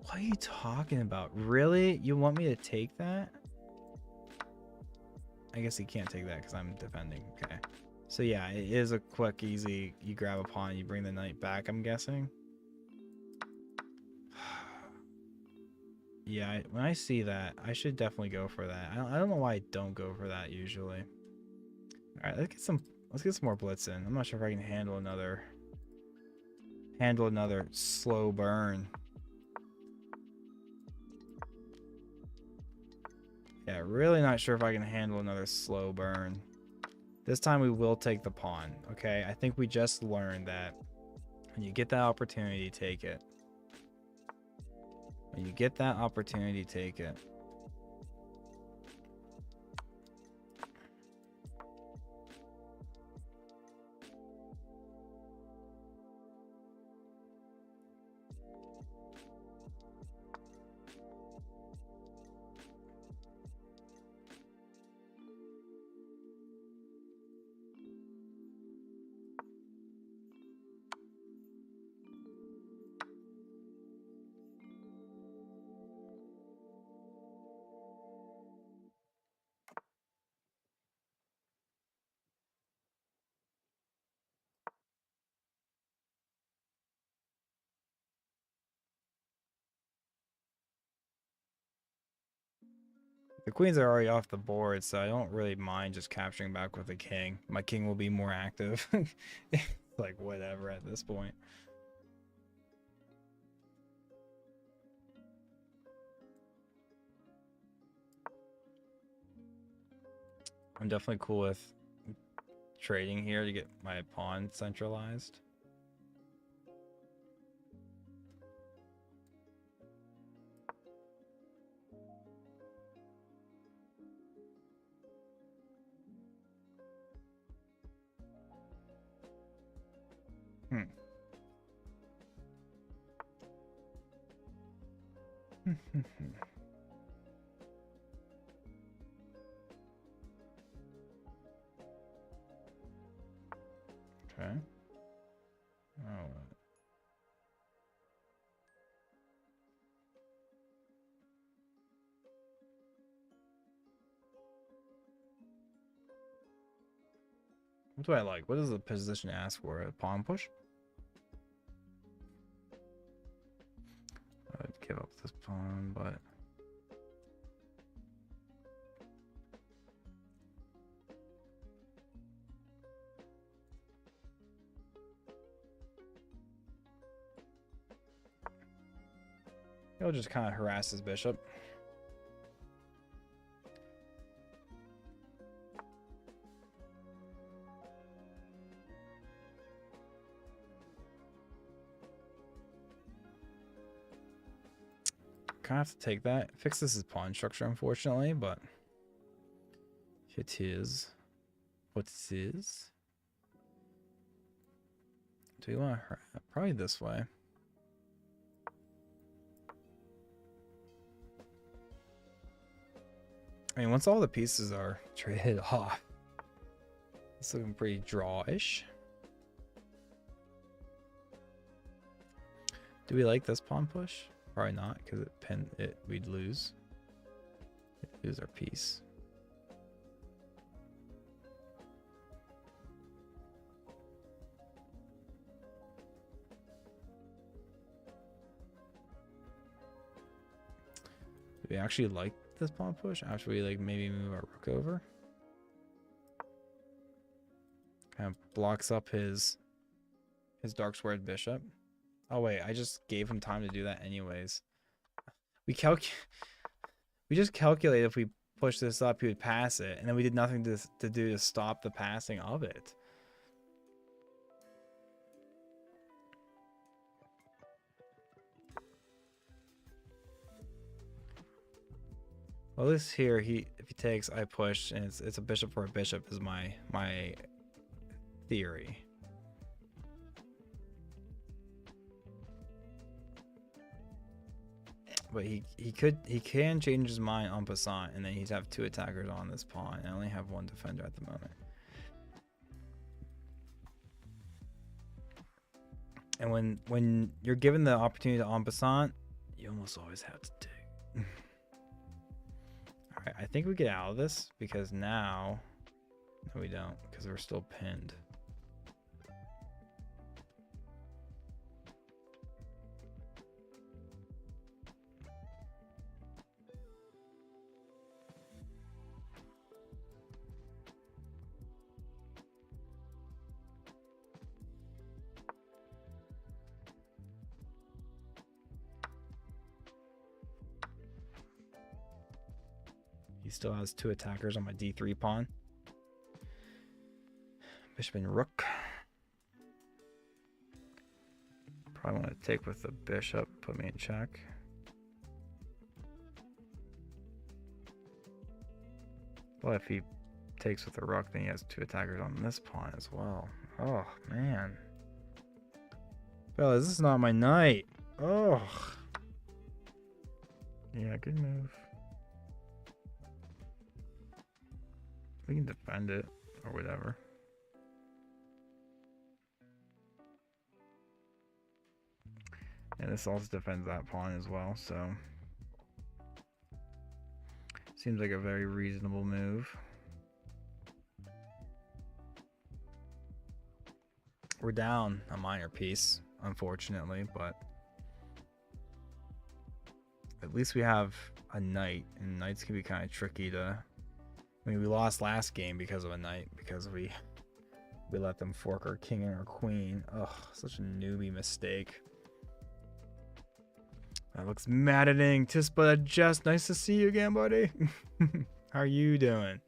What are you talking about? Really? You want me to take that? I guess he can't take that because I'm defending. Okay. So yeah, it is a quick, easy. You grab a pawn, you bring the knight back, I'm guessing. Yeah, when I see that, I should definitely go for that. I don't know why I don't go for that usually. All right, let's get some more blitz in. I'm not sure if I can handle another slow burn. Yeah, really not sure if I can handle another slow burn. This time we will take the pawn, okay? I think we just learned that when you get that opportunity, take it. When you get that opportunity, take it. The queens are already off the board, so I don't really mind just capturing back with the king. My king will be more active. Like, whatever at this point. I'm definitely cool with trading here to get my pawn centralized. Hmm. Okay. Oh. What do I like? What does the position ask for? A pawn push? I'd give up this pawn, but he'll just kind of harass his bishop. Kind of have to take that. Fixes his pawn structure, unfortunately, but it is what it is. Do we want to probably this way? I mean, once all the pieces are traded off, it's looking pretty draw-ish. Do we like this pawn push? Probably not, because we'd lose. We'd lose our piece. Do we actually like this pawn push after we like maybe move our rook over? Kind of blocks up his his Dark Sword Bishop. Oh wait, I just gave him time to do that anyways. We just calculated if we push this up, he would pass it, and then we did nothing to do to stop the passing of it. Well, this here, if he takes, I push, and it's a bishop for a bishop is my theory. But he can change his mind en passant, and then he'd have 2 attackers on this pawn. I only have 1 defender at the moment. And when you're given the opportunity to en passant, you almost always have to take. Alright, I think we get out of this because now... No, we don't, because we're still pinned. He still has 2 attackers on my d3 pawn. Bishop and rook. Probably want to take with the bishop, put me in check. Well, if he takes with the rook, then he has 2 attackers on this pawn as well. Oh, man. Fellas, this is not my night. Oh. Yeah, good move. We can defend it or whatever. And this also defends that pawn as well, so seems like a very reasonable move. We're down a minor piece, unfortunately, but at least we have a knight, and knights can be kind of tricky to... I mean, we lost last game because of a knight, because we let them fork our king and our queen. Ugh, such a newbie mistake. That looks maddening. Tispa, just nice to see you again, buddy. How are you doing?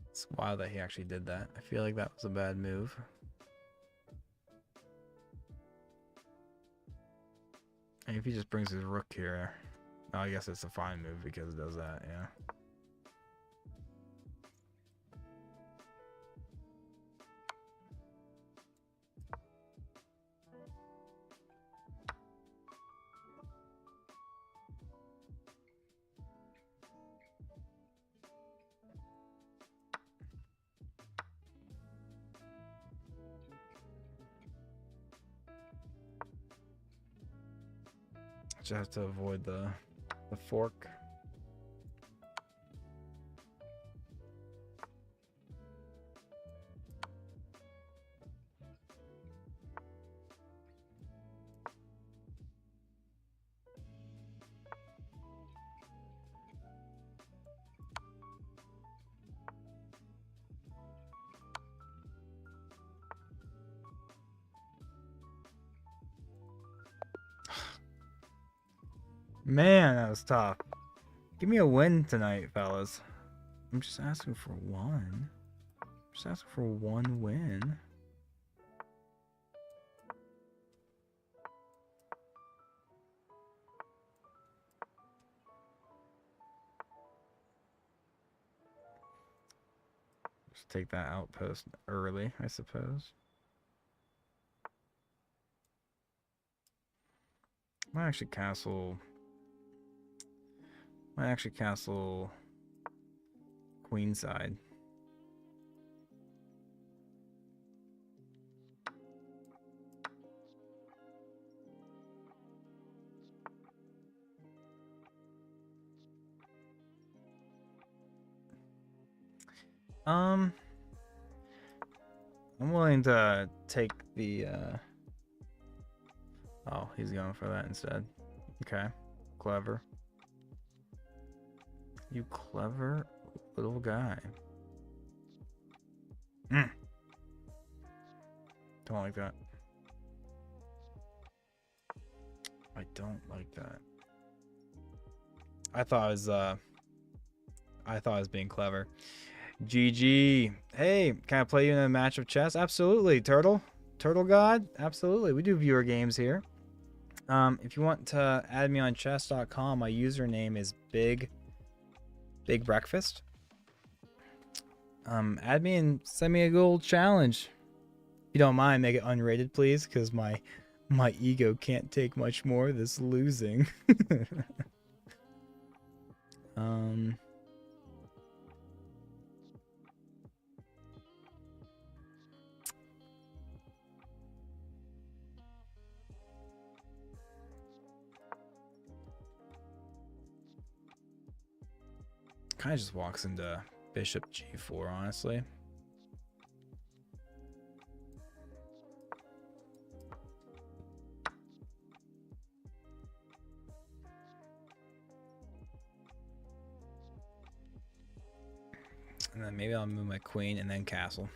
It's wild that he actually did that. I feel like that was a bad move. And if he just brings his rook here, oh, I guess it's a fine move because it does that, yeah. Just have to avoid the fork. Man, that was tough. Give me a win tonight, fellas. I'm just asking for one. Just asking for one win. Just take that outpost early, I suppose. Might actually castle queenside. I'm willing to take the oh, he's going for that instead. Okay. Clever. You clever little guy. Don't like that. I don't like that. I thought I was being clever. GG. Hey, can I play you in a match of chess? Absolutely, Turtle. Turtle God? Absolutely. We do viewer games here. If you want to add me on chess.com, my username is Big Breakfast. Add me and send me a gold challenge. If you don't mind, make it unrated, please, because my ego can't take much more of this losing. Kind of just walks into bishop g4, honestly. And then maybe I'll move my queen and then castle.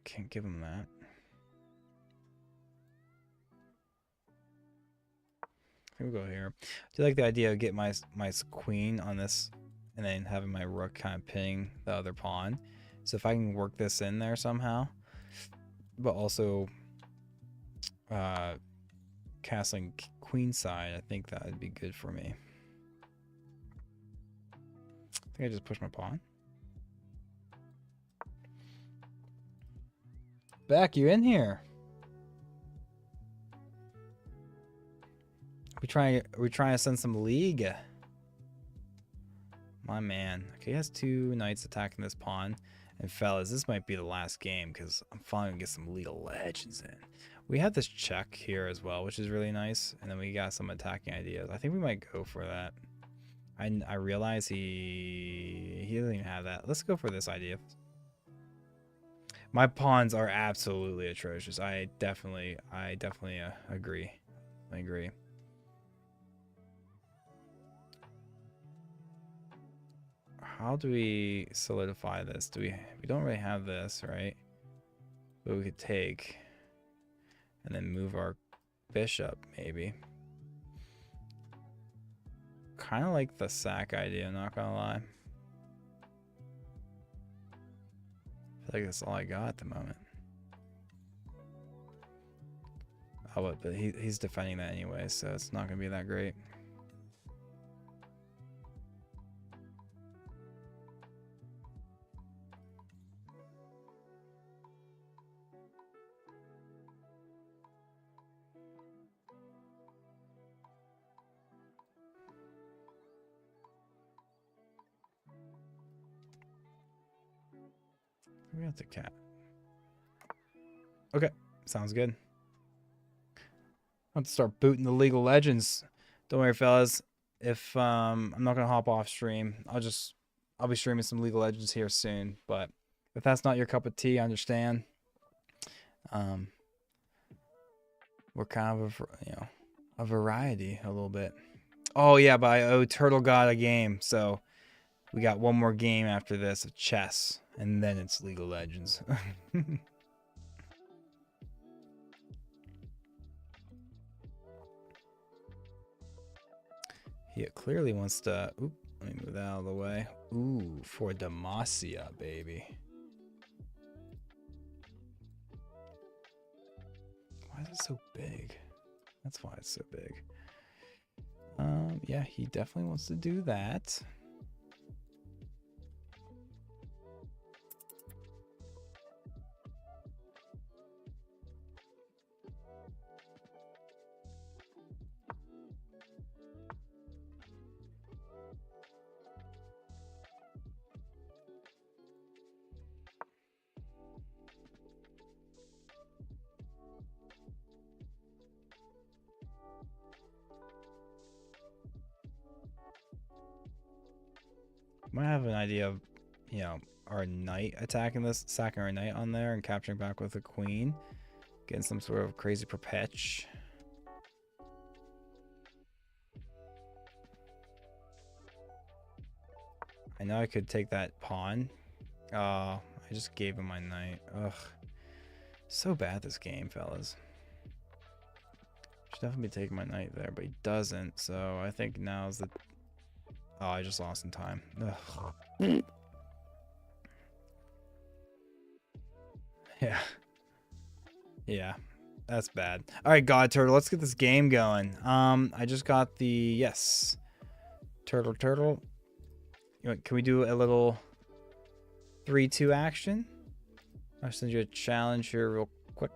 Can't give him that. We'll go here. I do like the idea of getting my queen on this and then having my rook kind of pinning the other pawn. So if I can work this in there somehow, but also castling queenside, I think that would be good for me. I think I just pushed my pawn. Beck, you in here? We trying to send some league. My man. Okay, he has two knights attacking this pawn. And fellas, this might be the last game because I'm finally gonna get some League of Legends in. We have this check here as well, which is really nice. And then we got some attacking ideas. I think we might go for that. I realize he doesn't even have that. Let's go for this idea. My pawns are absolutely atrocious. I definitely agree. I agree. How do we solidify this? We don't really have this, right? But we could take and then move our bishop, maybe. Kind of like the sack idea, not gonna lie. I feel like that's all I got at the moment. Oh, but he's defending that anyway, so it's not gonna be that great. We got the cat. Okay, sounds good. I'll have to start booting the League of Legends. Don't worry, fellas. If I'm not gonna hop off stream, I'll be streaming some League of Legends here soon. But if that's not your cup of tea, I understand. We're kind of a variety a little bit. Oh yeah, but I owe Turtle God a game, so we got one more game after this of chess, and then it's League of Legends. He clearly wants to. Oop, let me move that out of the way. Ooh, for Demacia, baby. Why is it so big? That's why it's so big. Yeah, he definitely wants to do that. Might have an idea of, you know, our knight attacking this, sacking our knight on there and capturing back with the queen. Getting some sort of crazy perpetch. I know I could take that pawn. I just gave him my knight. Ugh. So bad this game, fellas. Should definitely be taking my knight there, but he doesn't. So I think now's the... Oh, I just lost in time. Ugh. Yeah. Yeah. That's bad. All right, God Turtle, let's get this game going. I just got the... Yes. Turtle. Can we do a little 3-2 action? I'll send you a challenge here real quick.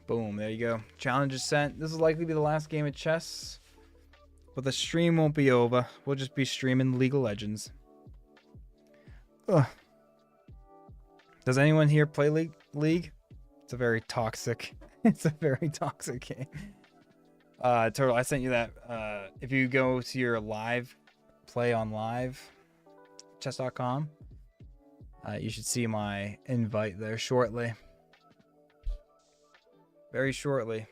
Boom, there you go. Challenge is sent. This will likely be the last game of chess. But the stream won't be over. We'll just be streaming League of Legends. Ugh. Does anyone here play League? It's a very toxic... It's a very toxic game. Turtle, I sent you that. If you go to your live, play on live, chess.com, you should see my invite there shortly. Very shortly.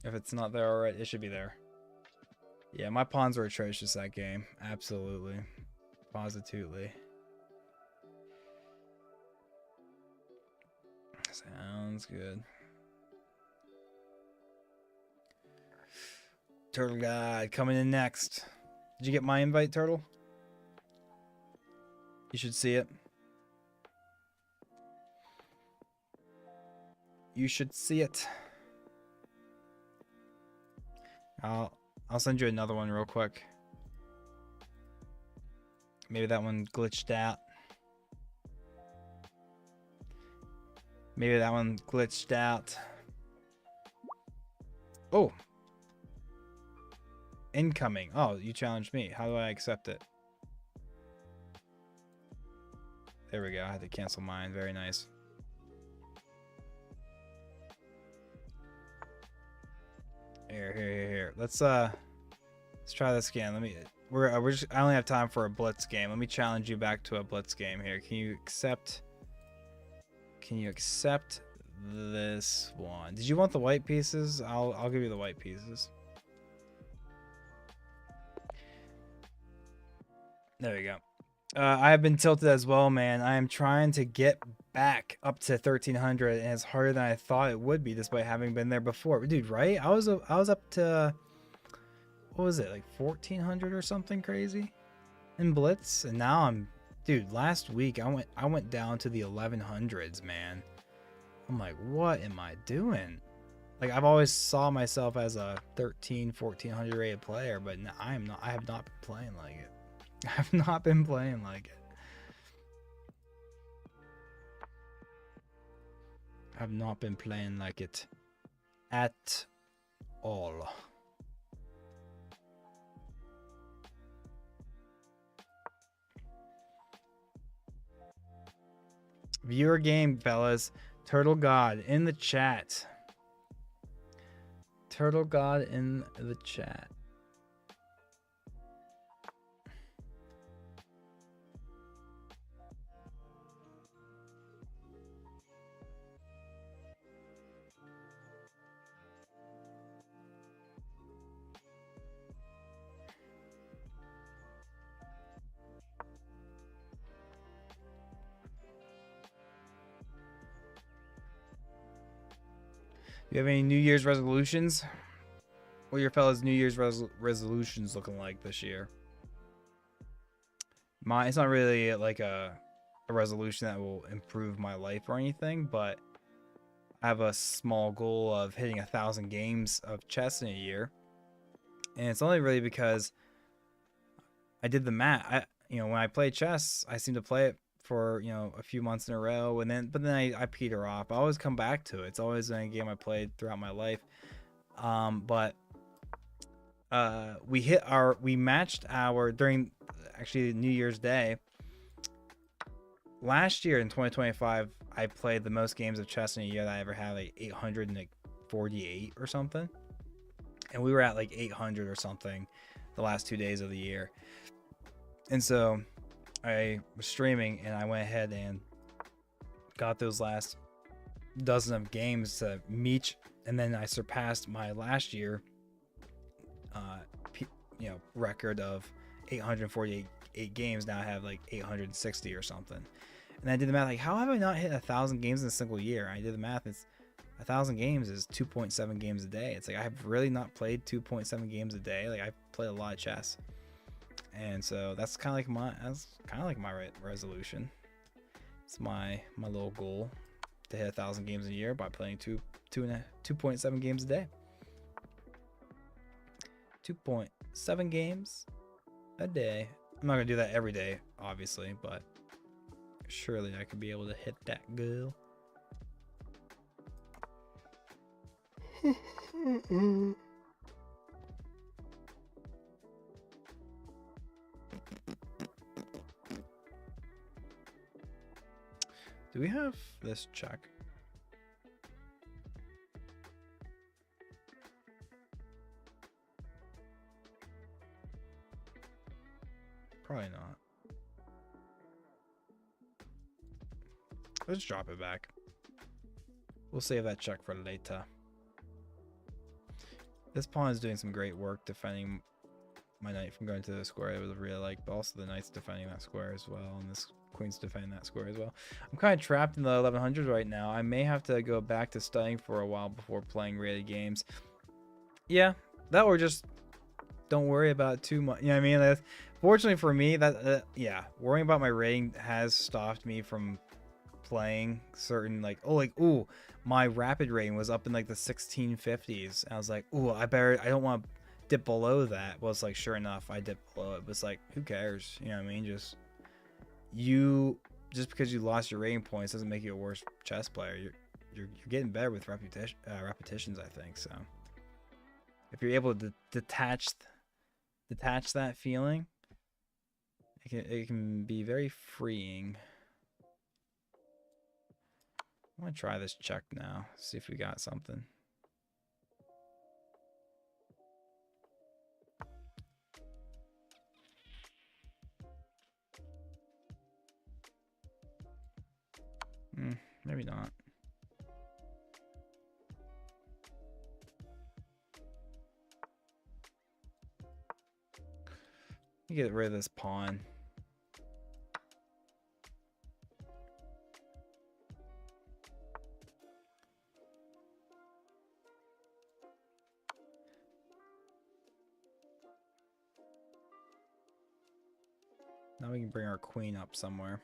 If it's not there already, it should be there. Yeah, my pawns were atrocious that game. Absolutely. Positively. Sounds good. Turtle God coming in next. Did you get my invite, Turtle? You should see it. You should see it. I'll send you another one real quick. Maybe that one glitched out. Maybe that one glitched out. Oh. Incoming. Oh, you challenged me. How do I accept it? There we go. I had to cancel mine. Very nice. Here. Let's try this again. I only have time for a blitz game. Let me challenge you back to a blitz game here. Can you accept this one? Did you want the white pieces? I'll give you the white pieces. There we go. I have been tilted as well, man. I am trying to get back up to 1300, and it's harder than I thought it would be, despite having been there before. Dude, right? I was up to, what was it, like 1400 or something crazy in Blitz, and now I'm, dude. Last week I went down to the 1100s, man. I'm like, what am I doing? Like, I've always saw myself as a 1400 rated player, but I am not. I have not been playing like it. I've not been playing like it. I've not been playing like it at all. Viewer game, fellas. Turtle God in the chat. Turtle God in the chat. Do you have any New Year's resolutions? What are your fellas' New Year's resolutions looking like this year? It's not really like a resolution that will improve my life or anything, but I have a small goal of hitting 1,000 games of chess in a year. And it's only really because I did the math. When I play chess, I seem to play it for a few months in a row, and then I peter off. I always come back to it. It's always been a game I played throughout my life. But we matched our during actually New Year's Day last year in 2025. I played the most games of chess in a year that I ever had, like 848 or something, and we were at like 800 or something the last 2 days of the year. And so I was streaming and I went ahead and got those last dozen of games to meet, and then I surpassed my last year record of 848 games. Now I have like 860 or something. And I did the math, like, how have I not hit 1,000 games in a single year? I did the math. It's 1,000 games is 2.7 games a day. It's like I have really not played 2.7 games a day. Like I play a lot of chess, and so that's kind of like my resolution. It's my little goal to hit 1,000 games a year by playing 2.7 games a day. 2.7 games a day. I'm not gonna do that every day, obviously, but surely I could be able to hit that goal. Do we have this check? Probably not. Let's drop it back. We'll save that check for later. This pawn is doing some great work defending my knight from going to the square. I would really like, but also the knight's defending that square as well, and this queen's defending that square as well. I'm kind of trapped in the 1100s right now. I may have to go back to studying for a while before playing rated games. Yeah, that or just don't worry about it too much. You know what I mean? Fortunately for me, yeah, worrying about my rating has stopped me from playing certain, like, ooh, my rapid rating was up in like the 1650s. I was like, ooh, I don't want to dip below that. Well, it's like, sure enough, I dipped below it. But it's like, who cares? You know what I mean? Just because you lost your rating points doesn't make you a worse chess player. You're getting better with repetitions, I think. So if you're able to detach that feeling, it can be very freeing. I'm gonna try this check now, see if we got something. Maybe not. Get rid of this pawn. Now we can bring our queen up somewhere.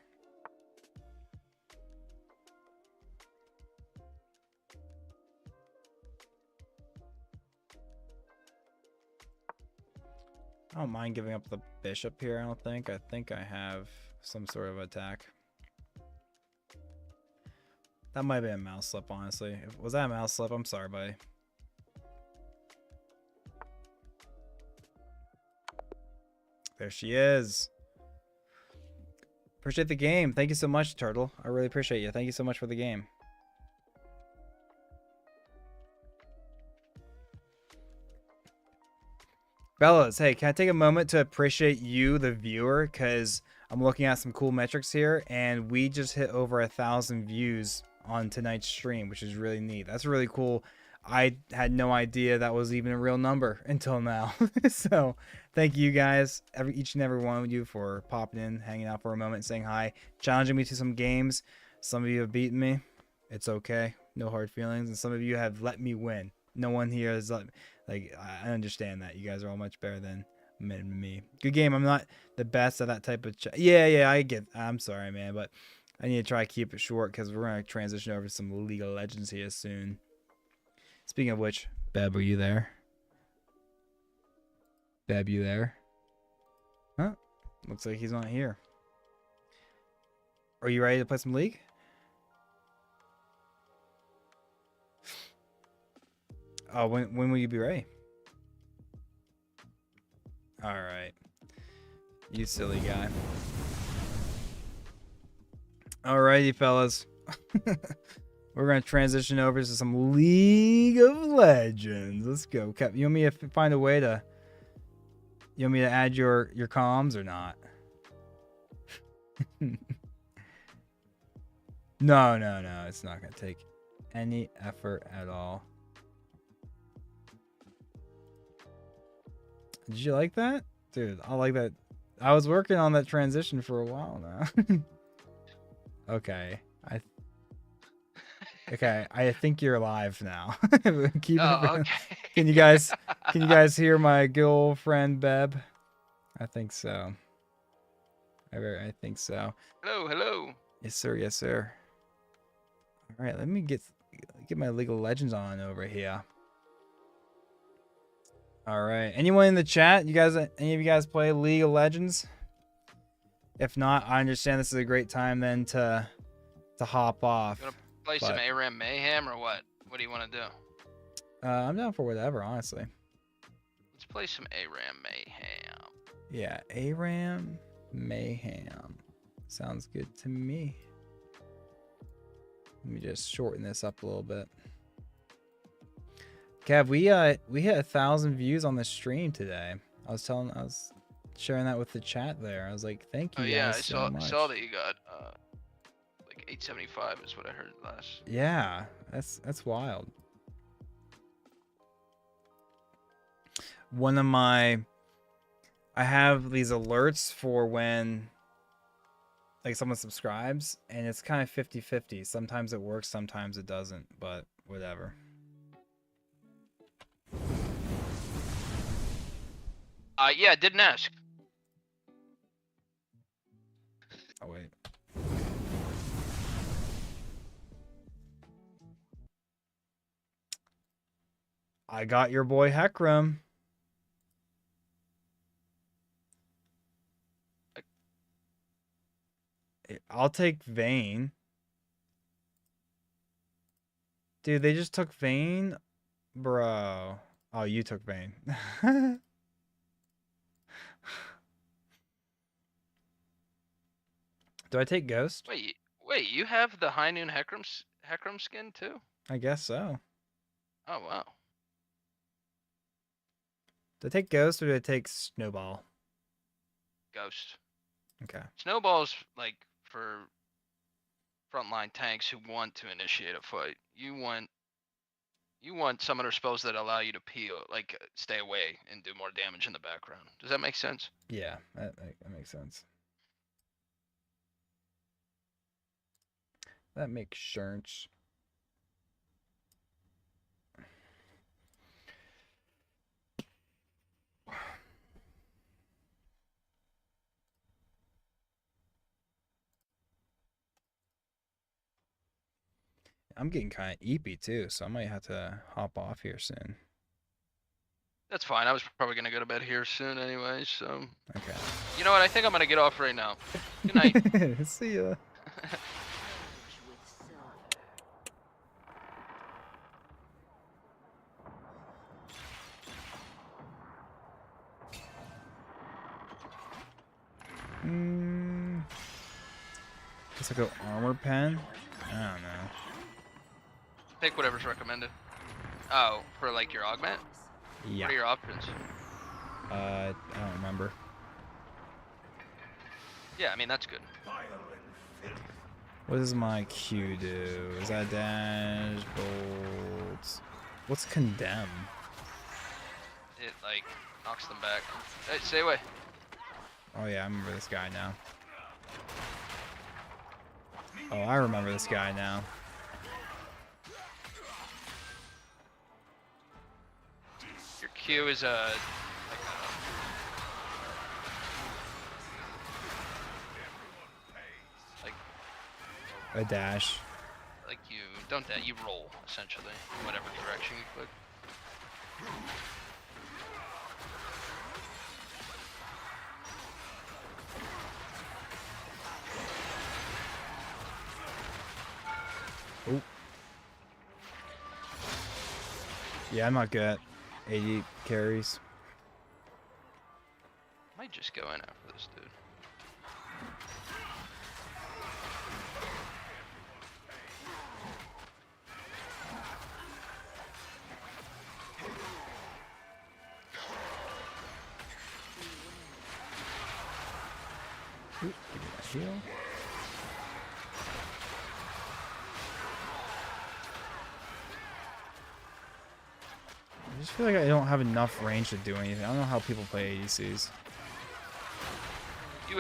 I don't mind giving up the bishop here, I don't think. I think I have some sort of attack. That might be a mouse slip, honestly. Was that a mouse slip? I'm sorry, buddy. There she is. Appreciate the game. Thank you so much, Turtle. I really appreciate you. Thank you so much for the game. Bellas, hey, can I take a moment to appreciate you, the viewer, because I'm looking at some cool metrics here, and we just hit over 1,000 views on tonight's stream, which is really neat. That's really cool. I had no idea that was even a real number until now. So thank you guys, each and every one of you, for popping in, hanging out for a moment, saying hi, challenging me to some games. Some of you have beaten me. It's okay. No hard feelings. And some of you have let me win. No one here has let me. Like, I understand that. You guys are all much better than me. Good game. I'm not the best at that type of yeah, I'm sorry, man, but I need to try to keep it short because we're going to transition over to some League of Legends here soon. Speaking of which, Beb, are you there? Beb, you there? Huh? Looks like he's not here. Are you ready to play some League? Oh, when will you be ready? All right. You silly guy. Alrighty, fellas. We're going to transition over to some League of Legends. Let's go. You want me to find a way to... You want me to add your comms or not? No, no, no. It's not gonna take any effort at all. Did you like that? Dude, I like that. I was working on that transition for a while now. Okay. Okay, I think you're live now. Keep Oh, it. okay. Can you guys hear my girlfriend Beb? I think so. I think so. Hello, hello. Yes, sir. Yes, sir. All right, let me get my League of Legends on over here. All right. Anyone in the chat? Any of you guys play League of Legends? If not, I understand this is a great time then to hop off. You wanna play some ARAM Mayhem or what? What do you want to do? I'm down for whatever, honestly. Let's play some ARAM Mayhem. Yeah, ARAM Mayhem. Sounds good to me. Let me just shorten this up a little bit. Kev, we hit 1,000 views on the stream today. I was sharing that with the chat there. I was like, thank you guys so much. I saw that you got like 875 is what I heard last. Yeah, that's wild. I have these alerts for when like someone subscribes, and it's kind of 50-50. Sometimes it works, sometimes it doesn't, but whatever. Yeah, didn't ask. Oh wait. I got your boy Heckram. I'll take Vayne. Dude, they just took Vayne? Bro. Oh, you took Vayne. Do I take Ghost? Wait, you have the High Noon Heckram skin too? I guess so. Oh, wow. Do I take Ghost or do I take Snowball? Ghost. Okay. Snowball's like for frontline tanks who want to initiate a fight. You want summoner spells that allow you to peel, like stay away and do more damage in the background. Does that make sense? Yeah, that makes sense. That makes sense. I'm getting kind of eepy too, so I might have to hop off here soon. That's fine. I was probably gonna go to bed here soon anyway, so. Okay. You know what? I think I'm gonna get off right now. Good night. See ya. Guess I go armor pen. I don't know. Take whatever's recommended. Oh, for like your augment? Yeah. What are your options? I don't remember. Yeah, I mean that's good. What does my Q do? Is that dash bolts? What's condemn? It like knocks them back. Hey, stay away. Oh yeah, I remember this guy now. Oh, I remember this guy now. Your Q is a A dash. like you don't you roll essentially in whatever direction you click. Oh. Yeah, I'm not good at 80 carries. Might just go in after this dude. Ooh, give me that heal. I just feel like I don't have enough range to do anything. I don't know how people play ADCs. You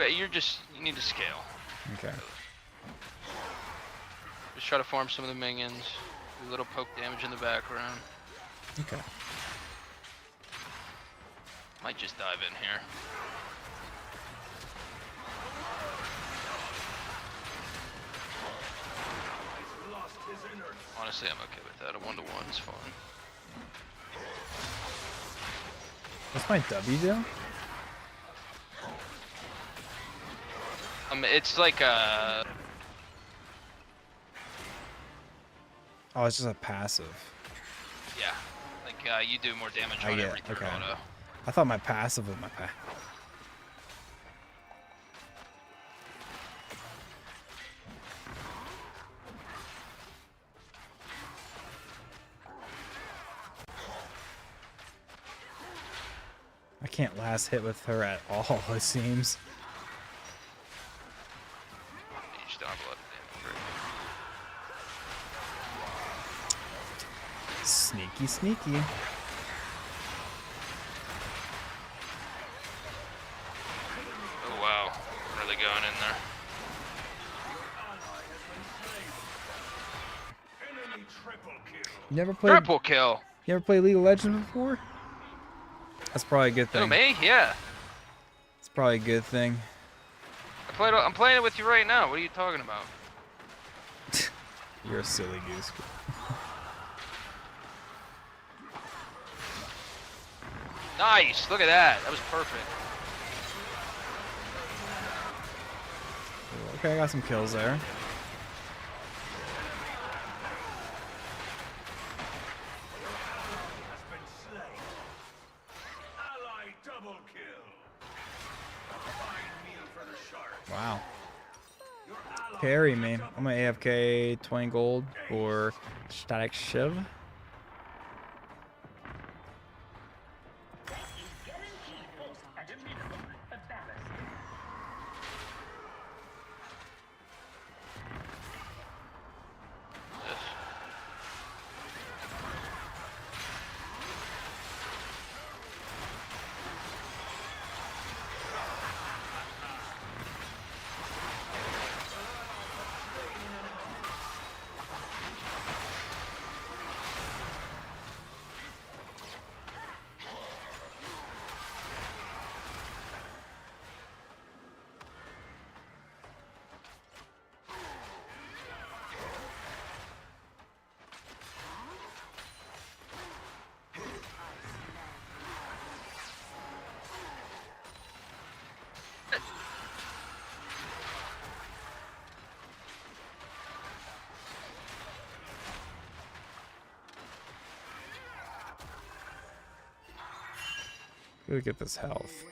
need to scale. Okay. Just try to farm some of the minions. Do a little poke damage in the background. Okay. Might just dive in here. Honestly, I'm okay with that. A 1-to-1 is fine. What's my W do? It's like a... Oh, it's just a passive. Yeah. Like, you do more damage I on get every third okay. auto. I thought my passive was my I can't last hit with her at all, it seems. You just don't have a lot of damage. Sneaky, sneaky. Oh wow, really going in there. You never played? Triple kill. You ever played League of Legends before? That's probably a good Who, thing. me? Yeah. It's probably a good thing. I'm playing it with you right now. What are you talking about? You're a silly goose. Nice. Look at that. That was perfect. Okay, I got some kills there. Wow. Carry me. I'm gonna AFK 20 gold for Static Shiv. Look at this health.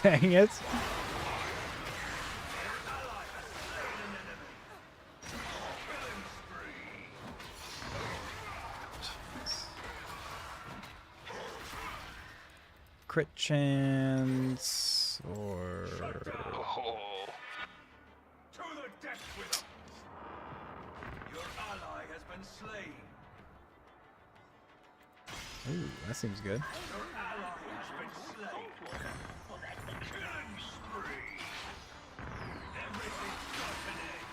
Dang it. Crit chance or Oh. To the death with them. Your ally has been slain. ooh, that seems good. Your ally has been slain. Killing spree. Everything's got an end.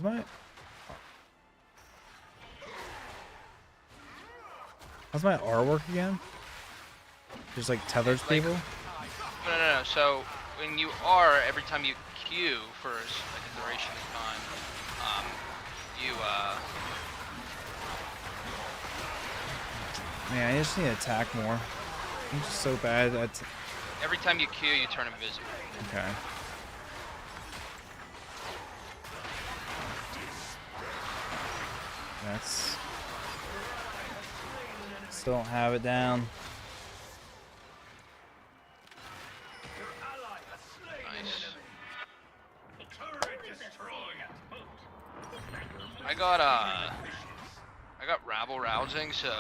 Is my... How's my R work again? Just like tethers Like- people? No. So when you are, every time you Q for like a duration of time, you Man, I just need to attack more. I'm just so bad at... every time you Q, you turn invisible. Okay. That's... Still don't have it down. Your ally has slain an Nice. enemy. Turret destroyed. I got rabble rousing, so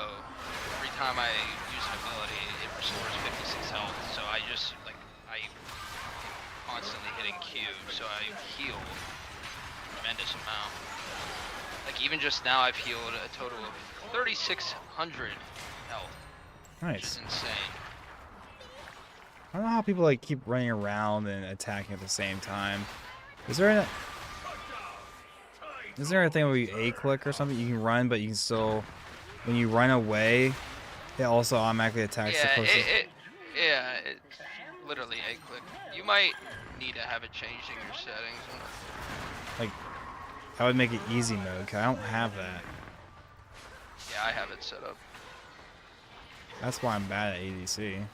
every time I use an ability, it restores 56 health. So I just like I constantly hitting Q, so I heal a tremendous amount. Like even just now, I've healed a total of 3,600 health, which is Nice. insane. I don't know how people like keep running around and attacking at the same time. Is there a... Is there a thing where you A-click or something? You can run, but you can still... When you run away, it also automatically attacks the Yeah, closest... it's literally a click. You might need to have it changed in your settings. Like, that would make it easy mode, 'cause I don't have that. Yeah, I have it set up. That's why I'm bad at ADC.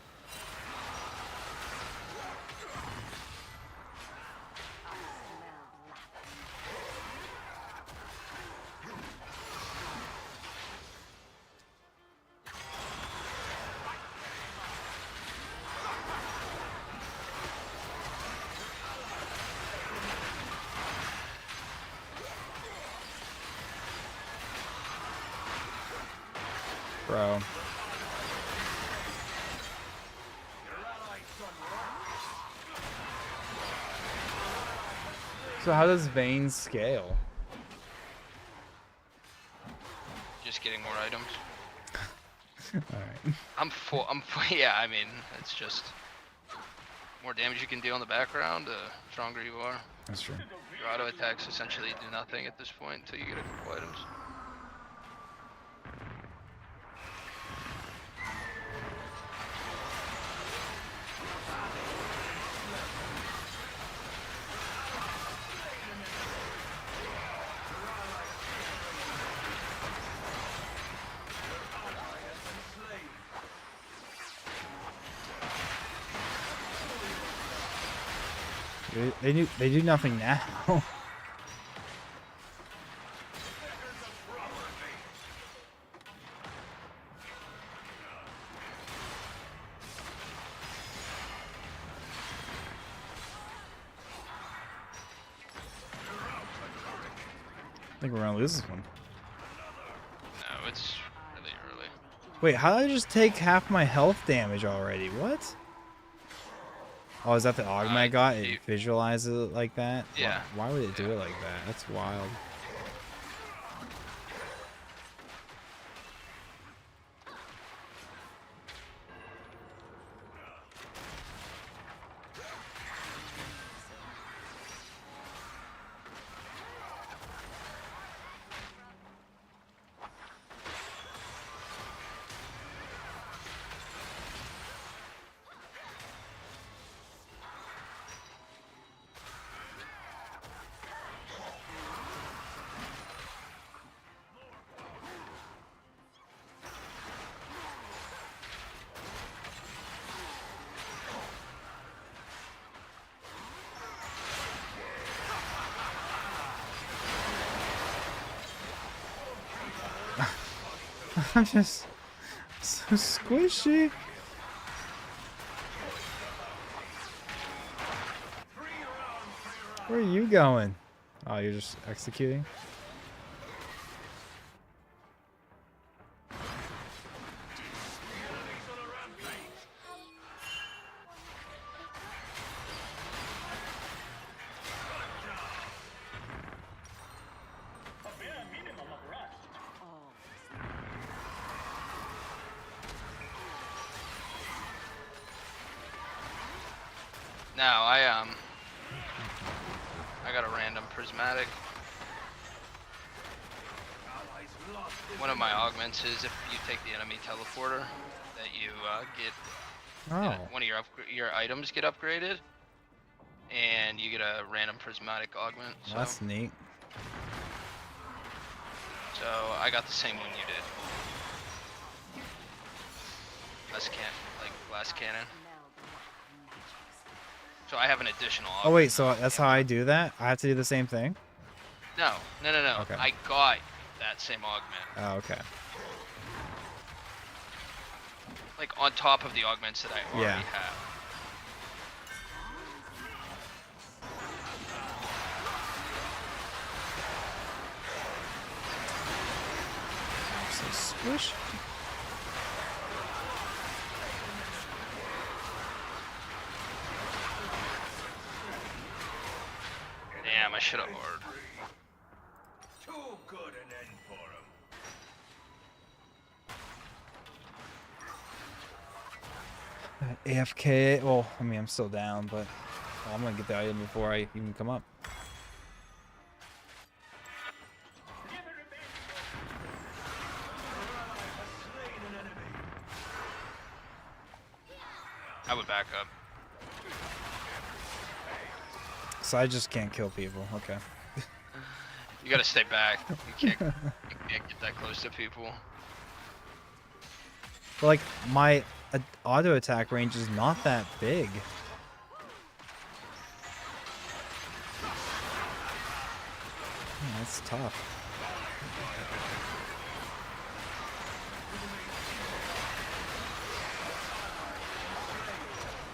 Bro. So how does Vayne scale? Just getting more items. Alright. I'm full. Yeah, I mean, it's just more damage you can deal in the background, the stronger you are. That's true. Your auto attacks essentially do nothing at this point until you get a couple items. They do nothing now. I think we're gonna lose this one. No, it's really early. Wait, how did I just take half my health damage already? What? Oh, is that the augment I got? It visualizes it like that? Yeah. Why would it do it like that? That's wild. I'm just so squishy. Where are you going? Oh, you're just executing? Now I got a random prismatic. one of my augments is if you take the enemy teleporter, that you get Oh, one of your items get upgraded, and you get a random prismatic augment. So, that's neat. so I got the same one you did. Glass cannon. So I have an additional. Oh wait, augment so now. that's how I do that? I have to do the same thing? No. Okay. I got that same augment, Oh, okay. like on top of the augments that I already Yeah. have. So squish. Damn, I should have ordered. Too good an end for him. AFK. Well, I mean, I'm still down, but I'm gonna get the item before I even come up. I would back up. So I just can't kill people. Okay. You gotta stay back. You can't get that close to people. But like my auto attack range is not that big. Yeah, that's tough.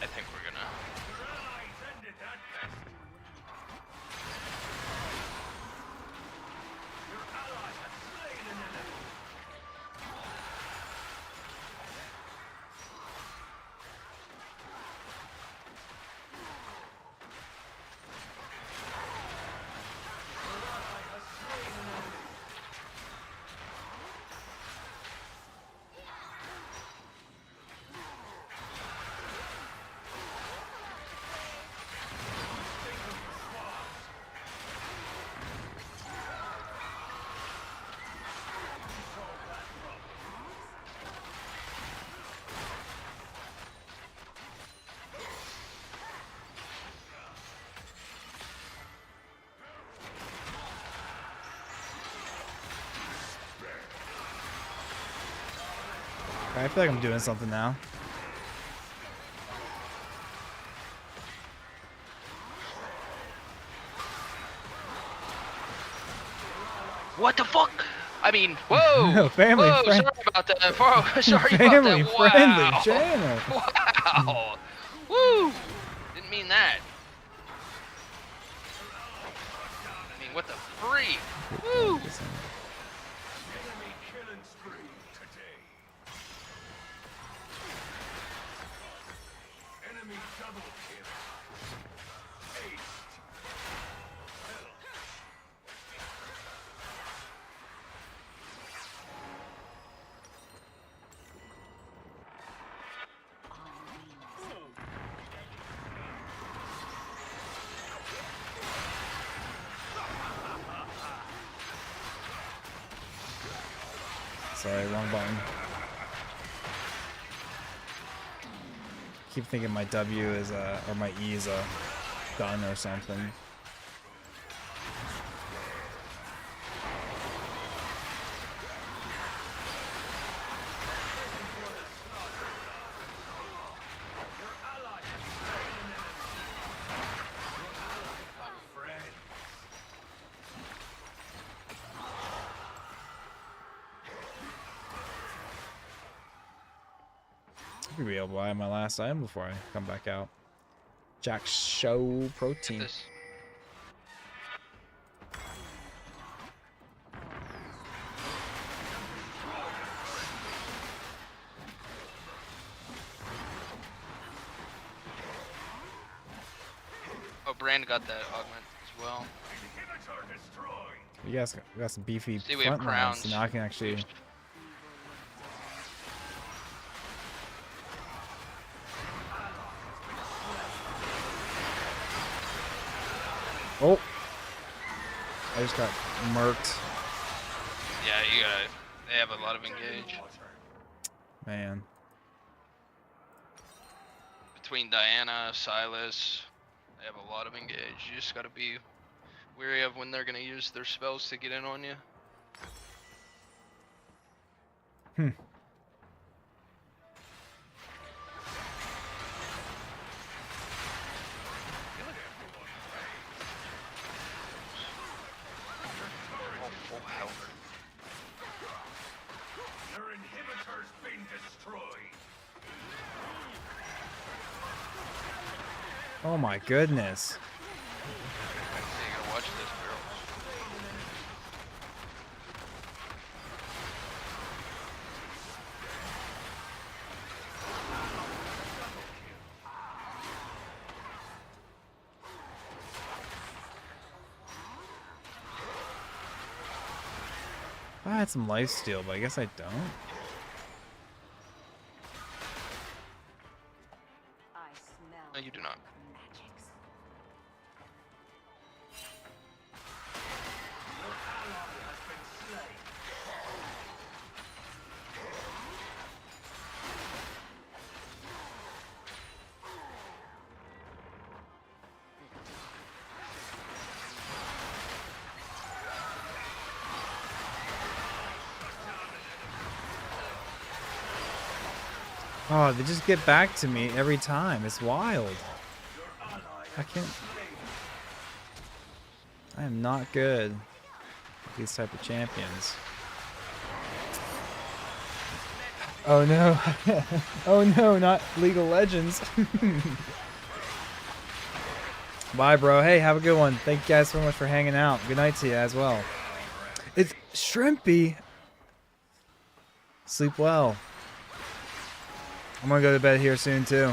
I think we're gonna. Ended that best. Your ally has slain an enemy. I feel like I'm doing something now. What the fuck? I mean, whoa! Family whoa! friend- Sorry about that. Whoa, sorry Family about that. friendly Wow. channel. Wow! Woo! Didn't mean that. I mean, what the freak? Woo! Enemy killing spree today. Enemy double kill. Ace. Sorry, wrong button. Keep thinking my W is a, or my E is a gun or something. I could be able to buy my last item before I come back out. Jack Show protein. This. Oh, Brand got that augment as well. Inhibitor destroyed. You guys got some beefy See, we have front lines, so crowns. now I can actually. Oh! I just got murked. Yeah, you gotta. They have a lot of engage. Man. Between Diana, Silas, they have a lot of engage. You just gotta be wary of when they're gonna use their spells to get in on you. Oh, full health. Your inhibitor's been destroyed. Oh my goodness. So you gotta watch this, girls. I had some life steal, but I guess I don't. I smell No, you do not. magics. Your ally has been slain. Oh, they just get back to me every time. It's wild. Your ally I has can't. been slain. I am not good with these type of champions. Oh no. Oh no, not League of Legends. Bye, bro. Hey, have a good one. Thank you guys so much for hanging out. Good night to you as well. It's Shrimpy. Sleep well. I'm gonna go to bed here soon too.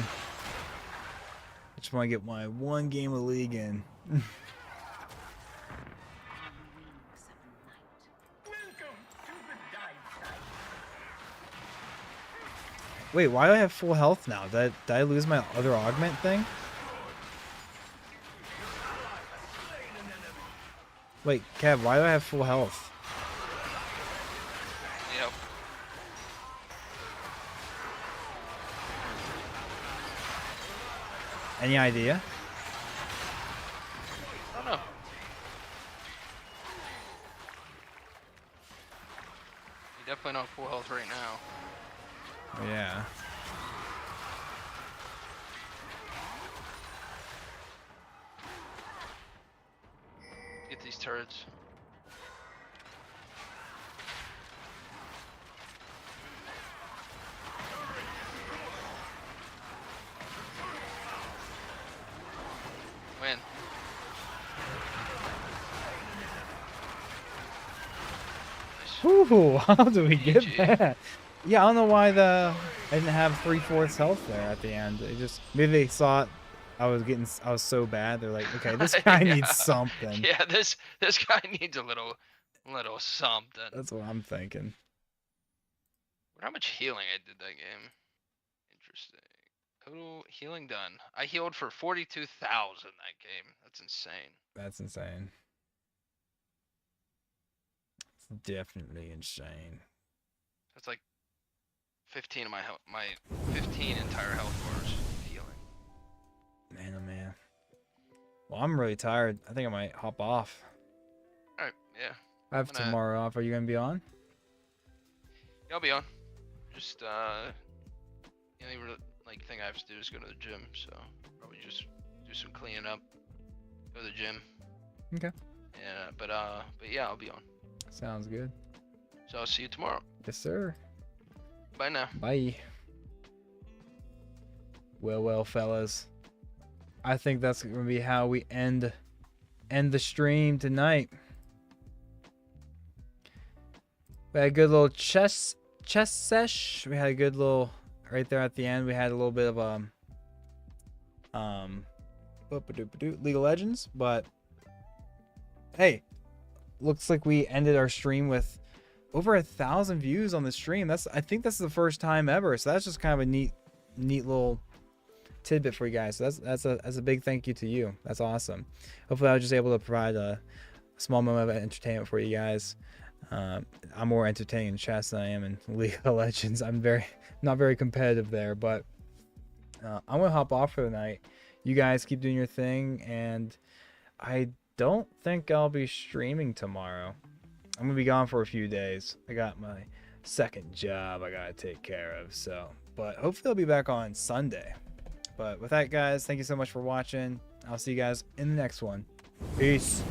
I just want to get my one game of League in. Wings of night. Welcome to the dive site. Wait, why do I have full health now? Did I lose my other augment thing? Wait, Kev, why do I have full health? Yep. Any idea? I don't know. You're definitely not full health right now. Yeah. Get these turrets. Win. Nice. Whew, how do we get GG. that? Yeah, I don't know why I didn't have 3/4 health there at the end. It just maybe they thought I was so bad. They're like, okay, this guy Yeah. needs something. Yeah, this guy needs a little something. That's what I'm thinking. Wonder how much healing I did that game. Interesting. Total healing done. I healed for 42,000 that game. That's insane. That's insane. It's definitely insane. That's like 15 of my 15 entire health bars of healing. Man, oh man. Well, I'm really tired. I think I might hop off. All right, yeah. I have gonna- tomorrow off. Are you gonna be on? Yeah, I'll be on. Just the only like thing I have to do is go to the gym, so probably just do some cleaning up, go to the gym. Okay. Yeah, but yeah, I'll be on. Sounds good. So I'll see you tomorrow. Yes, sir. Bye now. Bye. Well, fellas. I think that's gonna be how we end the stream tonight. We had a good little chess sesh. We had a good little right there at the end. We had a little bit of League of Legends, but hey, looks like we ended our stream with over 1,000 views on the stream. I think that's the first time ever. So that's just kind of a neat little tidbit for you guys. So that's a big thank you to you. That's awesome. Hopefully I was just able to provide a small moment of entertainment for you guys. I'm more entertaining in chess than I am in League of Legends. I'm not very competitive there, but I'm gonna hop off for the night. You guys keep doing your thing, and I don't think I'll be streaming tomorrow. I'm gonna be gone for a few days. I got my second job I gotta take care of, so but hopefully I'll be back on Sunday. But with that, guys, thank you so much for watching. I'll see you guys in the next one. Peace.